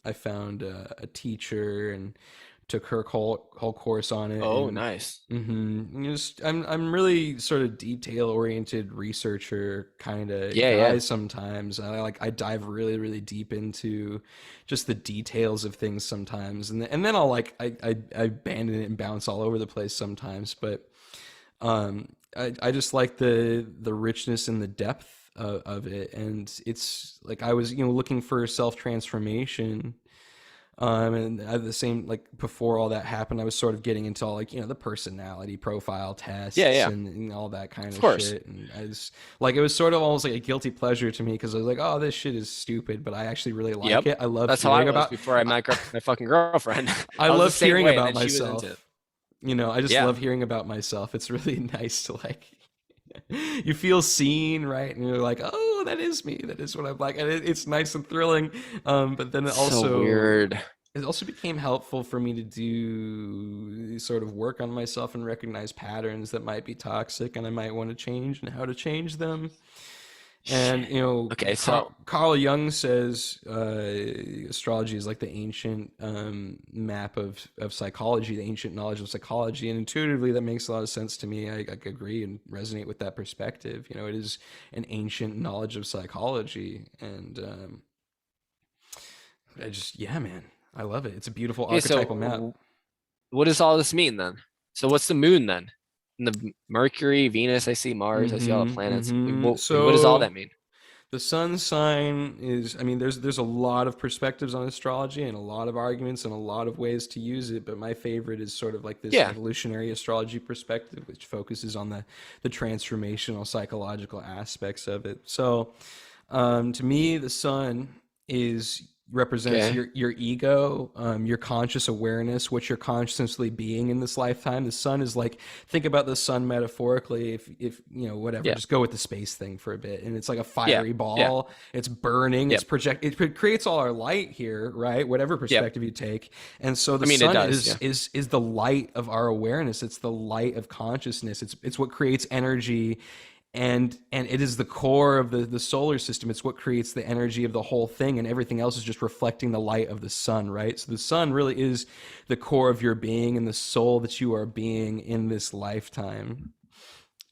I found a teacher and took her whole course on it. Oh, and, nice. I'm really sort of detail oriented researcher kind of guy. Yeah. Sometimes I dive really, really deep into just the details of things sometimes, and then I'll I abandon it and bounce all over the place sometimes. But I just like the richness and the depth of it, and it's like I was looking for self-transformation. And at the same, like before all that happened, I was sort of getting into all the personality profile tests and all that kind of shit. And I was like, it was sort of almost like a guilty pleasure to me because I was like, oh, this shit is stupid, but I actually really like it. I love That's hearing how I was before I met my fucking girlfriend. I love hearing about myself. I just love hearing about myself. It's really nice to you feel seen, right? And you're like, oh, that is me. That is what I'm like. And it's nice and thrilling. But then it also weird. It also became helpful for me to do sort of work on myself and recognize patterns that might be toxic and I might want to change and how to change them. And Okay, so Carl Jung says astrology is like the ancient map of psychology, the ancient knowledge of psychology, and intuitively that makes a lot of sense to me. I agree and resonate with that perspective. It is an ancient knowledge of psychology, and yeah, man, I love it. It's a beautiful okay, archetypal map. so what does all this mean then? So what's the moon then? And the Mercury, Venus, I see Mars, I see all the planets. What does all So that mean? the sun sign is, I mean, there's a lot of perspectives on astrology and a lot of arguments and a lot of ways to use it, but my favorite is sort of like this Yeah. evolutionary astrology perspective, which focuses on the transformational psychological aspects of it. So, to me, the sun is represents Okay. your ego, your conscious awareness, what you're consciously being in this lifetime. The sun is like, think about the sun metaphorically. If whatever, Yeah. just go with the space thing for a bit, and it's like a Yeah. fiery Yeah. ball. It's burning. Yep. It creates all our light here, right? Whatever Yep. perspective you take, and so I the mean, it sun does. is Yeah. is the light of our awareness. It's the light of consciousness. It's what creates energy, and it is the core of the solar system. It's what creates the energy of the whole thing, and everything else is just reflecting the light of the sun, right? So the sun really is the core of your being and the soul that you are being in this lifetime,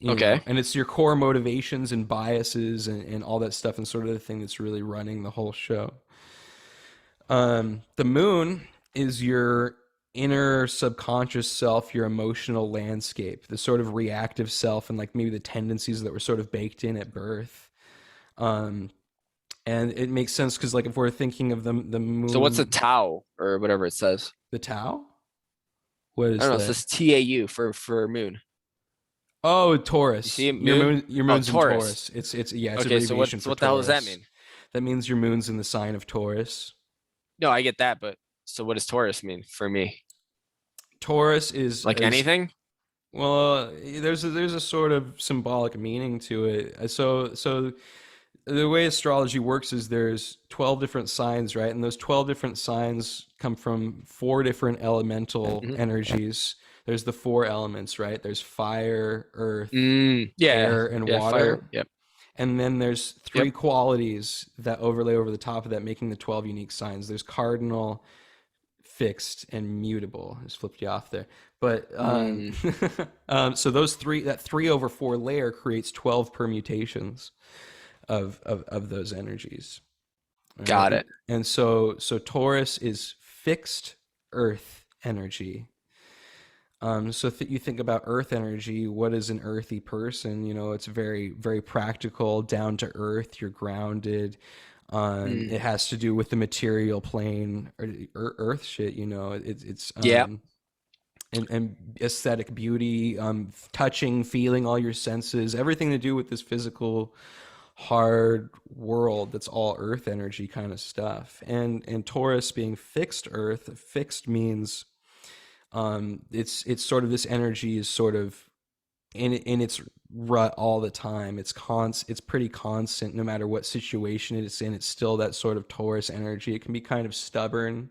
Okay. and it's your core motivations and biases and all that stuff, and sort of the thing that's really running the whole show. The moon is your inner subconscious self, your emotional landscape, the sort of reactive self, and like maybe the tendencies that were sort of baked in at birth. Um, and it makes sense because like if we're thinking of the So what's a moon, Tau or whatever it says? the Tao, what I don't is know. It that? says TAU for moon. Oh, You Taurus. see it? Moon? Your Oh, moon's in Taurus. Taurus. It's yeah, it's Okay, so abbreviation for what the hell does that Taurus. mean? That means your moon's in the sign of Taurus. No, I get that, but so what does Taurus mean for me? Taurus is Like anything? well, there's a sort of symbolic meaning to it. So the way astrology works is there's 12 different signs, right? And those 12 different signs come from four different elemental Mhm. energies. There's the four elements, right? There's fire, earth, Yeah. air, and Yeah. Fire. water. Yep. And then there's three Yep. qualities that overlay over the top of that, making the 12 unique signs. There's cardinal, fixed, and mutable. Just flipped you off there. But Mm, so that 3/4 layer creates 12 permutations of those energies. All right. got it. And so Taurus is fixed earth energy. So you think about earth energy. What is an earthy person? It's very, very practical, down to earth. You're grounded. Mm, It has to do with the material plane or earth shit. It's yeah. and aesthetic beauty, touching, feeling, all your senses, everything to do with this physical, hard world. That's all earth energy kind of stuff. And Taurus being fixed earth, fixed means it's sort of this energy is sort of in its rut all the time. It's pretty constant no matter what situation it's in. It's still that sort of Taurus energy. It can be kind of stubborn.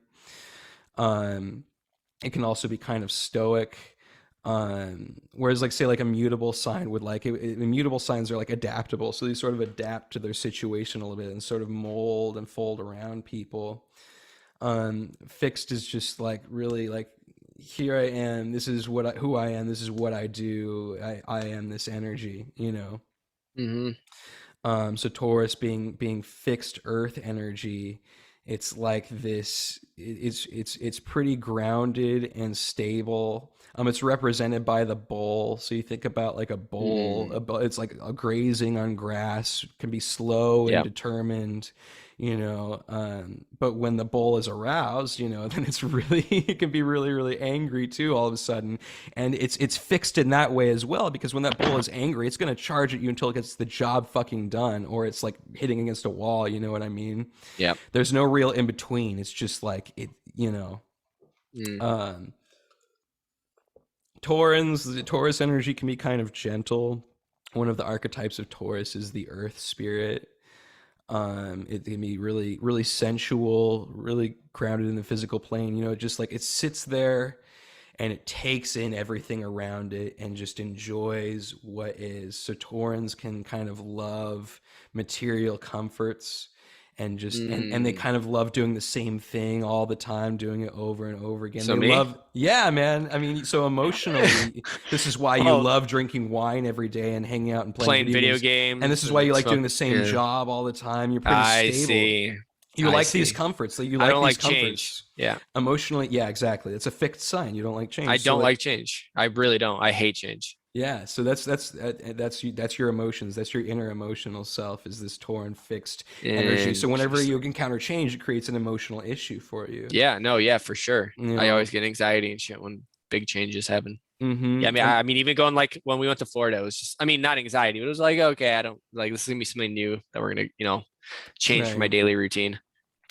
Um, it can also be kind of stoic. Whereas like say like a mutable sign would immutable signs are like adaptable, so they sort of adapt to their situation a little bit and sort of mold and fold around people. Fixed is just like really like, here I am, this is who I am, this is what I do, I am this energy. Hmm. So Taurus being fixed earth energy, it's like this. It's pretty grounded and stable. It's represented by the bull. So you think about like a bull. Mm, It's like a grazing on grass, can be slow and yeah. determined. But when the bull is aroused, then it's really it can be really, really angry too all of a sudden. And it's fixed in that way as well, because when that bull is angry, it's going to charge at you until it gets the job fucking done, or it's like hitting against a wall. You know what I mean? Yeah. There's no real in between. It's just like Mm, um the Taurus energy can be kind of gentle. One of the archetypes of Taurus is the earth spirit. It can be really, really sensual, really grounded in the physical plane. Just like it sits there and it takes in everything around it and just enjoys what is. So Taurans can kind of love material comforts and just and they kind of love doing the same thing all the time, doing it over and over again. So They me? love, yeah, man. I mean, so emotionally, this is why you Well, love drinking wine every day and hanging out and playing playing video video games. And this games is why you and like doing smoke. the same Yeah. job all the time. You're pretty I stable. see. You I like these see. comforts. You I like don't these like change. comforts. Yeah. Emotionally, yeah, exactly. It's a fixed sign. You don't like I change. don't So like change. I really don't. I hate change. yeah, so that's your emotions. That's your inner emotional self, is this torn, fixed energy. So whenever you Interesting. encounter change, it creates an emotional issue for you. Yeah, no, yeah, for sure. You I always know. get anxiety and shit when big changes happen. Yeah, I Mm-hmm. mean, And I mean, even going like when we went to Florida, it was just, I mean, not anxiety, but it was like, okay, I don't like this is gonna be something new that we're gonna, change for my right. daily routine.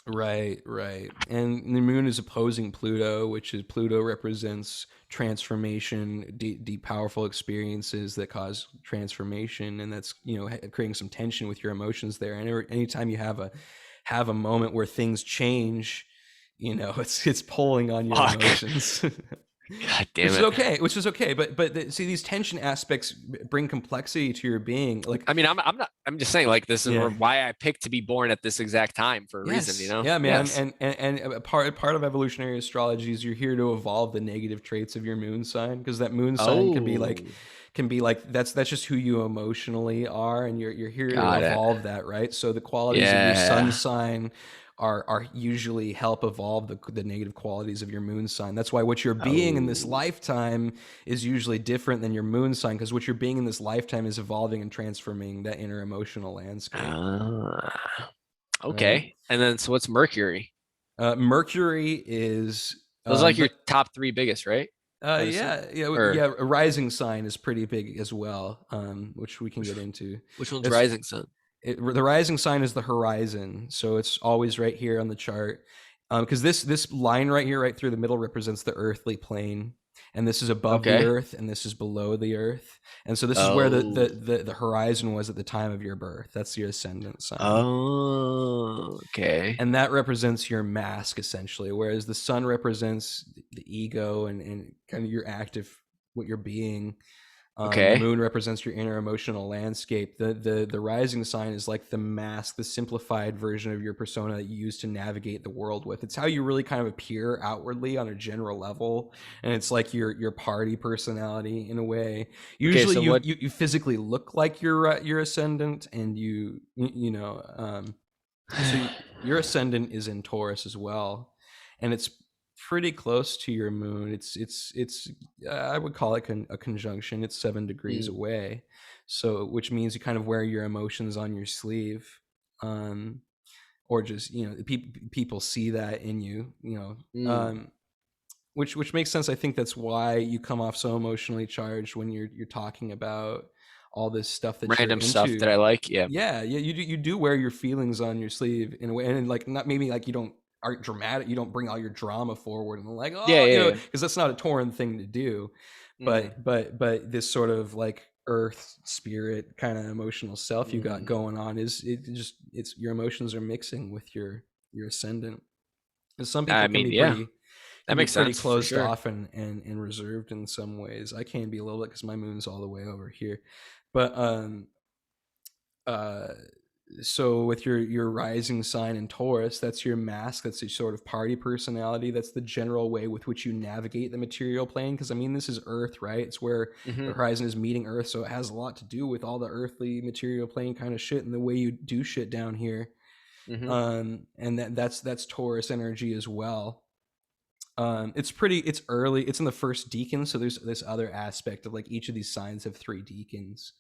Right, right. And the moon is opposing Pluto, which is Pluto represents transformation, deep, powerful experiences that cause transformation, and that's creating some tension with your emotions there. And anytime you have a moment where things change, it's pulling on your Fuck. emotions. God Which damn is it. okay. Which is okay. But see, these tension aspects bring complexity to your being. Like, I mean, I'm not. I'm just saying, like, this is yeah. why I picked to be born at this exact time for a reason. Yes. Yeah, man. Yes. And a part of evolutionary astrology is you're here to evolve the negative traits of your moon sign, because that moon sign Oh, can be like that's just who you emotionally are, and you're here to got it. evolve that, right? So the qualities of your sun Yeah. sign are usually help evolve the negative qualities of your moon sign. That's why what you're being in this Oh. lifetime is usually different than your moon sign, because what you're being in this lifetime is evolving and transforming that inner emotional landscape, Ah. right? Okay. And then, so what's Mercury? Mercury is Those are like your the top three biggest, right? I'd assume. Or yeah, a rising sign is pretty big as well, which we can which get into. which one's It's rising sun? the rising sign is the horizon, so it's always right here on the chart. Because this line right here, right through the middle, represents the earthly plane, and this is above the Okay. earth, and this is below the earth, and so this is where Oh. the horizon was at the time of your birth. That's your ascendant sign. Oh. Okay. And that represents your mask, essentially, whereas the sun represents the ego and kind of your active, what you're being. The Okay. moon represents your inner emotional landscape. The rising sign is like the mask, the simplified version of your persona that you use to navigate the world with. It's how you really kind of appear outwardly on a general level, and it's like your party personality in a way. Okay. Usually So what? you physically look like your ascendant, and so your ascendant is in Taurus as well, and it's pretty close to your moon. It's I would call it a conjunction. It's 7 degrees Mm, away, so which means you kind of wear your emotions on your sleeve, um, or just people see that in you, mm. which makes sense. I think that's why you come off so emotionally charged when you're talking about all this stuff that you're Random stuff that into. I like. Yeah. Yeah, yeah, you do wear your feelings on your sleeve in a way, and like not maybe like you don't aren't dramatic, you don't bring all your drama forward and like, Yeah. oh, Yeah. because that's not a Tauran thing to do. Yeah. But this sort of like earth spirit kind of emotional self you got Mm. going on is it just it's your emotions are mixing with your ascendant. Because some people I mean, yeah, that can be makes pretty sense for closed sure. off and reserved in some ways. I can be a little bit because my moon's all the way over here, but uh so with your rising sign in Taurus, that's your mask, that's your sort of party personality, that's the general way with which you navigate the material plane, because I mean this is earth, right? It's where the Hmm. horizon is meeting earth, so it has a lot to do with all the earthly material plane kind of shit and the way you do shit down here. Hmm. And that's Taurus energy as well. It's early, it's in the first decan, so there's this other aspect of like each of these signs have 3 decans,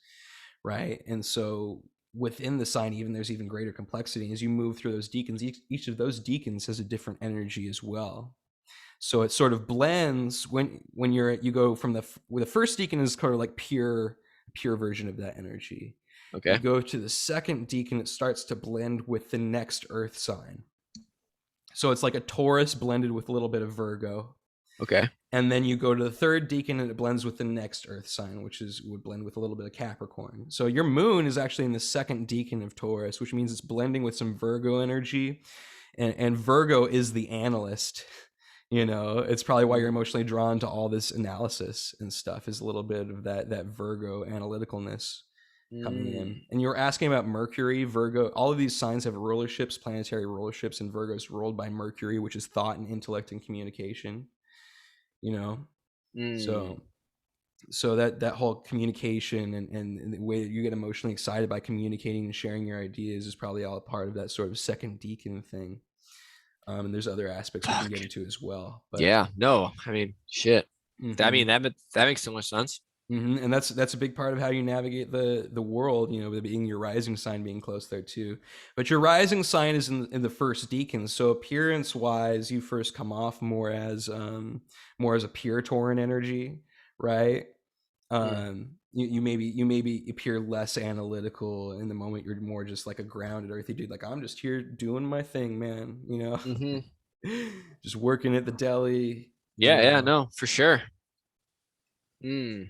right? And so within the sign, even there's even greater complexity as you move through those decans. Each of those decans has a different energy as well. So it sort of blends when you go from where the first decan is kind of like pure version of that energy. You Okay. go to the second decan, it starts to blend with the next earth sign. So it's like a Taurus blended with a little bit of Virgo. Okay. And then you go to the third decan and it blends with the next earth sign, which would blend with a little bit of Capricorn. So your moon is actually in the second decan of Taurus, which means it's blending with some Virgo energy. And Virgo is the analyst. You know, it's probably why you're emotionally drawn to all this analysis and stuff, is a little bit of that Virgo analyticalness coming in. And you were asking about Mercury, Virgo. All of these signs have rulerships, planetary rulerships, and Virgo's ruled by Mercury, which is thought and intellect and communication. You know, so that whole communication and the way that you get emotionally excited by communicating and sharing your ideas is probably all a part of that sort of second deacon thing. And there's other aspects we can get into as well. But yeah, no, I mean, shit. I mean, that makes so much sense. And that's a big part of how you navigate the world, you know, with being your rising sign being close there too. But your rising sign is in the first deacon, so appearance wise, you first come off more as a pure Tauran energy, right? You maybe appear less analytical in the moment. You're more just like a grounded earthy dude, like I'm just here doing my thing, man, you know. Just working at the deli. Yeah, no, for sure. No,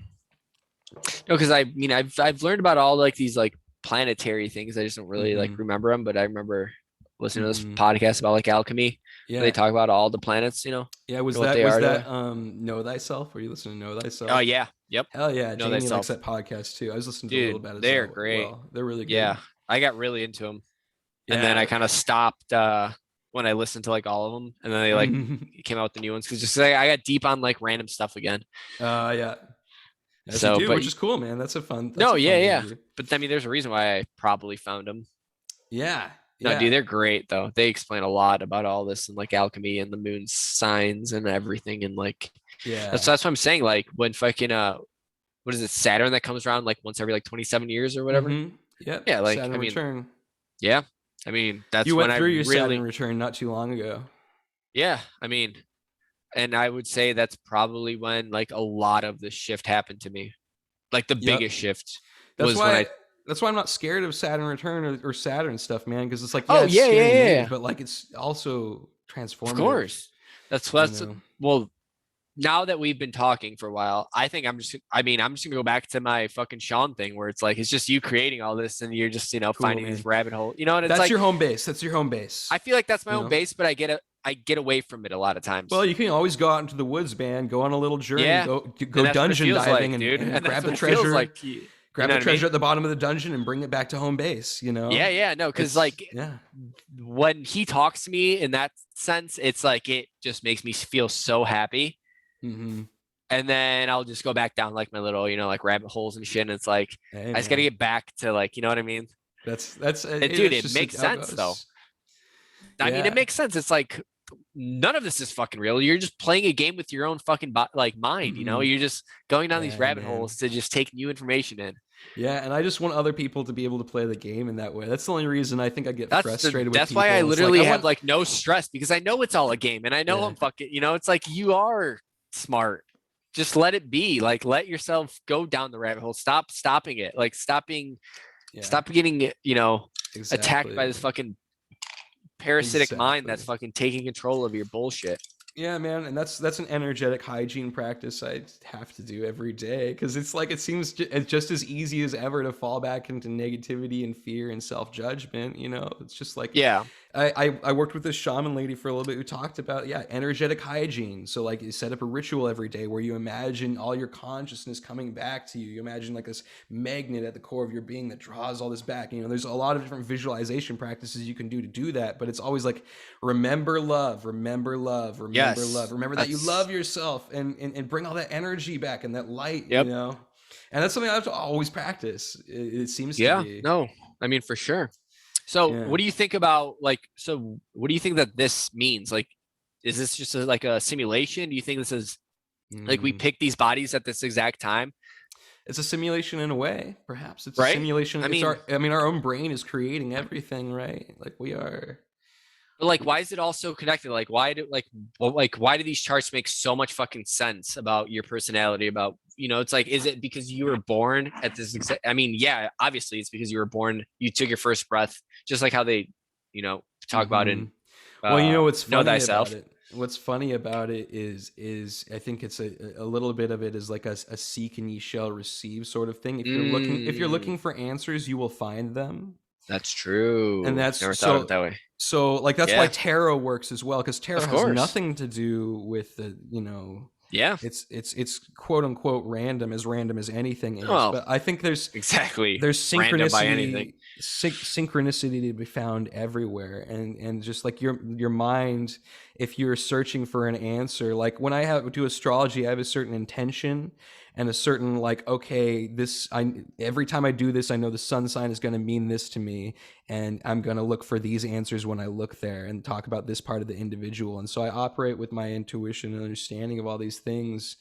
because I mean I've learned about all like these like planetary things. I just don't really like remember them, but I remember listening to this podcast about like alchemy. Yeah, they talk about all the planets, you know. Yeah, was that Know Thyself? Were you listening to Know Thyself? Oh yeah, yep. Hell yeah, Jamie likes that podcast too. I was listening to a little bit. They're great. Well. They're really good. Yeah, I got really into them, and then I kind of stopped when I listened to like all of them, and then they like came out with the new ones because just like, I got deep on like random stuff again. Yeah. As so, you do, which is cool, man. That's a fun. Yeah. But I mean, there's a reason why I probably found them. Yeah. No, dude, they're great though. They explain a lot about all this and like alchemy and the moon signs and everything, and like that's what I'm saying. Like when fucking what is it, Saturn that comes around like once every like 27 years or whatever. Yep. Yeah, like Saturn return. Yeah, I mean that's you went when through your Saturn return not too long ago. Yeah, I mean, and I would say that's probably when like a lot of the shift happened to me, like the biggest shift. That's why. That's why I'm not scared of Saturn return or Saturn stuff, man. Because it's like, it's scary news, but like it's also transformative. Of course, that's well. Now that we've been talking for a while, I think I'm just gonna go back to my fucking Sean thing where it's like it's just you creating all this and you're just finding these rabbit holes, you know. And it's that's your home base. That's your home base. I feel like that's my home base, but I get away from it a lot of times. Well, you can always go out into the woods, man. Go on a little journey. Yeah. Go dungeon diving like, and grab the treasure. Grab the treasure at the bottom of the dungeon and bring it back to home base, you know? Yeah, no, because when he talks to me in that sense, it's like it just makes me feel so happy. And then I'll just go back down like my little, like rabbit holes and shit. And it's like I just gotta get back to like, you know what I mean? That's dude, it makes sense though. I mean, it makes sense. It's like none of this is fucking real. You're just playing a game with your own fucking mind, you know? You're just going down these rabbit holes to just take new information in. Yeah, and I just want other people to be able to play the game in that way. That's the only reason I think I get frustrated with people. That's why I literally have like no stress because I know it's all a game and I know I'm fucking, it's like you are smart. Just let it be. Like let yourself go down the rabbit hole. Stop stopping it. Like stop getting, attacked by this fucking parasitic mind that's fucking taking control of your bullshit. Yeah, man, and that's an energetic hygiene practice I have to do every day because it's like it seems just as easy as ever to fall back into negativity and fear and self-judgment. It's just like I worked with this shaman lady for a little bit who talked about energetic hygiene. So like you set up a ritual every day where you imagine all your consciousness coming back to you. You imagine like this magnet at the core of your being that draws all this back. There's a lot of different visualization practices you can do that, but it's always like remember love, remember love, remember love, remember that you love yourself and bring all that energy back and that light. And that's something I have to always practice. It seems to be. No, I mean for sure. So what do you think about what do you think that this means? Like, is this just like a simulation? Do you think this is like we pick these bodies at this exact time? It's a simulation in a way, perhaps. It's a simulation. Our own brain is creating everything, right? Like we are. But like, why is it all so connected? Like, why do these charts make so much fucking sense about your personality? About it's like, is it because you were born at this exact? I mean, yeah, obviously it's because you were born. You took your first breath, just like how they, talk about in. Well, what's funny Know Thyself. About it? What's funny about it is I think it's a little bit of it is like a seek and ye shall receive sort of thing. If you're looking for answers, you will find them. That's true. And that's Never thought of it that way. so like that's why tarot works as well, because tarot Of has course. nothing to do with the, you know, Yeah. it's quote unquote random as anything is. Well, But I think there's exactly random by anything. synchronicity to be found everywhere, and just like your mind, if you're searching for an answer, like when I do astrology, I have a certain intention and a certain like, okay, this, I every time I do this, I know the sun sign is going to mean this to me, and I'm going to look for these answers when I look there and talk about this part of the individual. And so I operate with my intuition and understanding of all these things,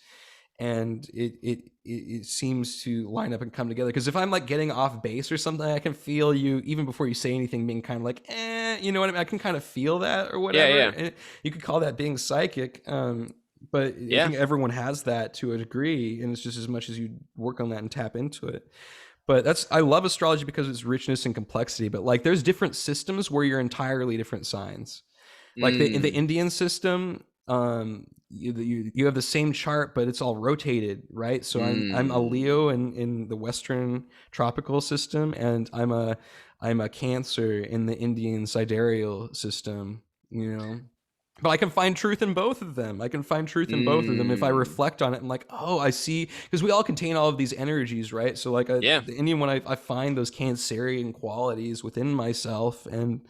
and it seems to line up and come together. Because if I'm like getting off base or something, I can feel you even before you say anything being kind of like, you know what I mean? I can kind of feel that or whatever. Yeah. And you could call that being psychic. But I think everyone has that to a degree, and it's just as much as you work on that and tap into it. But I love astrology because it's richness and complexity. But like, there's different systems where you're entirely different signs. Like in the Indian system, you have the same chart, but it's all rotated, right? So I'm a Leo in the Western tropical system, and I'm a Cancer in the Indian sidereal system. You know. But I can find truth in both of them. If I reflect on it and like, oh, I see, because we all contain all of these energies, right? So like the Indian one, I find those Cancerian qualities within myself, and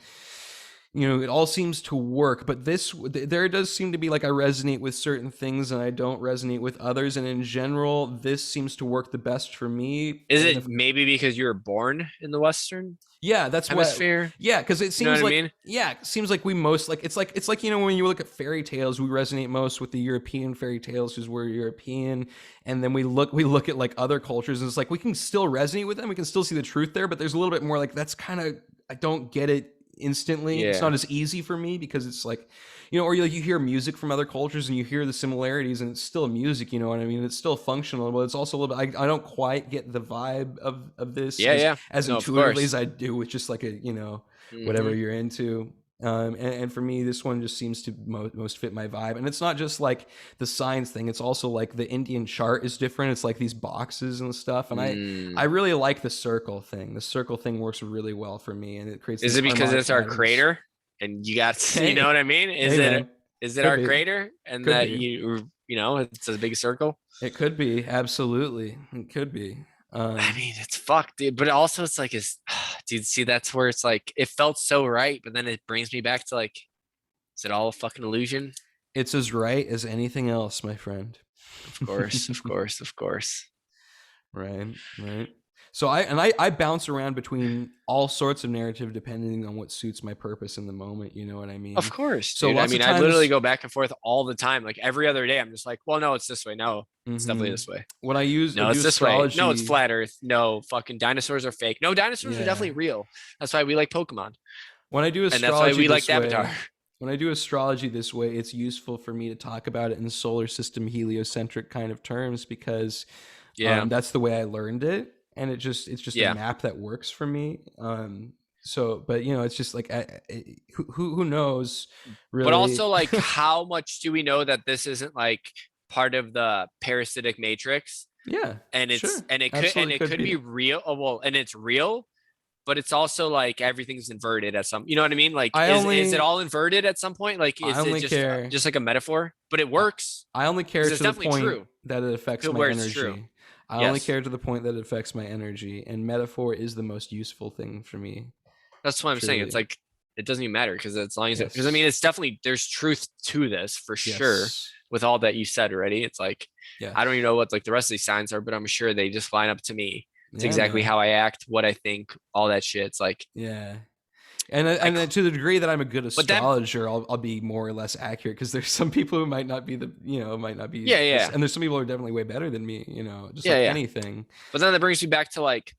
you know, it all seems to work. But there does seem to be like, I resonate with certain things and I don't resonate with others, and in general, this seems to work the best for me. Is it maybe because you were born in the Western? Yeah, that's hemisphere. What. Yeah, because it seems, you know what I mean? Yeah, it seems like we most like it's like, you know, when you look at fairy tales, we resonate most with the European fairy tales because we're European, and then we look at like other cultures, and it's like we can still resonate with them, we can still see the truth there, but there's a little bit more like, that's kind of, I don't get it instantly. It's not as easy for me because it's like, you know, or you hear music from other cultures and you hear the similarities, and it's still music, you know what I mean? It's still functional, but it's also a little bit, I don't quite get the vibe of this as intuitively as I do with just like a, you know, whatever you're into. And for me, this one just seems to most fit my vibe. And it's not just like the signs thing, it's also like the Indian chart is different. It's like these boxes and stuff, and I really like the circle thing. The circle thing works really well for me, and it creates, is it because it's our crater and you got, you know what I mean? Is it our crater, and that you know, it's a big circle? It could be, absolutely, it could be. I mean, it's fucked, dude. But also, it's like, dude, see, that's where it's like, it felt so right, but then it brings me back to like, is it all a fucking illusion? It's as right as anything else, my friend. Of course, of course, of course. Right. So I bounce around between all sorts of narrative depending on what suits my purpose in the moment. You know what I mean? Of course. So I mean, I literally go back and forth all the time. Like every other day, I'm just like, well, no, it's this way. No, it's definitely this way. When I use it's this way. No, it's flat Earth. No, fucking dinosaurs are fake. No, dinosaurs are definitely real. That's why we like Pokemon. When I do astrology, and that's why we like Avatar. When I do astrology this way, it's useful for me to talk about it in solar system heliocentric kind of terms, because that's the way I learned it. And it's just a map that works for me. So, but you know, it's just like, who knows really. But also, like, how much do we know that this isn't like part of the parasitic matrix? Yeah. And it could be real. Oh, well, and it's real, but it's also like everything's inverted at some, you know what I mean? Like, is it all inverted at some point? Like, is it just like a metaphor? But it works. I only care to the point that it affects my energy. I only care to the point that it affects my energy, and metaphor is the most useful thing for me. That's what I'm saying. It's like, it doesn't even matter, because as long as because I mean, it's definitely, there's truth to this for sure with all that you said already. It's like, I don't even know what like the rest of these signs are, but I'm sure they just line up to me. It's exactly how I act, what I think, all that shit. It's like, and to the degree that I'm a good astrologer, I'll be more or less accurate, because there's some people who might not be and there's some people who are definitely way better than me, you know, just like anything. But then that brings me back to like,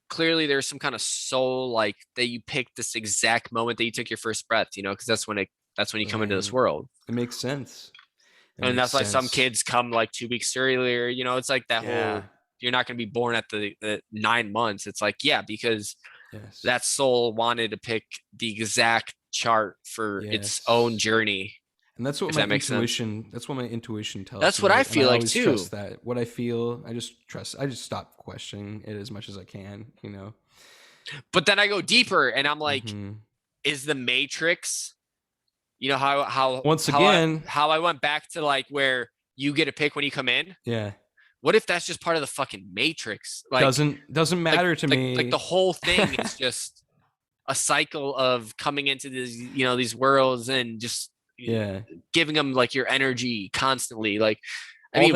clearly there's some kind of soul, like that you picked this exact moment that you took your first breath, you know, because that's when you come into this world. It makes sense. And that's why some kids come like 2 weeks earlier, you know. It's like that whole, you're not going to be born at the 9 months. It's like, because that soul wanted to pick the exact chart for its own journey. And that's what my intuition. That's what my intuition tells me. That's what I feel like too. Trust that. What I feel, I just trust. I just stop questioning it as much as I can. You know. But then I go deeper and I'm like, is the Matrix, you know, Once again, how I went back to like where you get a pick when you come in. Yeah. What if that's just part of the fucking Matrix? Like, doesn't matter to me. Like the whole thing is just a cycle of coming into these, you know, these worlds and just giving them like your energy constantly. Like, I mean,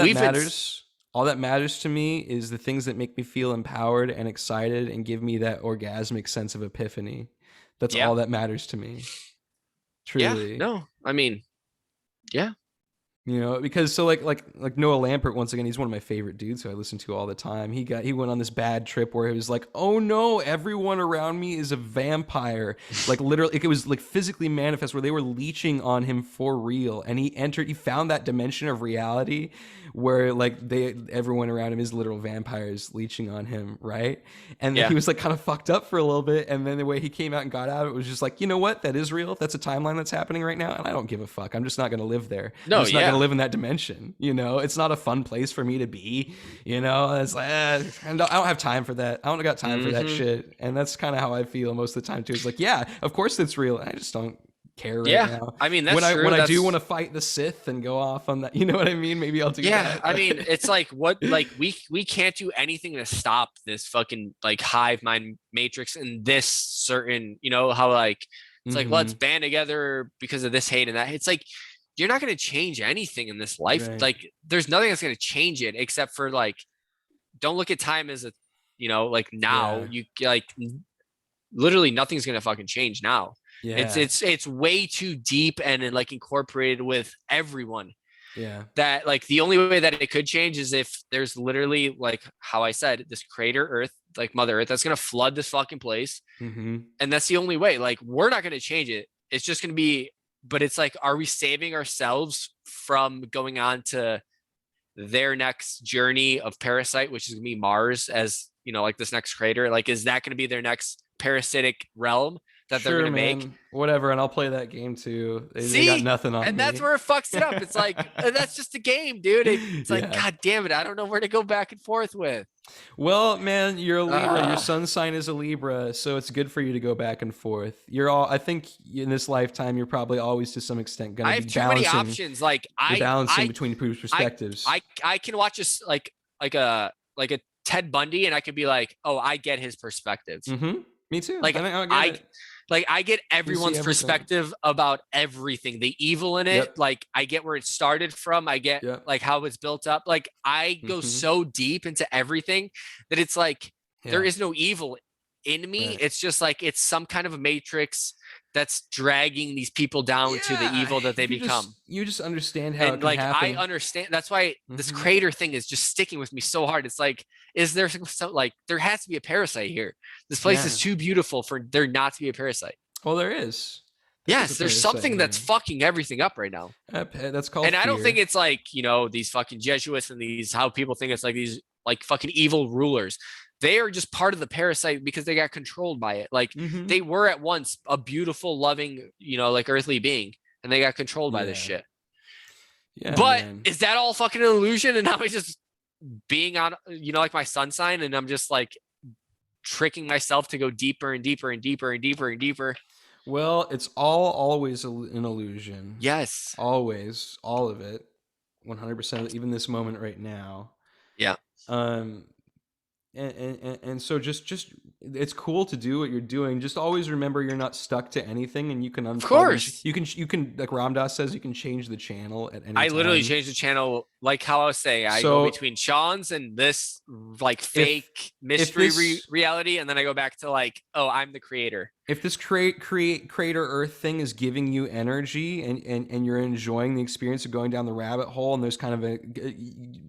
all that matters to me is the things that make me feel empowered and excited and give me that orgasmic sense of epiphany. That's all that matters to me. Truly. Yeah, no, I mean, yeah. You know, because so like Noah Lampert, once again, he's one of my favorite dudes who I listen to all the time. He went on this bad trip where he was like, oh no, everyone around me is a vampire. Like literally, it was like physically manifest where they were leeching on him for real. And he found that dimension of reality where like everyone around him is literal vampires leeching on him, right? And then he was like kind of fucked up for a little bit. And then the way he came out and got out of it was just like, you know what? That is real. That's a timeline that's happening right now. And I don't give a fuck. I'm just not going to live there. No, I'm just not going to live in that dimension. You know, it's not a fun place for me to be. You know, it's like, I don't have time for that. I don't got time for that shit. And that's kind of how I feel most of the time too. It's like, yeah, of course it's real. I just don't care right now. I mean, that's when I do want to fight the Sith and go off on that, you know what I mean? Maybe I'll do that. Yeah, I mean, it's like we can't do anything to stop this fucking like hive mind matrix and this certain, you know, how like it's like let's band together because of this hate and that. It's like you're not going to change anything in this life. Right. Like there's nothing that's going to change it except for like don't look at time as a, you know, like now you like literally nothing's going to fucking change now. Yeah. It's way too deep and like incorporated with everyone. Yeah. That like the only way that it could change is if there's literally like how I said, this crater Earth, like Mother Earth, that's gonna flood this fucking place. And that's the only way. Like we're not gonna change it. It's just gonna be, but it's like, are we saving ourselves from going on to their next journey of parasite, which is gonna be Mars, as you know, like this next crater? Like, is that gonna be their next parasitic realm that they're gonna make? Whatever, and I'll play that game too. They got nothing on me. And that's where it fucks it up. It's like that's just a game, dude. It's like, god damn it, I don't know where to go back and forth with. Well, man, you're a Libra. Your sun sign is a Libra, so it's good for you to go back and forth. I think in this lifetime, you're probably always to some extent going to be balancing. I have too many options. Like balancing between perspectives. I can watch this like a Ted Bundy, and I could be like, oh, I get his perspective. Me too. Like I get everyone's perspective about everything, the evil in it. Like I get where it started from. I get like how it's built up. Like I go so deep into everything that it's like there is no evil in me. It's just like it's some kind of a matrix that's dragging these people down to the evil that they become. You just understand how it can happen. I understand. That's why this crater thing is just sticking with me so hard. It's like, is there like there has to be a parasite here? This place is too beautiful for there not to be a parasite. Well, there is. Yes, there's something that's fucking everything up right now. That's called And fear. I don't think it's like, you know, these fucking Jesuits and these how people think it's like these like fucking evil rulers. They are just part of the parasite because they got controlled by it. Like they were at once a beautiful, loving, you know, like earthly being, and they got controlled by this shit. Yeah, but is that all fucking an illusion? And now I'm just being on, you know, like my sun sign, and I'm just like tricking myself to go deeper and deeper and deeper and deeper and deeper. Well, it's always an illusion. Yes. Always. All of it. 100%, even this moment right now. Yeah. And so just it's cool to do what you're doing. Just always remember you're not stuck to anything, and you can of course you can like Ram Dass says, you can change the channel at any time. Literally change the channel, like how I was saying. I go between Sean's and this like fake mystery reality, and then I go back to like, oh, I'm the creator. If this crater Earth thing is giving you energy and you're enjoying the experience of going down the rabbit hole, and there's kind of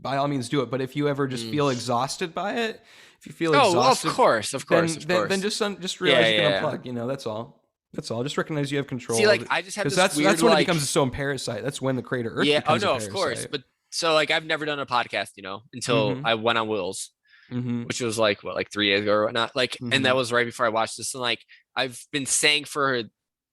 by all means do it. But if you ever just feel exhausted by it, if you feel exhausted, of course, then just realize you can unplug. You know, that's all. That's all. Just recognize you have control. See, like I just have this that's weird, that's when it becomes its own parasite. That's when the crater Earth becomes a parasite. Of course. But so like I've never done a podcast, you know, until I went on Will's. Which was like 3 days ago or whatnot. Like, and that was right before I watched this. And like, I've been saying for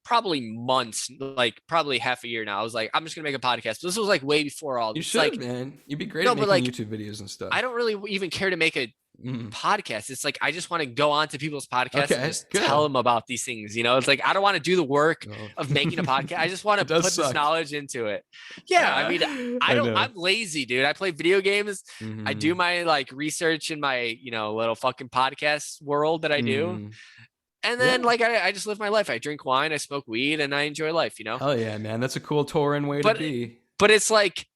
probably months, like probably half a year now. I was like, I'm just gonna make a podcast. But this was like way before all You this. It's should, like, man. You'd be great no, at but making like YouTube videos and stuff. I don't really even care to make a podcast. It's like I just want to go on to people's podcasts and Okay, just tell good. them about these things. It's like I don't want to do the work No. of making a podcast. I just want It to does put this suck. knowledge into it. Yeah, I mean, I I don't. know. I'm lazy, dude. I play video games. I do my like research in my little fucking podcast world that I do. And then like I just live my life. I drink wine, I smoke weed, and I enjoy life, Hell yeah, man. That's a cool Tauran way to be. But it's like,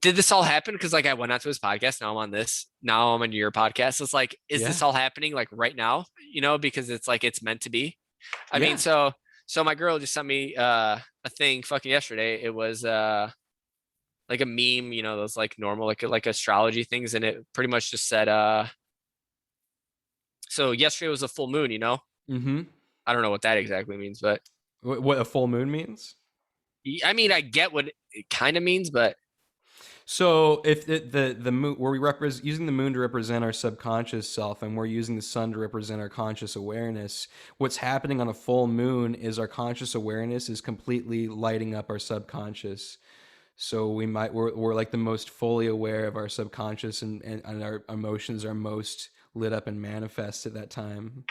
did this all happen? Because like I went out to his podcast, now I'm on this, now I'm on your podcast. It's like, is this all happening like right now? Because it's like it's meant to be. I mean, so my girl just sent me a thing fucking yesterday. It was like a meme, those like normal like astrology things, and it pretty much just said so yesterday was a full moon, I don't know what that exactly means, but what a full moon means? I mean, I get what it kind of means, but so if the moon, where we using the moon to represent our subconscious self, and we're using the sun to represent our conscious awareness, what's happening on a full moon is our conscious awareness is completely lighting up our subconscious. So we're like the most fully aware of our subconscious, and our emotions are most lit up and manifest at that time.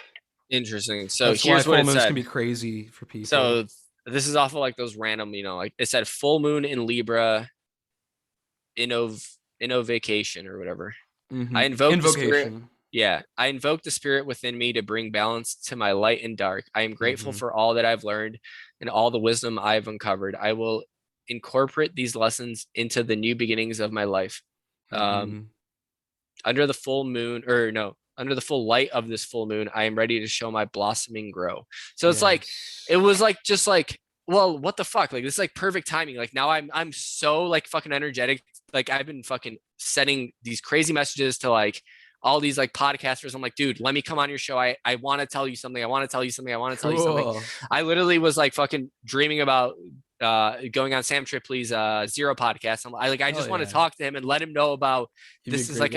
Interesting. So that's here's why what it full moons said. can be crazy for people. So this is off of like those random, like it said full moon in Libra, innovacation or whatever. I invoke the spirit. Yeah, I invoke the spirit within me to bring balance to my light and dark. I am grateful for all that I've learned and all the wisdom I've uncovered. I will incorporate these lessons into the new beginnings of my life. Under the full moon, or no, under the full light of this full moon, I am ready to show my blossoming grow. So it's like, it was like, just like, well, what the fuck? Like, this is like perfect timing. Like now I'm so like fucking energetic. Like I've been fucking sending these crazy messages to like all these like podcasters. I'm like, dude, let me come on your show. I want to tell you something. I want to tell you something. I want to tell you something. I literally was like fucking dreaming about going on Sam Tripoli's Zero podcast. I just want to talk to him and let him know about this is like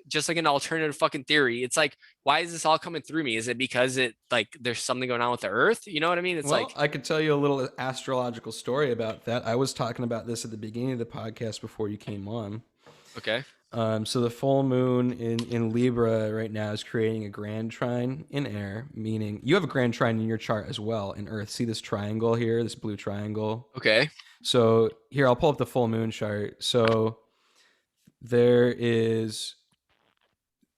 just like an alternative fucking theory. It's like, why is this all coming through me? Is it because it like there's something going on with the earth? You know what I mean? It's like, I could tell you a little astrological story about that. I was talking about this at the beginning of the podcast before you came on. Okay. So the full moon in Libra right now is creating a grand trine in air, meaning you have a grand trine in your chart as well in Earth. See this triangle here, this blue triangle? Okay. So here, I'll pull up the full moon chart. So there is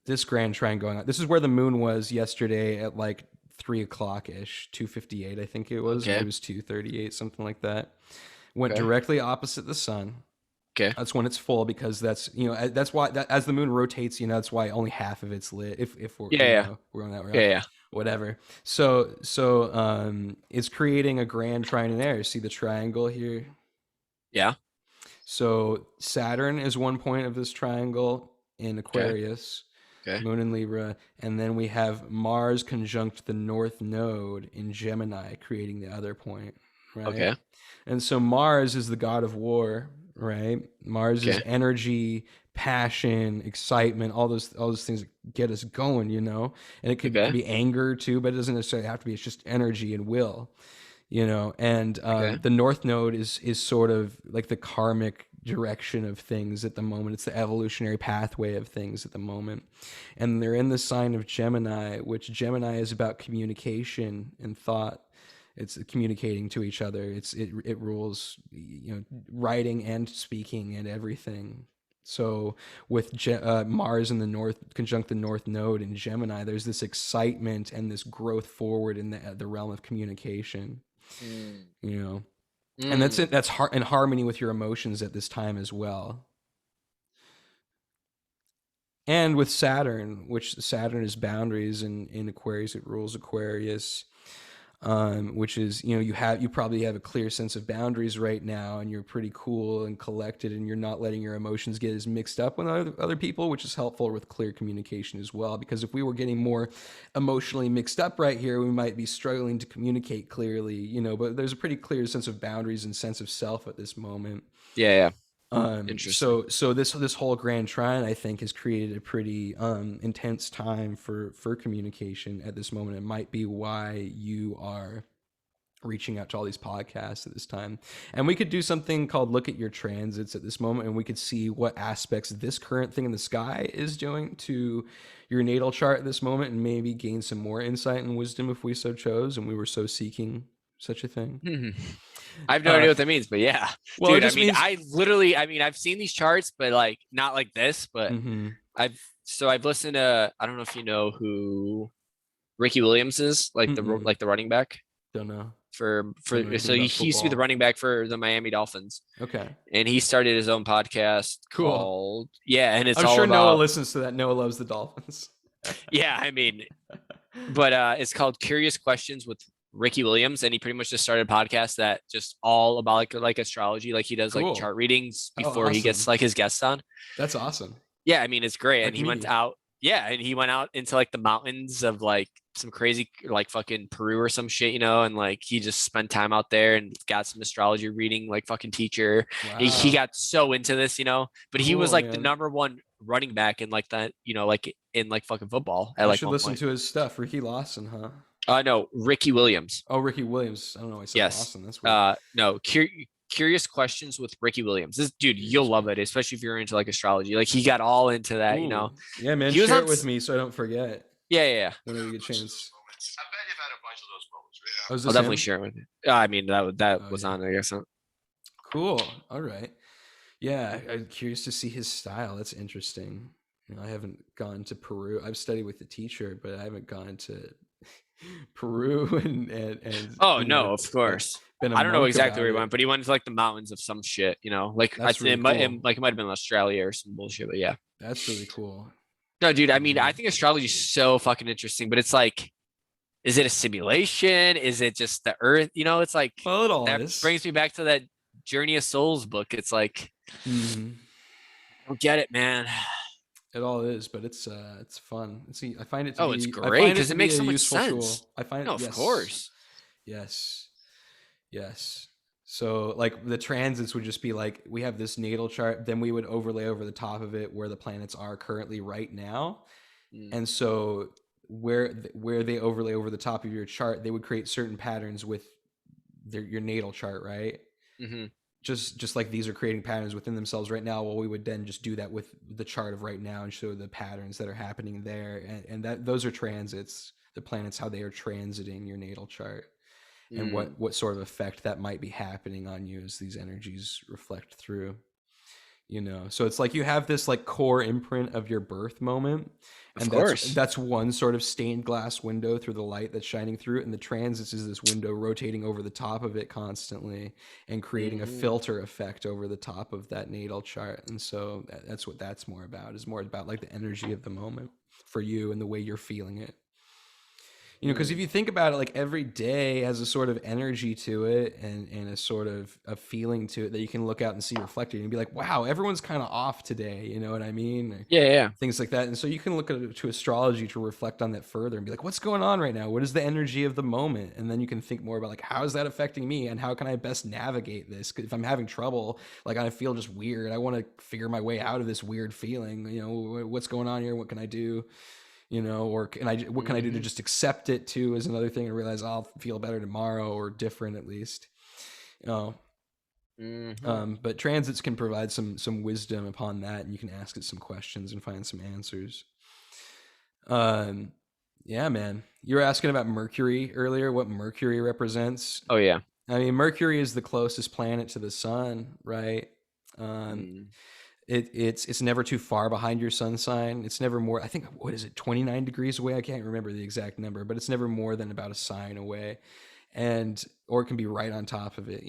this grand trine going on. This is where the moon was yesterday at like 3 o'clock ish, 2:58, I think it was. Okay. It was 2:38, something like that. Went directly opposite the sun. Okay. That's when it's full, because that's that's why as the moon rotates, that's why only half of it's lit. If we're we're on that route. Yeah. Whatever. So it's creating a grand trine in air. See the triangle here? Yeah. So Saturn is one point of this triangle in Aquarius. Okay. Moon in Libra, and then we have Mars conjunct the North Node in Gemini, creating the other point. Right. Okay. And so Mars is the god of war. Right, Mars is energy, passion, excitement, all those things that get us going, and it could be anger too, but it doesn't necessarily have to be. It's just energy and will, And the North Node is sort of like the karmic direction of things at the moment. It's the evolutionary pathway of things at the moment, and they're in the sign of Gemini, which Gemini is about communication and thought. It's communicating to each other. It rules, writing and speaking and everything. So with Mars in the North conjunct the North Node in Gemini, there's this excitement and this growth forward in the realm of communication. And that's in harmony with your emotions at this time as well. And with Saturn, which Saturn is boundaries, in Aquarius it rules Aquarius. Which is, you probably have a clear sense of boundaries right now, and you're pretty cool and collected, and you're not letting your emotions get as mixed up with other people, which is helpful with clear communication as well. Because if we were getting more emotionally mixed up right here, we might be struggling to communicate clearly, but there's a pretty clear sense of boundaries and sense of self at this moment. Yeah. Interesting. So this whole grand trine, I think, has created a pretty intense time for communication at this moment. It might be why you are reaching out to all these podcasts at this time. And we could do something called look at your transits at this moment, and we could see what aspects this current thing in the sky is doing to your natal chart at this moment, and maybe gain some more insight and wisdom if we so chose and we were so seeking such a thing. I have no idea what that means, but yeah. Well, dude, it just means I've seen these charts, but like not like this, but I've listened to, I don't know if you know who Ricky Williams is, like the running back. Don't know. So he used to be the running back for the Miami Dolphins. Okay. And he started his own podcast called and it's I'm all sure about, Noah listens to that. Noah loves the Dolphins. Yeah, I mean, but it's called Curious Questions with Ricky Williams, and he pretty much just started a podcast that just all about like astrology. Like he does like chart readings before he gets like his guests on. That's awesome. Yeah, I mean, it's great. Like and he went out into like the mountains of like some crazy like fucking Peru or some shit, and like he just spent time out there and got some astrology reading, like fucking teacher. Wow. He got so into this, but he was like the number one running back in like that, like in like fucking football. I should listen to his stuff. Ricky Lawson, huh? No, Ricky Williams. Oh, Ricky Williams. I don't know why I said Lawson. That's weird. No, Curious Questions with Ricky Williams. This dude, you'll love it, especially if you're into like astrology. Like he got all into that, Yeah, man. Share it with me so I don't forget. Yeah. Whenever you get a chance. I bet you've had a bunch of those moments. I'll definitely share it with you. I mean, that was on, I guess. Cool. All right. Yeah, I'm curious to see his style. That's interesting. I haven't gone to Peru. I've studied with the teacher, but I haven't gone to Peru and of course. I don't know exactly where he went, but he went to like the mountains of some shit, like it might have been Australia or some bullshit, but yeah. That's really cool. No, dude, I mean, I think astrology is so fucking interesting, but it's like, is it a simulation? Is it just the earth? It's like, well, it all that is. Brings me back to that Journey of Souls book. It's like, I don't get it, man. It all is, but it's fun. I find it to it's great because it makes so much sense. Tool. I find of course. Yes. So like the transits would just be like, we have this natal chart, then we would overlay over the top of it where the planets are currently right now. And so where they overlay over the top of your chart, they would create certain patterns with your natal chart, right? Just like these are creating patterns within themselves right now. Well, we would then just do that with the chart of right now and show the patterns that are happening there. And that those are transits, the planets, how they are transiting your natal chart, and what sort of effect that might be happening on you as these energies reflect through. So it's like you have this like core imprint of your birth moment, and that's one sort of stained glass window through the light that's shining through it, and the transits is this window rotating over the top of it constantly and creating a filter effect over the top of that natal chart. And so that's what that's more about, is more about like the energy of the moment for you and the way you're feeling it. Because if you think about it, like every day has a sort of energy to it and a sort of a feeling to it that you can look out and see reflected and be like, wow, everyone's kind of off today. You know what I mean? Or yeah. Things like that. And so you can look to astrology to reflect on that further and be like, what's going on right now? What is the energy of the moment? And then you can think more about like, how is that affecting me? And how can I best navigate this? 'Cause if I'm having trouble, like I feel just weird, I want to figure my way out of this weird feeling. What's going on here? What can I do? Or what can I do to just accept it too, is another thing, and realize I'll feel better tomorrow, or different at least. But transits can provide some wisdom upon that, and you can ask it some questions and find some answers. Yeah, man. You were asking about Mercury earlier, what Mercury represents. Oh yeah. I mean, Mercury is the closest planet to the sun, right? It's never too far behind your sun sign. It's never more, I think, 29 degrees away? I can't remember the exact number, but it's never more than about a sign away. Or it can be right on top of it,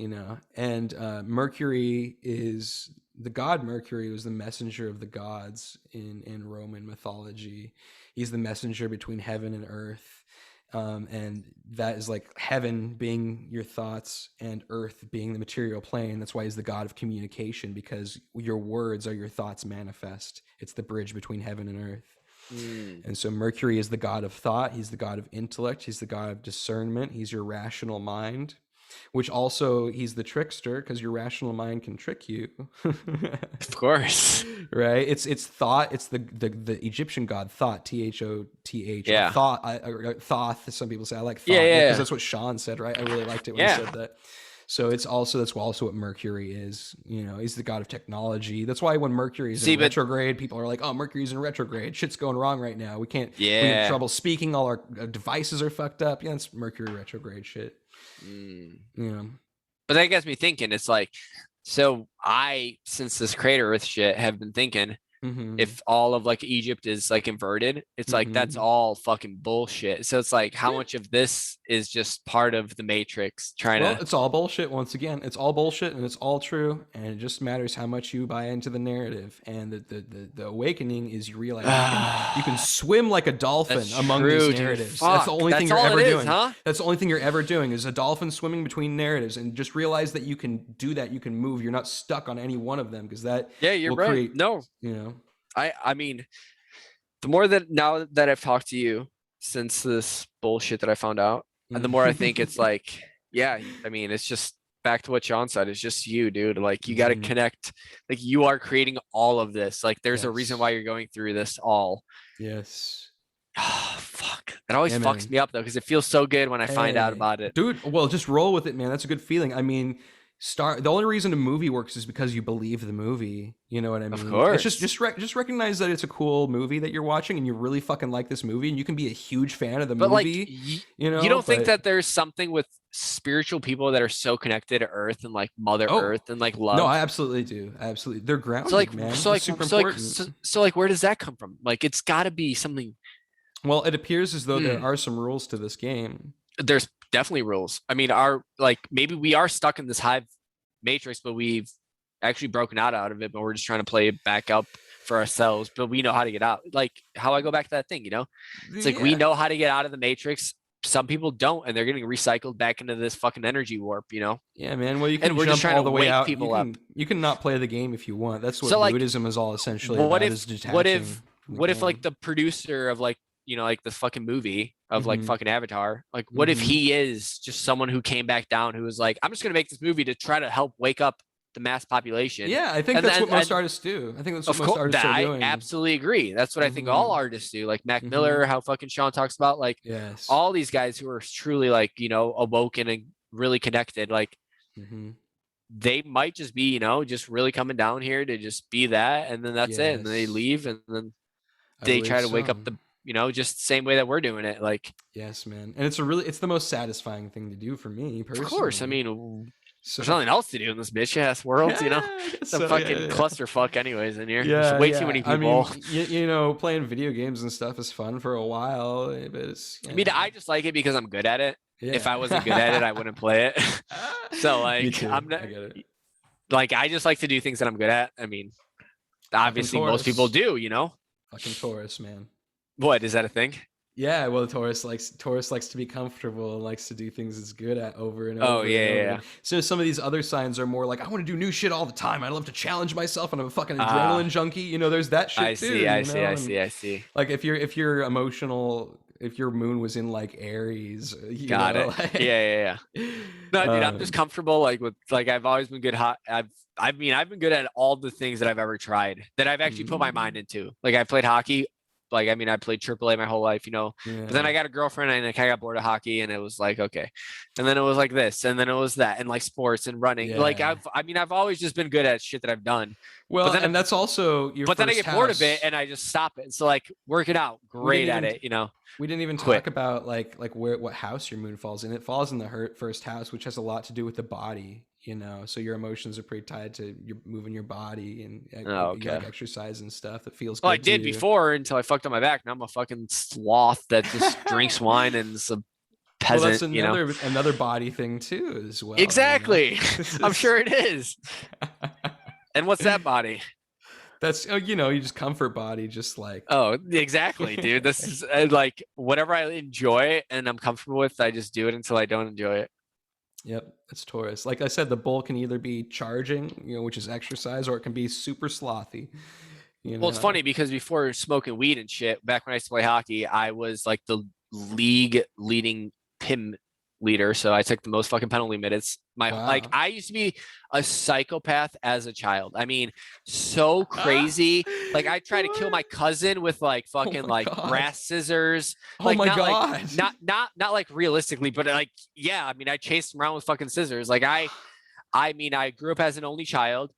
And Mercury is, the god Mercury was the messenger of the gods in Roman mythology. He's the messenger between heaven and earth. And that is like heaven being your thoughts and earth being the material plane. That's why he's the god of communication, because your words are your thoughts manifest. It's the bridge between heaven and earth. And so Mercury is the god of thought. He's the god of intellect. He's the god of discernment. He's your rational mind. which also he's the trickster because your rational mind can trick you. Of course. Right? It's Thoth. It's the Egyptian god Thoth, Thoth. Yeah. Thoth. Some people say I like Thoth Yeah. because that's what Sean said, right? I really liked it when he said that. So that's also what Mercury is. You know, he's the god of technology. That's why when Mercury is in retrograde, people are like, "Oh, Mercury's in retrograde. Shit's going wrong right now. We can't. We have trouble speaking. All our devices are fucked up." Yeah, it's Mercury retrograde shit. Yeah. But that gets me thinking. It's like, so since this crater Earth shit, have been thinking. If all of like Egypt is like inverted, it's like that's all fucking bullshit. So it's like how much of this is just part of the Matrix it's all bullshit. Once again, it's all bullshit and it's all true, and it just matters how much you buy into the narrative. And the awakening is you realize you can swim like a dolphin among these narratives. That's the only thing you're ever doing. That's the only thing you're ever doing is a dolphin swimming between narratives, and just realize that you can do that. You can move. You're not stuck on any one of them because that you're will right. create, no, you know. I mean, the more that now that I've talked to you since this bullshit that I found out, and the more I think it's like, yeah, I mean, it's just back to what Sean said. It's just you, dude. Like you got to connect. Like you are creating all of this. Like there's a reason why you're going through this all. Yes. Oh, fuck. It always fucks me up though, because it feels so good when I find out about it. Dude, well, just roll with it, man. That's a good feeling. I mean, the only reason a movie works is because you believe the movie. You know what I mean? Of course. It's just recognize that it's a cool movie that you're watching, and you really fucking like this movie, and you can be a huge fan of the movie. Like, you know, you don't think that there's something with spiritual people that are so connected to Earth and like Mother Earth and like love? No, I absolutely do. Absolutely, they're grounded, man. So like, where does that come from? Like, it's got to be something. Well, it appears as though there are some rules to this game. There's definitely rules. I mean, maybe we are stuck in this hive matrix, but we've actually broken out of it, but we're just trying to play it back up for ourselves, but we know how to get out. Like how I go back to that thing, you know, it's like we know how to get out of the matrix. Some people don't, and they're getting recycled back into this fucking energy warp, you know? Yeah, man. Well, you can jump all the way out. You can not play the game if you want. That's what Buddhism is all essentially about. What if like the producer of like, you know, like this fucking movie of like fucking Avatar, like what if he is just someone who came back down who was like, I'm just gonna make this movie to try to help wake up the mass population. Yeah, I think that's what most artists do. I think that's what most artists are doing. I absolutely agree. That's what I think all artists do. Like Mac Miller, how fucking Sean talks about, like all these guys who are truly like, you know, awoken and really connected, like they might just be, you know, just really coming down here to just be that, and then that's it. And then they leave, and then they try to wake up the, you know, just the same way that we're doing it. Like, yes, man. And it's the most satisfying thing to do for me personally. Of course. I mean, there's nothing else to do in this bitch ass world, you know? It's a fucking clusterfuck anyways in here. There's way too many people. I mean, you know, playing video games and stuff is fun for a while, but it's... I mean, I just like it because I'm good at it. Yeah. If I wasn't good at it, I wouldn't play it. So, like, I'm not... I get it. Like, I just like to do things that I'm good at. I mean, obviously most people do, you know? Fucking Taurus, man. What, is that a thing? Yeah, well, Taurus likes to be comfortable and likes to do things it's good at over and over. Oh, yeah. So some of these other signs are more like, I want to do new shit all the time. I love to challenge myself, and I'm a fucking adrenaline junkie. You know, there's that shit too. I see. Like if you're emotional, if your moon was in like Aries, got it. Like, yeah. No, dude, I'm just comfortable. Like with like I've always been good. I've been good at all the things that I've ever tried that I've actually put my mind into. Like I played hockey. Like, I mean, I played AAA my whole life, you know, but then I got a girlfriend and like, I got bored of hockey, and it was like, okay. And then it was like this, and then it was that, and like sports and running. Yeah. Like I've always just been good at shit that I've done. Well, and that's also your then I get bored of it and I just stop it. So like working out, great at it, you know. We didn't even talk about like what house your moon falls in. It falls in the first house, which has a lot to do with the body. You know, so your emotions are pretty tied to your moving your body and like exercise and stuff that feels good. Well, I did before until I fucked up my back. Now I'm a fucking sloth that just drinks wine and is a peasant. Well, that's another body thing too, as well. Exactly. You know? I'm sure it is. And what's that body? That's you know, you just comfort body, just like exactly, dude. This is like whatever I enjoy and I'm comfortable with, I just do it until I don't enjoy it. Yep, that's Taurus. Like I said, the bull can either be charging, you know, which is exercise, or it can be super slothy. You know? Well, it's funny because before smoking weed and shit, back when I used to play hockey, I was like the league leading PIM leader, so I took the most fucking penalty minutes. Like Wow. I used to be a psychopath as a child. I mean, so crazy. Like I tried to kill my cousin with like Oh fucking my like God. brass scissors. Oh Like my not like God. not like realistically, but like yeah, I mean I chased him around with fucking scissors. Like I mean I grew up as an only child.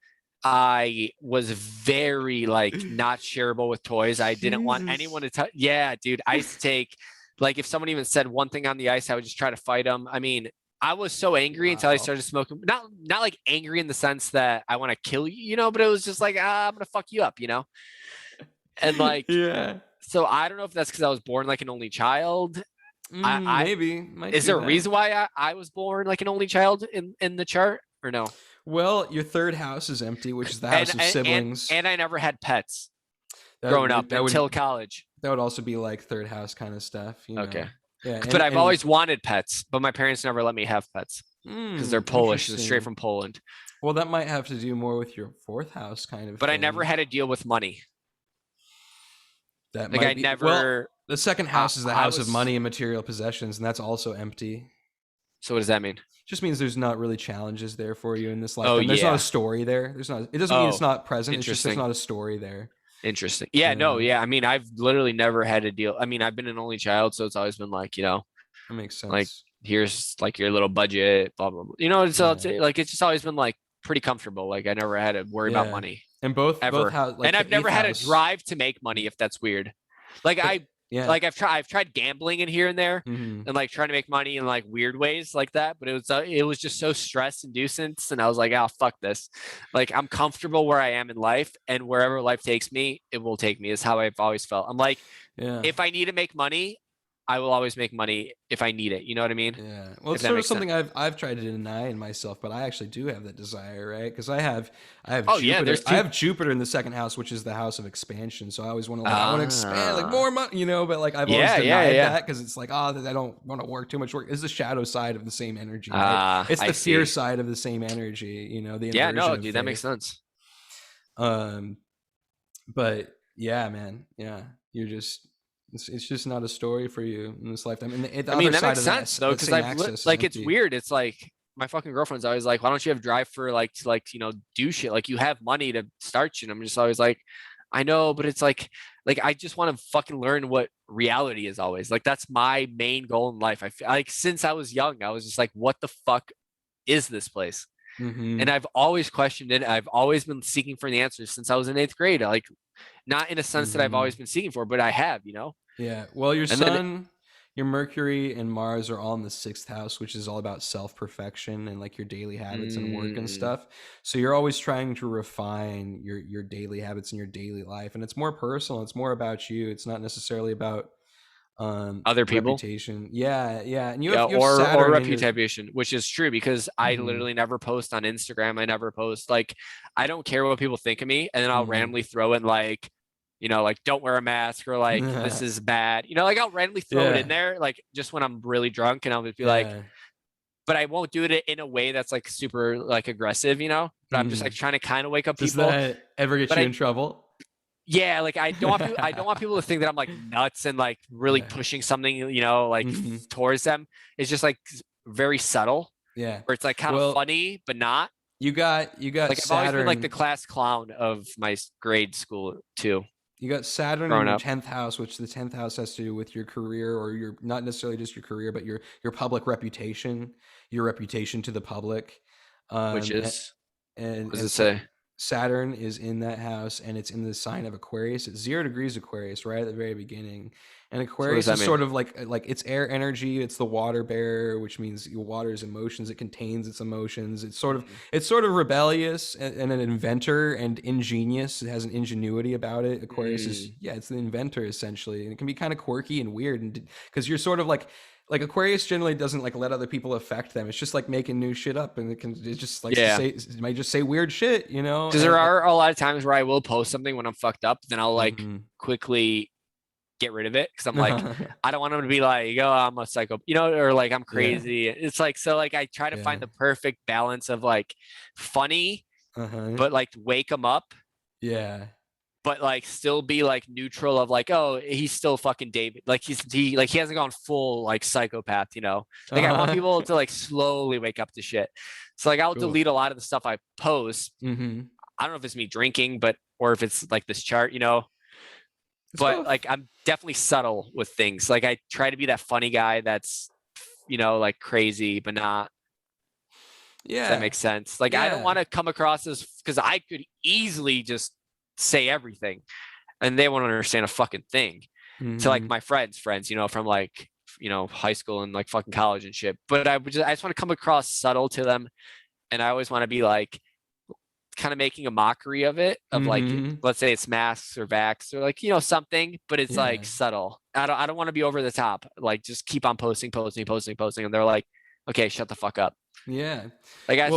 I was very like not shareable with toys. I didn't want anyone to touch. Yeah, dude. I used to take like if someone even said one thing on the ice, I would just try to fight them. I mean, I was so angry until I Wow. started smoking. Not like angry in the sense that I want to kill you, you know, but it was just like I'm gonna fuck you up, you know. And like Yeah. so, I don't know if that's because I was born like an only child. I Maybe. Might is be there a that. reason why I was born like an only child in the chart or no? Well, your third house is empty, which is the house of siblings. And I never had pets That growing up that until would college. that would also be like third house kind of stuff, you know. Okay. Yeah, But I've always wanted pets, but my parents never let me have pets because they're Polish. They're straight from Poland. Well, that might have to do more with your fourth house kind of But thing. I never had to deal with money. That Like might I be. never. Well, the second house is the house of was- money and material possessions, and that's also empty. So what does that mean? Just means there's not really challenges there for you in this life. Oh, There's not yeah. a story there. There's not. It doesn't mean it's Oh, not present. It's just there's interesting. not a story there. Interesting. Yeah, no, Yeah. yeah. I mean, I've literally never had to deal. I mean, I've been an only child, so it's always been like, you know, That makes sense. like here's like your little budget, blah blah blah. You know, it's like it's just always been like pretty comfortable. Like I never had to worry about Yeah. money And both ever. like And the I've never eighth had house- to drive to make money if that's weird. Like Yeah. like I've tried gambling in here and there Mhm. and like trying to make money in like weird ways like that, but it was just so stress inducing, and I was like, oh fuck this. Like I'm comfortable where I am in life, and wherever life takes me, it will take me, is how I've always felt. I'm like, Yeah. if I need to make money, I will always make money if I need it. You know what I mean? Yeah. Well, If it's that sort of makes sense. something I've tried to deny in myself, but I actually do have that desire, right? Because I have Oh, yeah, Jupiter. there's I have Jupiter in the second house, which is the house of expansion. So I always want to I want to expand like more money, you know. But like I've always denied that because it's like I don't want to work too much work. It's the shadow side of the same energy, right? It's the fear side of the same energy, you know. The Yeah, no, inversion of dude, that makes faith. sense. But yeah, man, yeah, you're just. It's just not a story for you in this lifetime. And the I other mean, that side makes of sense though, because I've axis is like it's empty. weird. It's like my fucking girlfriend's always like, why don't you have drive for like to like, you know, do shit? Like you have money to start shit. I'm just always like, I know, but it's like I just want to fucking learn what reality is always. Like that's my main goal in life. I feel like since I was young, I was just like, what the fuck is this place? Mm-hmm. And I've always questioned it. I've always been seeking for the answers since I was in 8th grade. Like not in a sense that I've always been seeking for, but I have, you know? Yeah. Well, your And sun, your Mercury and Mars are all in the 6th house, which is all about self-perfection and like your daily habits and work and stuff. So you're always trying to refine your daily habits and your daily life. And it's more personal. It's more about you. It's not necessarily about other people. Reputation. Yeah, yeah. And you Yeah, have, you have or Saturn in your- reputation, which is true because I literally never post on Instagram. I never post like I don't care what people think of me, and then I'll randomly throw in like, you know, like don't wear a mask or like this is bad. You know, like I'll randomly throw it in there, like just when I'm really drunk, and I'll just be like, but I won't do it in a way that's like super like aggressive, you know. But I'm just like trying to kind of wake up Does people. that ever get you in trouble? Yeah, like I don't want people to think that I'm like nuts and like really pushing something, you know, like towards them. It's just like very subtle. Yeah. Where it's like kind of funny, but not. You got like Saturn. I've always been like the class clown of my grade school too. You got Saturn in your 10th house, which the 10th house has to do with your career, or your not necessarily just your career, but your public reputation, your reputation to the public. Which is and what does it say? Saturn is in that house, and it's in the sign of Aquarius. It's 0 degrees Aquarius, right at the very beginning. And Aquarius is sort of like it's air energy. It's the water bearer, which means water's emotions. It contains its emotions. It's sort of rebellious and an inventor and ingenious. It has an ingenuity about it. Aquarius is it's the inventor essentially, and it can be kind of quirky and weird, and because you're sort of like Aquarius generally doesn't like let other people affect them. It's just like making new shit up, and it's just like it might just say weird shit, you know. Because there are a lot of times where I will post something when I'm fucked up, then I'll like quickly get rid of it because I'm like I don't want them to be like, oh, I'm a psycho, you know, or like I'm crazy. It's like so like I try to find the perfect balance of like funny, but like wake them up. Yeah. but like still be like neutral of like, oh, he's still fucking David. Like he hasn't gone full like psychopath, you know? Like I want people to like slowly wake up to shit. So like I'll delete a lot of the stuff I post. I don't know if it's me drinking, or if it's like this chart, you know. But like I'm definitely subtle with things. Like I try to be that funny guy that's, you know, like crazy, but not. Yeah. If that makes sense. Like I don't want to come across as, because I could easily just say everything and they won't understand a fucking thing. To like my friends, you know, from like, you know, high school and like fucking college and shit. But I just want to come across subtle to them. And I always want to be like kind of making a mockery of it, of like, let's say it's masks or vax or like, you know, something, but it's like subtle. I don't want to be over the top. Like just keep on posting. And they're like, okay, shut the fuck up. Yeah. Like I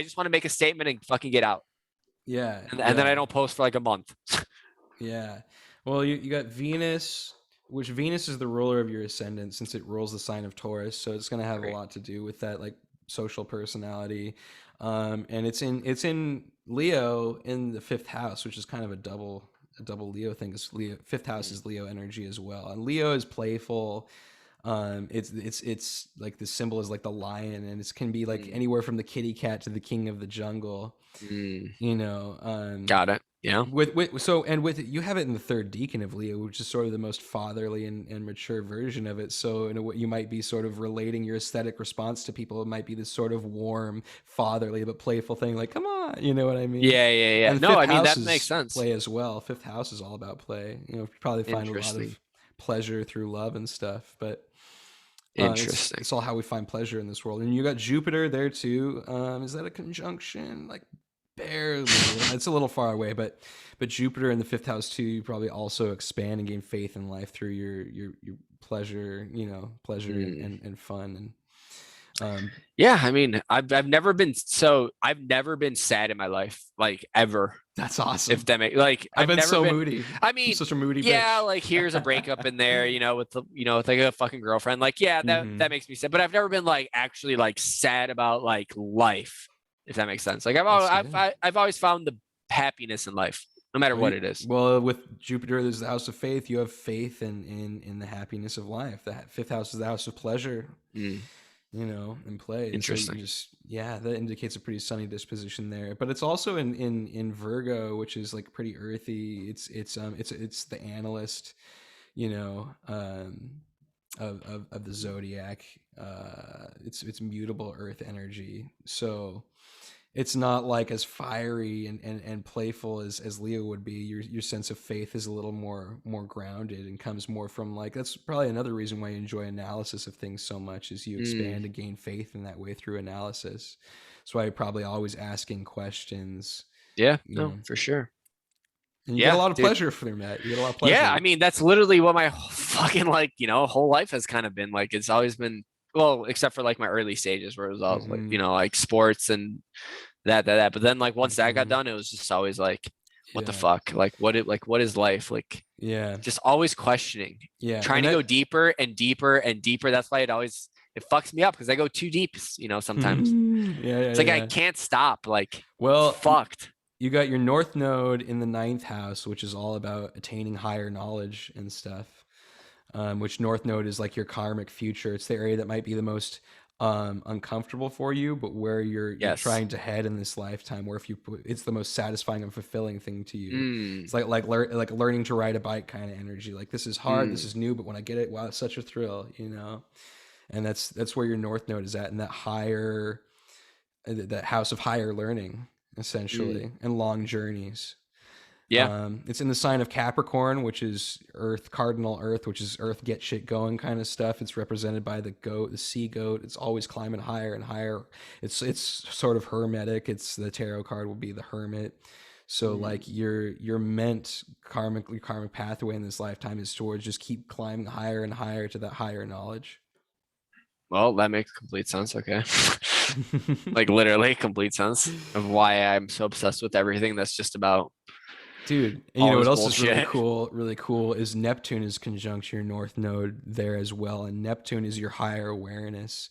just want to make a statement and fucking get out. Yeah. And then I don't post for like a month. Yeah. Well, you got Venus, which Venus is the ruler of your ascendant since it rules the sign of Taurus. So it's going to have a lot to do with that, like social personality. And it's in Leo in the 5th house, which is kind of a double Leo thing. Because Leo, 5th house is Leo energy as well. And Leo is playful. It's like the symbol is like the lion, and it can be like anywhere from the kitty cat to the king of the jungle. You know, got it. Yeah. With you have it in the 3rd decan of Leo, which is sort of the most fatherly and mature version of it. So in a way, you might be sort of relating your aesthetic response to people. It might be this sort of warm, fatherly but playful thing, like "come on," you know what I mean? Yeah. And no, I mean that makes sense. Play as well. 5th house is all about play. You know, you probably find a lot of pleasure through love and stuff, but. Interesting. It's all how we find pleasure in this world. And you got Jupiter there too. Is that a conjunction? Like barely. It's a little far away, but Jupiter in the 5th house too. You probably also expand and gain faith in life through your pleasure. You know, pleasure and fun and. Yeah, I mean, I've never been sad in my life, like ever. That's awesome. If that makes like I've been so moody. I mean, I'm such a moody. Yeah, bitch. like here's a breakup in there, you know, with like a fucking girlfriend. Like, yeah, that makes me sad. But I've never been like actually like sad about like life, if that makes sense. Like I've always found the happiness in life, no matter what it is. Well, with Jupiter, there's the house of faith. You have faith in the happiness of life. The 5th house is the house of pleasure. You know, and play. Interesting. So that indicates a pretty sunny disposition there. But it's also in Virgo, which is like pretty earthy. It's the analyst, you know, of the zodiac. It's mutable earth energy. So it's not like as fiery and playful as Leo would be. Your sense of faith is a little more grounded and comes more from like, that's probably another reason why you enjoy analysis of things so much, is you expand and gain faith in that way through analysis. That's why you're probably always asking questions. Yeah, no, for sure. And you get a lot of pleasure from that. You get a lot of pleasure. Yeah, I mean, that's literally what my fucking like, you know, whole life has kind of been like. It's always been, well, except for like my early stages where it was all like, you know, like sports and that. But then like once that got done, it was just always like, what the fuck? Like what is life? Like, just always questioning. Yeah. Trying to go deeper and deeper and deeper. That's why it fucks me up, because I go too deep, you know, sometimes. It's like I can't stop. Like, well, fucked. You got your North Node in the 9th house, which is all about attaining higher knowledge and stuff. Which North Node is like your karmic future. It's the area that might be the most uncomfortable for you, but where you're trying to head in this lifetime. Where it's the most satisfying and fulfilling thing to you. It's like learning to ride a bike kind of energy. Like, this is hard, this is new, but when I get it, wow, it's such a thrill, you know. And that's where your North Node is at, in that house of higher learning, essentially, and long journeys. Yeah. It's in the sign of Capricorn, which is Earth, cardinal Earth, which is Earth get shit going kind of stuff. It's represented by the goat, the sea goat. It's always climbing higher and higher. It's sort of hermetic. The tarot card will be the hermit. So like your karmic pathway in this lifetime is towards just keep climbing higher and higher to that higher knowledge. Well, that makes complete sense. Okay. Like literally complete sense of why I'm so obsessed with everything that's just about Dude, and you know what else is really cool? Really cool is Neptune is conjunct your north node there as well, and Neptune is your higher awareness.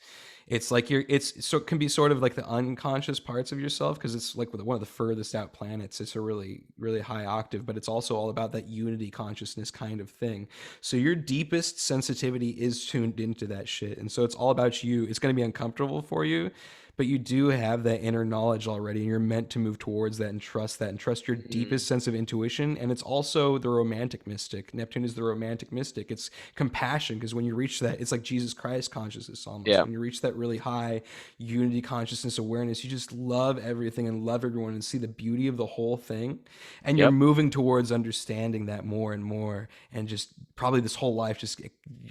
It's like so it can be sort of like the unconscious parts of yourself because it's like one of the furthest out planets. It's a really, really high octave, but it's also all about that unity consciousness kind of thing. So your deepest sensitivity is tuned into that shit, and so it's all about you. It's going to be uncomfortable for you, but you do have that inner knowledge already, and you're meant to move towards that and trust your deepest sense of intuition. And it's also the romantic mystic. Neptune is the romantic mystic. It's compassion, because when you reach that, it's like Jesus Christ consciousness almost. Yeah. When you reach that really high unity consciousness awareness, you just love everything and love everyone and see the beauty of the whole thing. And you're moving towards understanding that more and more, and just probably this whole life just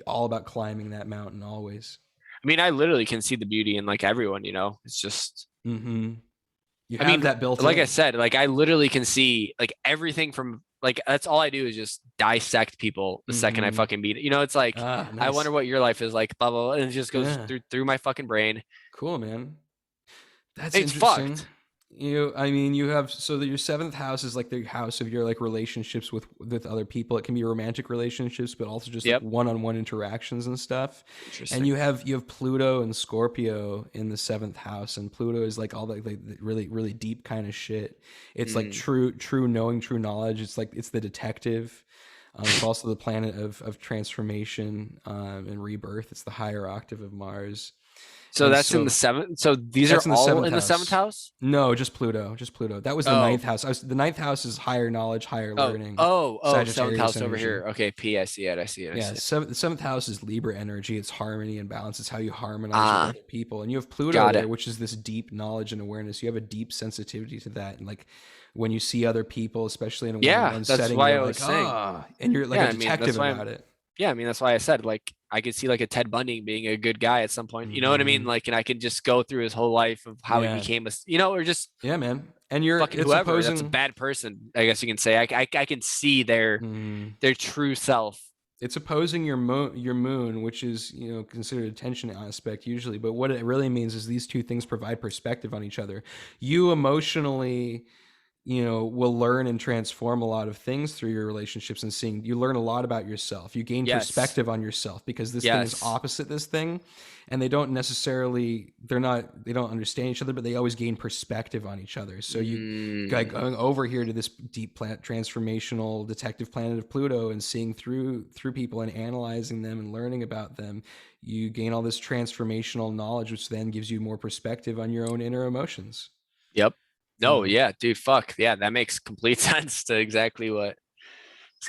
all about climbing that mountain always. I mean, I literally can see the beauty in like everyone, you know. It's just you have that built like in. I said, like I literally can see like everything from like that's all I do is just dissect people the second I fucking meet it. You know, it's like nice. I wonder what your life is like, blah blah, blah, and it just goes through my fucking brain. Cool, man. That's it's interesting. Fucked. You have so that your seventh house is like the house of your like relationships with other people. It can be romantic relationships, but also just like one-on-one interactions and stuff. And you have Pluto and Scorpio in the seventh house, and Pluto is like all the really, really deep kind of shit. It's like true knowing, true knowledge. It's like it's the detective. It's also the planet of transformation and rebirth. It's the higher octave of Mars. So that's in the seventh. So these are all in the seventh house? No, just Pluto. That was the ninth house. The ninth house is higher knowledge, higher learning. Seventh house over here. Okay, P. I see it. The seventh house is Libra energy. It's harmony and balance. It's how you harmonize with other people. And you have Pluto there, which is this deep knowledge and awareness. You have a deep sensitivity to that, and like when you see other people, especially in a one-on-one setting, why you're I was like, saying. And you're like a detective about it. Yeah, I mean, that's why I said, like, I could see, like, a Ted Bundy being a good guy at some point. You know what I mean? Like, and I can just go through his whole life of how he became or just... Yeah, man. And you're... Fucking whoever. That's a bad person, I guess you can say. I can see their true self. It's opposing your moon, which is, considered a tension aspect usually. But what it really means is these two things provide perspective on each other. You emotionally... will learn and transform a lot of things through your relationships, and you learn a lot about yourself. You gain perspective on yourself because this thing is opposite this thing, and they don't understand each other, but they always gain perspective on each other. So you going over here to this deep planet, transformational detective planet of Pluto, and seeing through people and analyzing them and learning about them, you gain all this transformational knowledge, which then gives you more perspective on your own inner emotions. Yep. No, yeah, dude, fuck. Yeah, that makes complete sense to exactly what's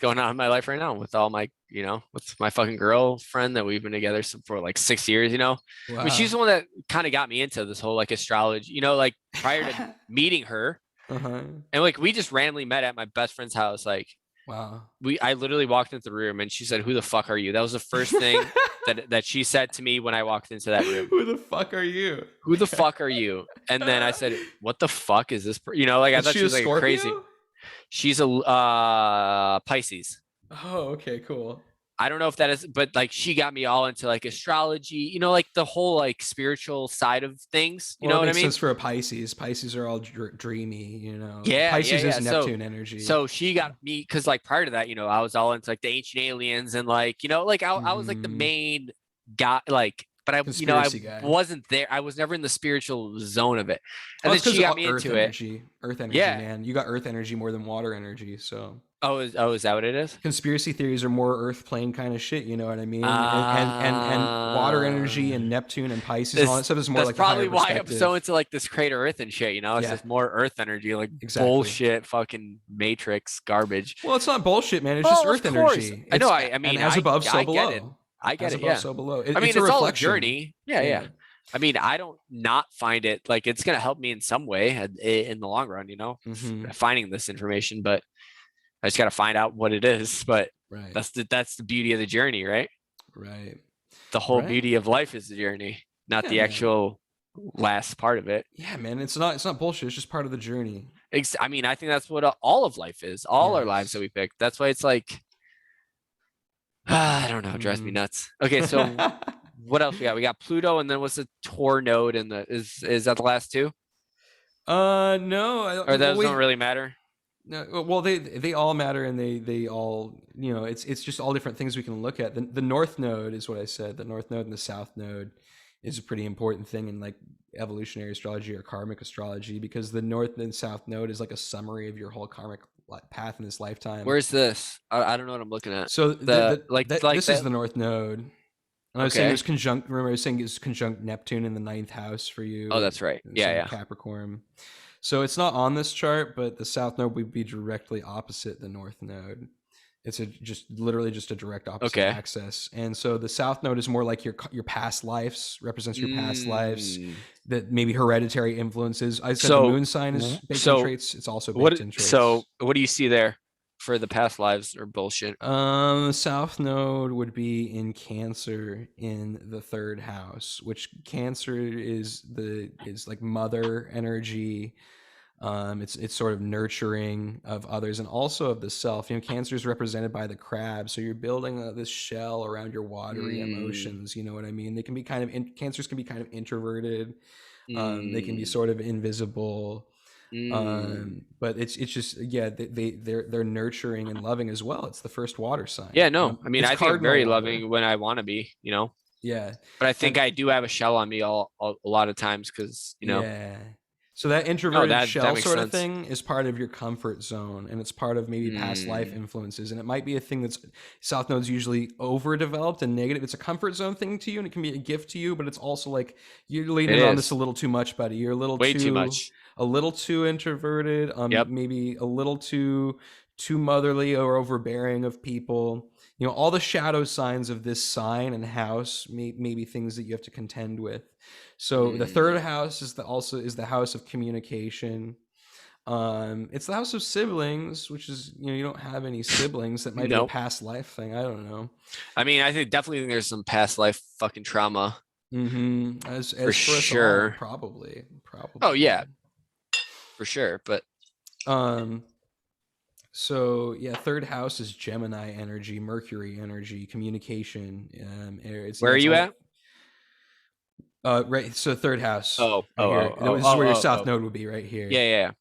going on in my life right now with all my, with my fucking girlfriend that we've been together for like 6 years, Wow. I mean, she's the one that kind of got me into this whole like astrology, like prior to meeting her. And like we just randomly met at my best friend's house. Like, wow. I literally walked into the room and she said, "Who the fuck are you?" That was the first thing that she said to me when I walked into that room. Who the fuck are you? Who the fuck are you? And then I said, "What the fuck is this?" Like I thought she was like crazy. She's a Pisces. Oh, okay, cool. I don't know if that is, but like she got me all into like astrology, like the whole like spiritual side of things. You know what I mean? Sense for a Pisces. Pisces are all dreamy, Yeah, Pisces is Neptune energy. So she got me because like prior to that, I was all into like the ancient aliens and like like I was like the main guy, like, but I wasn't there. I was never in the spiritual zone of it. And then she got me into energy. Earth energy, man. You got earth energy more than water energy, so. Oh, is that what it is? Conspiracy theories are more earth plane kind of shit, you know what I mean? And water energy and Neptune and Pisces and all that stuff is more like probably why I'm so into like this crater earth and shit, It's just more earth energy, like bullshit fucking matrix garbage. Well, it's not bullshit, man. It's just earth energy. I know. I mean, as above, so below. I get it. As above, so below. I mean, it's all a journey. Yeah. I mean, I don't not find it like it's gonna help me in some way in the long run, finding this information, but I just got to find out what it is, but that's the beauty of the journey, right? Right. The whole beauty of life is the journey, not the actual last part of it. Yeah, man. It's not bullshit. It's just part of the journey. I mean, I think that's what all of life is. All our lives that we pick. That's why it's like, I don't know. It drives me nuts. Okay, so what else we got? We got Pluto, and then what's the Tor node? And is that the last two? No. Or those don't really matter. No, well, they all matter, and they all, it's just all different things we can look at. The North Node is what I said. The North Node and the South Node is a pretty important thing in like evolutionary astrology or karmic astrology, because the North and South Node is like a summary of your whole karmic path in this lifetime. Where's this? I don't know what I'm looking at. So this is that. the North Node. And I was saying it was conjunct. Remember, I was saying it was conjunct Neptune in the 9th house for you. Oh, that's right. Yeah. Capricorn. So it's not on this chart, but the South Node would be directly opposite the North Node. It's literally just a direct opposite axis. And so the South Node is more like your past lives, represents your past lives, that maybe hereditary influences. I said the moon sign is baked in traits. It's also baked in traits. So what do you see there for the past lives or bullshit? The South Node would be in Cancer in the 3rd house, which Cancer is like mother energy. It's sort of nurturing of others and also of the self. Cancer is represented by the crab, so you're building this shell around your watery emotions. You know what I mean? They can be cancers can be kind of introverted. They can be sort of invisible. But it's just they're nurturing and loving as well. It's the first water sign. Yeah, no, I mean, I think I'm very loving when I want to be. Yeah, but I think I do have a shell on me a lot of times because Yeah. So that introverted shell sort of thing is part of your comfort zone, and it's part of maybe past life influences. And it might be a thing that's South Node's usually overdeveloped and negative. It's a comfort zone thing to you, and it can be a gift to you, but it's also like you're leaning on this a little too much, buddy. You're a little too much. A little too introverted, maybe a little too motherly or overbearing of people. All the shadow signs of this sign and house may be things that you have to contend with. So the 3rd house is the house of communication. It's the house of siblings, which is, you don't have any siblings. That might be a past life thing. I don't know. I mean, I definitely think there's some past life fucking trauma. As for sure. All, probably. Oh yeah, for sure. But so yeah, 3rd house is Gemini energy, Mercury energy, communication. Where are you at? Right. So 3rd house. This is where your South Node would be, right here. Yeah.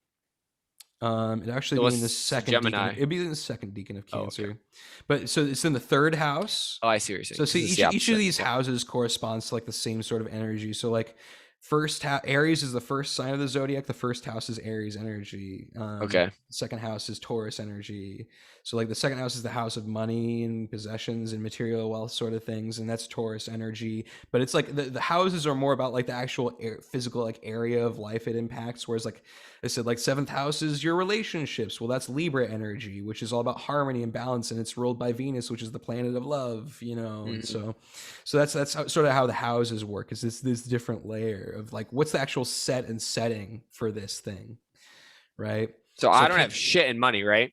It actually be in the second Gemini. It'd be in the second decan of Cancer. Okay. But so it's in the 3rd house. Oh, I see what you're saying. So see, each of these houses corresponds to like the same sort of energy. So like Aries is the first sign of the zodiac. The 1st house is Aries energy. The 2nd house is Taurus energy. So like the 2nd house is the house of money and possessions and material wealth sort of things, and that's Taurus energy. But it's like the houses are more about like the actual physical like area of life it impacts. Whereas like I said, like 7th house is your relationships. Well, that's Libra energy, which is all about harmony and balance, and it's ruled by Venus, which is the planet of love. And so that's sort of how the houses work. Is this different layer of like what's the actual set and setting for this thing, right? So I don't have shit in money, right?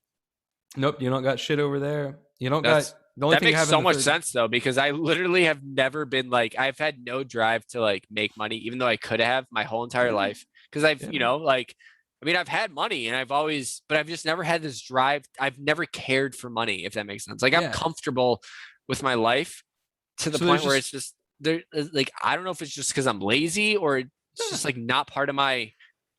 Nope, you don't got shit over there. You don't got the only that thing makes so much sense though, because I literally have never been like I've had no drive to like make money, even though I could have my whole entire life. Because I've I've had money and but I've just never had this drive. I've never cared for money, if that makes sense. Like I'm comfortable with my life to the point where it's just there. Like I don't know if it's just because I'm lazy or it's just like not part of my.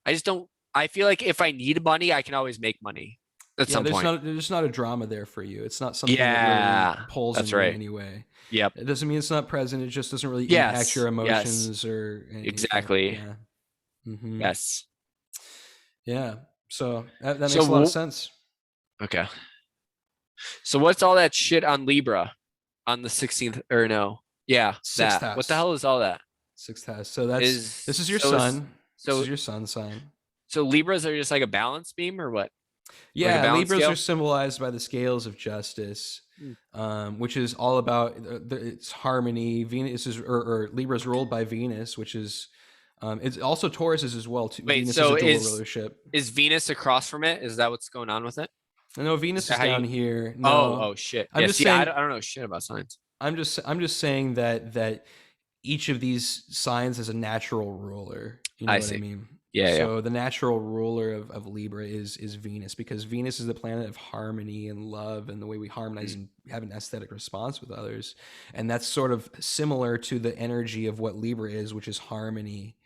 I feel like if I need money, I can always make money. At some point. There's not a drama there for you. It's not something that really pulls in you anyway. Yep. It doesn't mean it's not present. It just doesn't really impact your emotions or anything. Exactly. Yeah. Yes. Yeah. So that makes a lot of sense. Okay. So what's all that shit on Libra on the 16th or no? Yeah. 6th house. What the hell is all that? 6th house. So this is your sun. This is your sun sign. So Libras are just like a balance beam or what? Yeah, like Libras are symbolized by the scales of justice, which is all about its harmony. Venus is or Libra's ruled by Venus, which is it's also Taurus is as well. Wait, Venus so is a dual rulership. Is Venus across from it? Is that what's going on with it? No, Venus is down here. No. Oh shit! I don't know shit about signs. I'm just saying that each of these signs has a natural ruler. You know what I mean? Yeah. So the natural ruler of Libra is Venus, because Venus is the planet of harmony and love and the way we harmonize and have an aesthetic response with others. And that's sort of similar to the energy of what Libra is, which is harmony,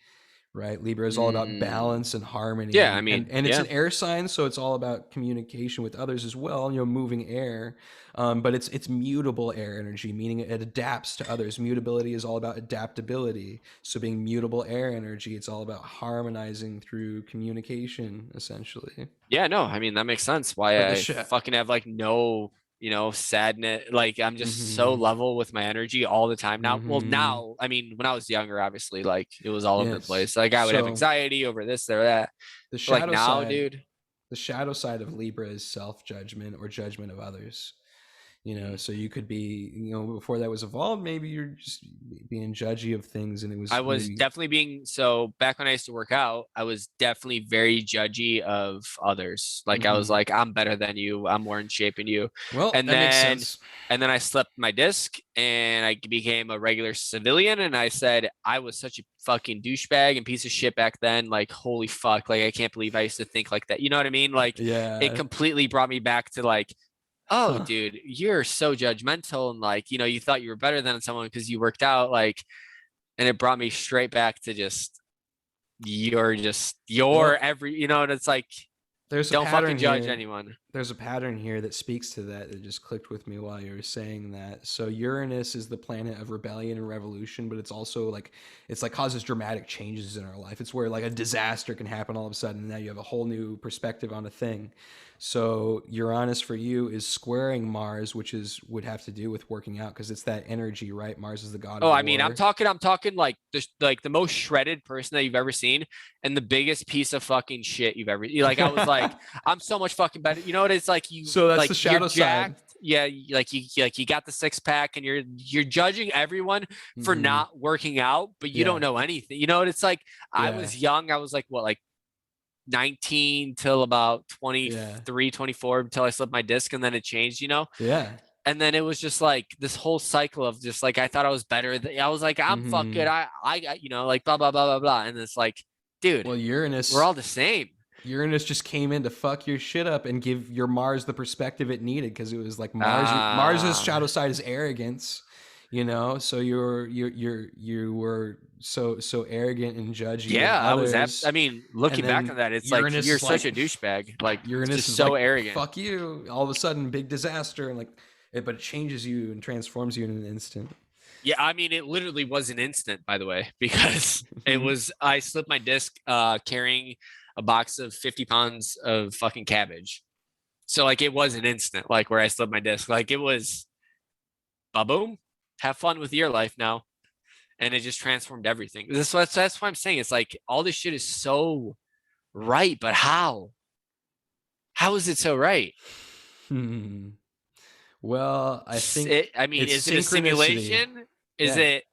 right? Libra is all about balance and harmony. Yeah, I mean, and it's an air sign, so it's all about communication with others as well. You know, moving air, but it's mutable air energy, meaning it adapts to others. Mutability is all about adaptability. So being mutable air energy, it's all about harmonizing through communication, essentially. Yeah, no, I mean that makes sense. Why But I fucking have like no, sadness. Like I'm just so level with my energy all the time now. Well, now, I mean, when I was younger, obviously, like it was all over the place. Like I would have anxiety over this or that. The But, like shadow now, side, dude. the shadow side of Libra is self-judgment or judgment of others. You know, so you could be, before that was evolved, maybe you're just being judgy of things, and it was. I was definitely being back when I used to work out, I was definitely very judgy of others. Like I was like, I'm better than you, I'm more in shape than you. Well, and that then makes sense. And then I slipped my disc and I became a regular civilian. And I said I was such a fucking douchebag and piece of shit back then. Like, holy fuck. Like, I can't believe I used to think like that. You know what I mean? Like, it completely brought me back to like, oh, dude, you're so judgmental. And like, you thought you were better than someone because you worked out. Like, and it brought me straight back to you're every, and it's like, there's don't fucking judge anyone. There's a pattern here that speaks to that just clicked with me while you were saying that. So Uranus is the planet of rebellion and revolution, but it's also like, causes dramatic changes in our life. It's where like a disaster can happen all of a sudden, and now you have a whole new perspective on a thing. So Uranus for you is squaring Mars, which would have to do with working out, because it's that energy, right? Mars is the god of war. I mean, I'm talking like the most shredded person that you've ever seen, and the biggest piece of fucking shit you've ever. Like I was like, I'm so much fucking better. You know what it's like? So that's like, the shadow side. Yeah, like you got the six pack, and you're judging everyone for not working out, but you don't know anything. You know what it's like? I was young. I was like, what, like 19 till about 23, 24 until I slipped my disc, and then it changed, Yeah. And then it was just like this whole cycle of just like, I thought I was better. I was like, I'm fucking, I like blah, blah, blah, blah, blah. And it's like, dude, well, Uranus, we're all the same. Uranus just came in to fuck your shit up and give your Mars the perspective it needed, because it was like Mars's shadow side is arrogance. So you were so arrogant and judgy. Yeah, I was. I mean, looking back on that, it's Uranus, like you're such a douchebag. Like Uranus is so like, arrogant. Fuck you! All of a sudden, big disaster, and but it changes you and transforms you in an instant. Yeah, I mean, it literally was an instant, by the way, because it was. I slipped my disc carrying a box of 50 pounds of fucking cabbage. So like, it was an instant, like where I slipped my disc. Like it was, boom. Have fun with your life now. And it just transformed everything. That's why I'm saying. It's like all this shit is so right, but how? How is it so right? Well, I think is it a simulation? Is it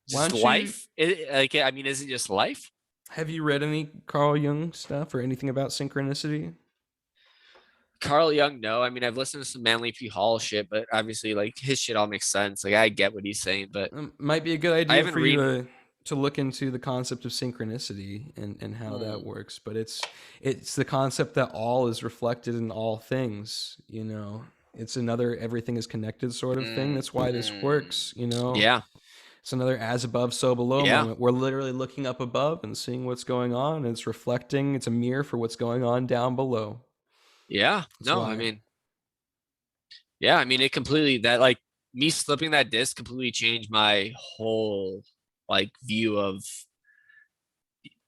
just life? Is it just life? Have you read any Carl Jung stuff or anything about synchronicity? Carl Jung, no. I mean, I've listened to some Manly P. Hall shit, but obviously, like, his shit all makes sense. Like, I get what he's saying, but might be a good idea for you to look into the concept of synchronicity and how that works. But it's the concept that all is reflected in all things. It's another everything is connected sort of thing. That's why this works. Yeah. It's another as above, so below moment. We're literally looking up above and seeing what's going on, and it's reflecting. It's a mirror for what's going on down below. Yeah. I mean, it completely, that like me slipping that disc completely changed my whole like view of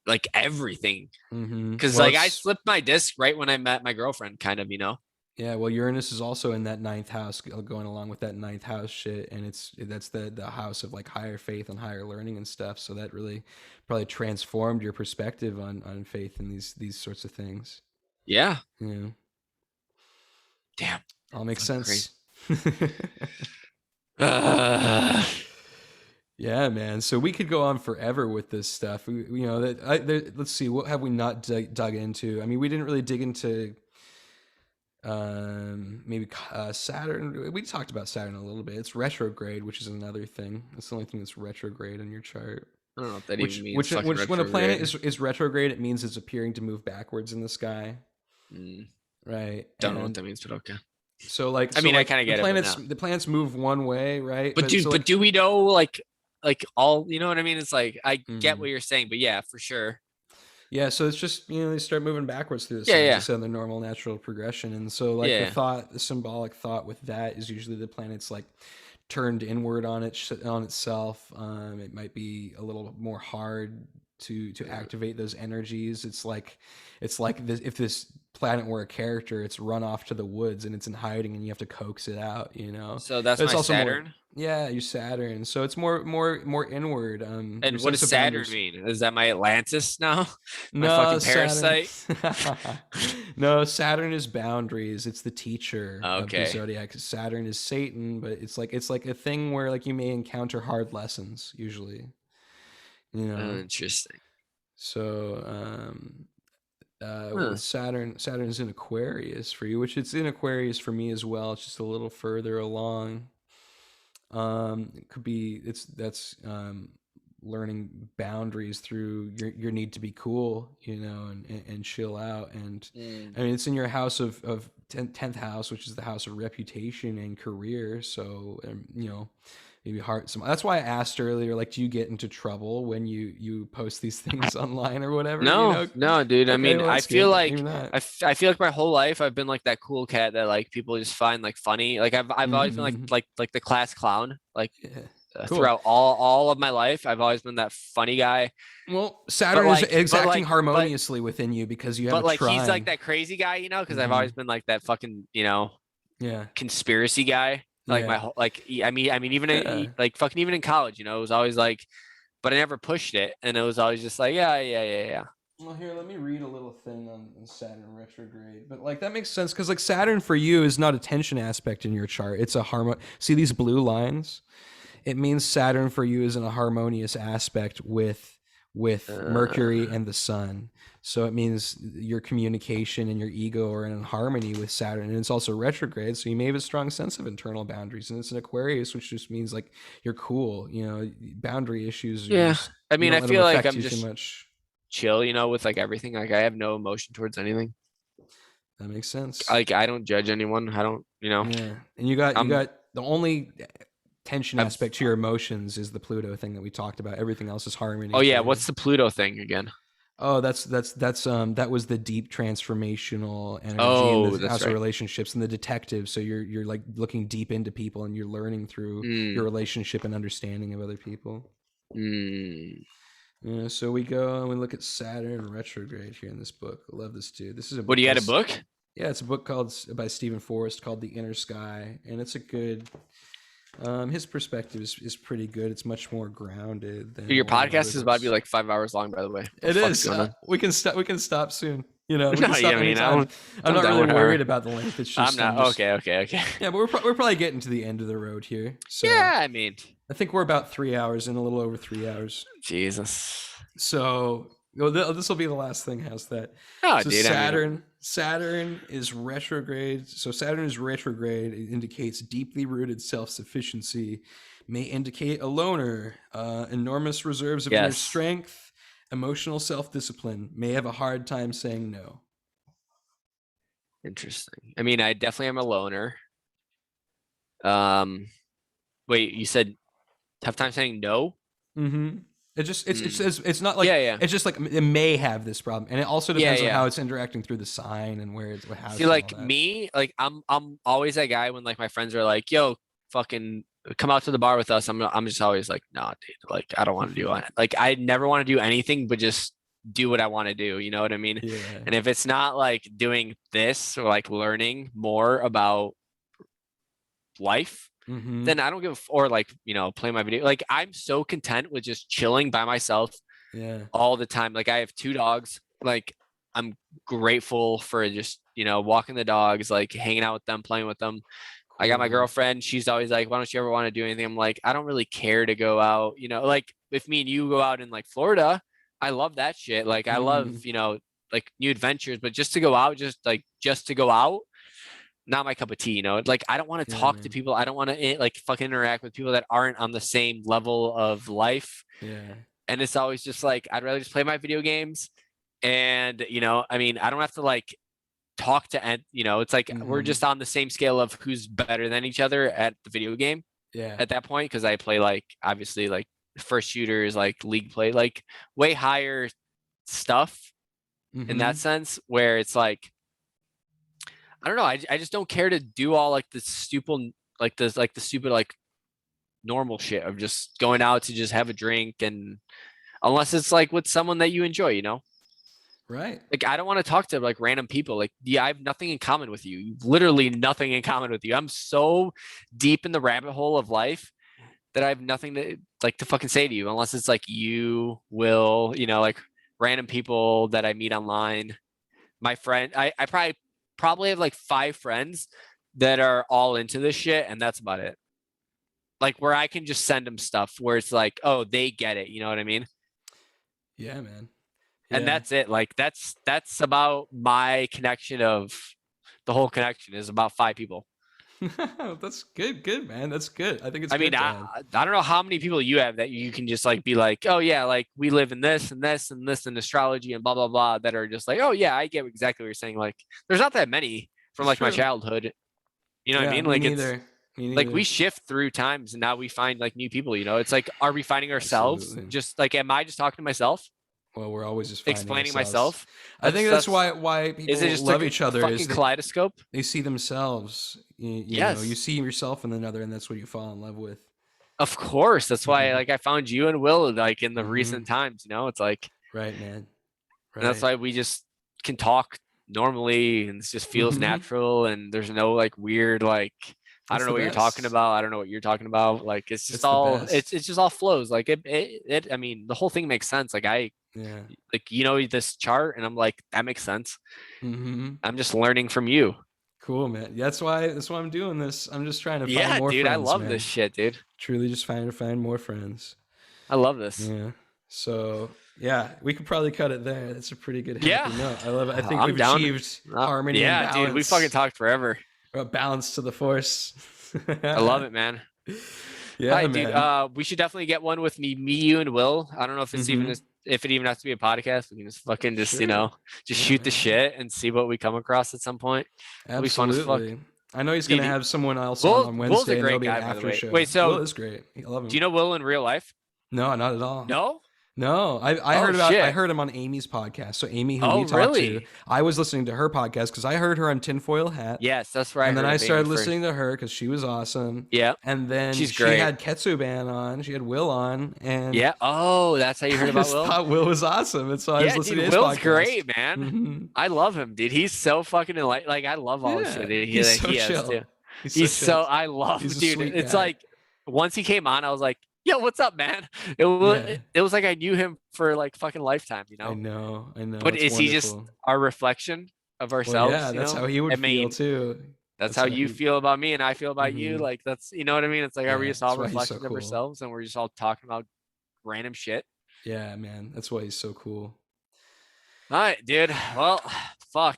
like everything. Cause like I slipped my disc right when I met my girlfriend, kind of, Yeah. Well, Uranus is also in that 9th house, going along with that 9th house shit. And that's the house of like higher faith and higher learning and stuff. So that really probably transformed your perspective on faith and these sorts of things. Yeah. Yeah. Damn. All makes sense. Yeah, man. So we could go on forever with this stuff. Let's see. What have we not dug into? I mean, we didn't really dig into maybe Saturn. We talked about Saturn a little bit. It's retrograde, which is another thing. That's the only thing that's retrograde on your chart. I don't know what that even means. Which when a planet is retrograde, it means it's appearing to move backwards in the sky. Right. Don't know what that means, but okay. So like, I kind of get it. The planets move one way, right? But do we know like all? You know what I mean? It's like I get what you're saying, but yeah, for sure. Yeah, so it's just, they start moving backwards through the Yeah, signs yeah, instead of the normal natural progression. And so like yeah. the symbolic thought with that is usually the planet's like turned inward on itself. It might be a little more hard to activate those energies. It's like this, if this planet were a character, it's run off to the woods and it's in hiding and you have to coax it out, So that's But it's my also more, Saturn. yeah, your Saturn. So it's more inward. Your And what sense does of Saturn boundaries. mean? Is that my Atlantis now? My No, fucking Saturn. parasite? No, Saturn is boundaries. It's the teacher of the Okay. zodiac. Saturn is Satan, but it's like a thing where like you may encounter hard lessons usually. Interesting. So Huh. with Saturn is in Aquarius for you, which it's in Aquarius for me as well. It's just a little further along. It could be learning boundaries through your need to be cool, and chill out. And I mean, it's in your house of 10th house, which is the house of reputation and career. So, maybe hard. That's why I asked earlier, like, do you get into trouble when you post these things online or whatever? No, dude. I Okay, mean, well, I that's feel good. like Maybe not. I feel like my whole life I've been like that cool cat that like people just find like funny. Like I've always been Mhm. like the class clown. Like Yeah. Cool. throughout all of my life, I've always been that funny guy. Well, But Saturn is but acting like but harmoniously within you because you have a but like he's like trine. that crazy guy, because I've Hmm. always been like that fucking, Yeah. conspiracy guy. Like my Yeah. whole like I mean even Yeah. like fucking even in college, it was always like, but I never pushed it, and it was always just like yeah. Well, here, let me read a little thing on Saturn retrograde. But like that makes sense because like Saturn for you is not a tension aspect in your chart. It's a See these blue lines? It means Saturn for you is in a harmonious aspect with Mercury and the Sun. So it means your communication and your ego are in harmony with Saturn, and it's also retrograde. So you may have a strong sense of internal boundaries, and it's an Aquarius, which just means like you're cool. Boundary issues are Yeah. just I you mean, don't I let them feel like affect I'm you too just much. chill, with like everything. Like I have no emotion towards anything. That makes sense. Like I don't judge anyone. I don't, Yeah, and you got the only tension I've aspect to your emotions is the Pluto thing that we talked about. Everything else is Oh harmony for yeah, you. what's the Pluto thing again? Oh, that was the deep transformational energy in Oh, the that's house of right. relationships and the detective. So you're like looking deep into people and you're learning through your Mm, relationship and understanding of other people. mm. Yeah, so we go and we look at Saturn retrograde here in this book. I love this too. This is a What do book you had a book? yeah, it's a book by Stephen Forrest called The Inner Sky, and it's a good. His perspective is pretty good. It's much more grounded than Your a lot of other podcast is about to be books. like 5 hours long, by the way. What the It fuck's is. going on? We can stop. We can stop soon. We No, can yeah, stop I mean, anytime. I'm I'm not down really whenever. worried about the length. It's I'm just not. Okay. yeah, but we're probably getting to the end of the road here. So Yeah, I mean, I think we're about 3 hours in, a little over 3 hours. Jesus. So this will be the last thing. How's that? Oh, So dude. I mean, Saturn is retrograde. So Saturn is retrograde. It indicates deeply rooted self-sufficiency. May indicate a loner, enormous reserves of inner yes. strength, emotional self-discipline. May have a hard time saying no. Interesting. I mean, I definitely am a loner. Wait, you said tough time saying no? Mm-hmm. It's not like Yeah. it's just like it may have this problem, and it also depends on Yeah. how it's interacting through the sign and where it's what house See, and all like that. me, like I'm always that guy when like my friends are like, "Yo, fucking come out to the bar with us." I'm just always like, "Nah, dude. Like I don't want to do it. Like I never want to do anything but just do what I want to do." You know what I mean? Yeah. And if it's not like doing this or like learning more about life, Mm-hmm. then I don't give or like, play my video. Like I'm so content with just chilling by myself Yeah. all the time. Like I have 2 dogs. Like I'm grateful for just, walking the dogs, like hanging out with them, playing with them. I got my Cool. girlfriend. She's always like, why don't you ever want to do anything? I'm like, I don't really care to go out. Like if me and you go out in like Florida, I love that shit. Like I love, like new adventures, but just to go out, just to go out, not my cup of tea, like I don't want to Yeah, talk to man. people. I don't want to like fucking interact with people that aren't on the same level of life. Yeah. And it's always just like, I'd rather just play my video games. And, I mean, I don't have to like talk to, it's like we're Mm-hmm. just on the same scale of who's better than each other at the video game Yeah. at that point. Cause I play like, obviously like first shooters, like league play, like way higher stuff. in that sense, where it's like, I don't know. I just don't care to do all like the stupid, like normal shit of just going out to just have a drink, and unless it's like with someone that you enjoy, you know? Right. Like, I don't want to talk to like random people. Like, yeah, I have nothing in common with you. Literally nothing in common with you. I'm so deep in the rabbit hole of life that I have nothing to like to fucking say to you, unless it's like you will, you know, like random people that I meet online. My friend, I probably have like 5 friends that are all into this shit, and that's about it. Like, where I can just send them stuff where it's like, oh, they get it. You know what I mean? Yeah, man. And Yeah. that's it. Like, that's about my connection of the whole connection is about 5 people. That's good, man. That's good. I think it's I good mean, to I don't know how many people you have that you can just like be like, oh yeah, like we live in this and this and this and astrology and blah blah blah, that are just like, oh yeah, I get exactly what you're saying. Like, there's not that many from It's like my true. childhood. You know what I Yeah, mean? me Like, it's neither. Me like neither. we shift through times and now we find like new people, you know? It's like, are we finding ourselves? Absolutely. Just like, am I just talking to myself, Well, we're always just finding explaining ourselves. myself? I think that's why is it people just love like each a other fucking is that kaleidoscope? they see themselves. You know, Yes. you see yourself in another, and that's what you fall in love with. Of course. That's why like I found you and Will like in the recent times, you know? It's like, Right, man. and that's Right. why we just can talk normally and it just feels natural, and there's no like weird like, I It's don't know the what you're talking best. about. I don't know what you're talking about. Like, it's just It's the all best. it's just all flows. Like it I mean, the whole thing makes sense. Like, Yeah. like, you know, this chart, and I'm like, that makes sense. Mm-hmm. I'm just learning from you. Cool, man. That's why I'm doing this. I'm just trying to find Yeah, more dude, I friends, love this man. shit, dude. Truly just trying to find more friends. I love this. Yeah. So yeah, we could probably cut it there. That's a pretty good happy Yeah. note. I love it. I think I'm we've down. achieved harmony and Yeah, balance. dude, we fucking talked forever. Balance to the force. I love it, man. Yeah, Hi, man. dude. We should definitely get one with me, you, and Will. I don't know if it's even if it even has to be a podcast. We can just fucking just, you know, just Yeah, shoot the man. shit and see what we come across at some point. It'll be fun as fuck. Absolutely. I know he's gonna have someone else on Will's a Wednesday, and there'll great be an guy, by the after way. show. Wait, so Will is great. I love him. do you know Will in real life? No, not at all. No. No, I Oh, I shit. heard him on Amy's podcast. So Amy, who Oh, we talked to, really? I was listening to her podcast because I heard her on Tinfoil Hat. Yes, that's right. And then I started listening to her because she was awesome. Yeah. And then She's she great. had Ketsuban on. She had Will on. And Yeah. Oh, that's how you heard I about just Will? thought Will was awesome. And so I was listening to his Will's podcast. great, man. I love him, dude. He's so fucking like I love all the shit that he's so he has chill. too. He's so chill. I love, He's a dude. sweet It's guy. like, once he came on, I was like, yo, what's up, man? It was like I knew him for like fucking lifetime, you know? I know. But it's is he just wonderful. our reflection of ourselves? Well, yeah, you that's know? how he would I feel mean, too. that's how you feel about me and I feel about you. Mhm. Like, that's, you know what I mean? It's like, are we just all that's why he's so reflections of cool. ourselves and we're just all talking about random shit? Yeah, man. That's why he's so cool. All right, dude. Well, fuck.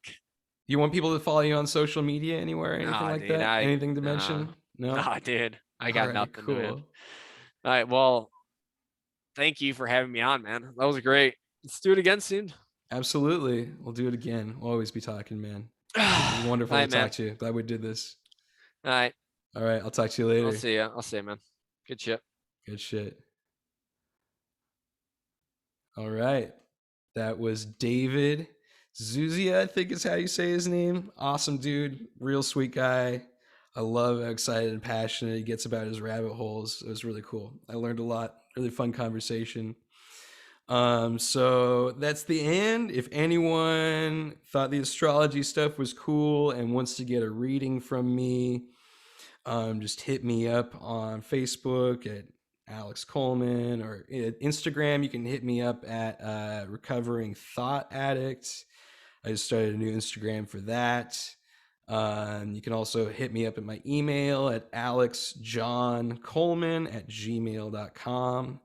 You want people to follow you on social media anywhere, anything like dude, that? Anything to mention? No. Nah, dude. I got nothing, cool. man. All right, well, thank you for having me on, man. That was great. Let's do it again soon. Absolutely. We'll do it again. We'll always be talking, man. It was wonderful to talk to you. Glad we did this. All right. All right. I'll talk to you later. I'll see you, man. Good shit. Good shit. All right. That was David Ziuzia, I think is how you say his name. Awesome dude. Real sweet guy. I love how excited and passionate he gets about his rabbit holes. It was really cool. I learned a lot. Really fun conversation. So that's the end. If anyone thought the astrology stuff was cool and wants to get a reading from me, just hit me up on Facebook at Alex Coleman, or at Instagram. You can hit me up at Recovering Thought Addict. I just started a new Instagram for that. You can also hit me up at my email at alexjohncoleman@gmail.com.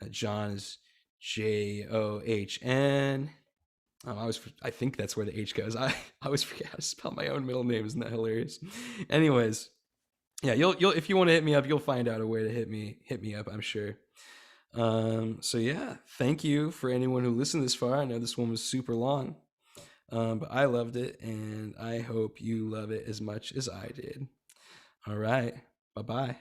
John is John. I think that's where the H goes. I always forget how to spell my own middle name. Isn't that hilarious? Anyways, yeah, you'll if you want to hit me up, you'll find out a way to hit me up, I'm sure. So yeah, thank you for anyone who listened this far. I know this one was super long. But I loved it, and I hope you love it as much as I did. All right. Bye-bye.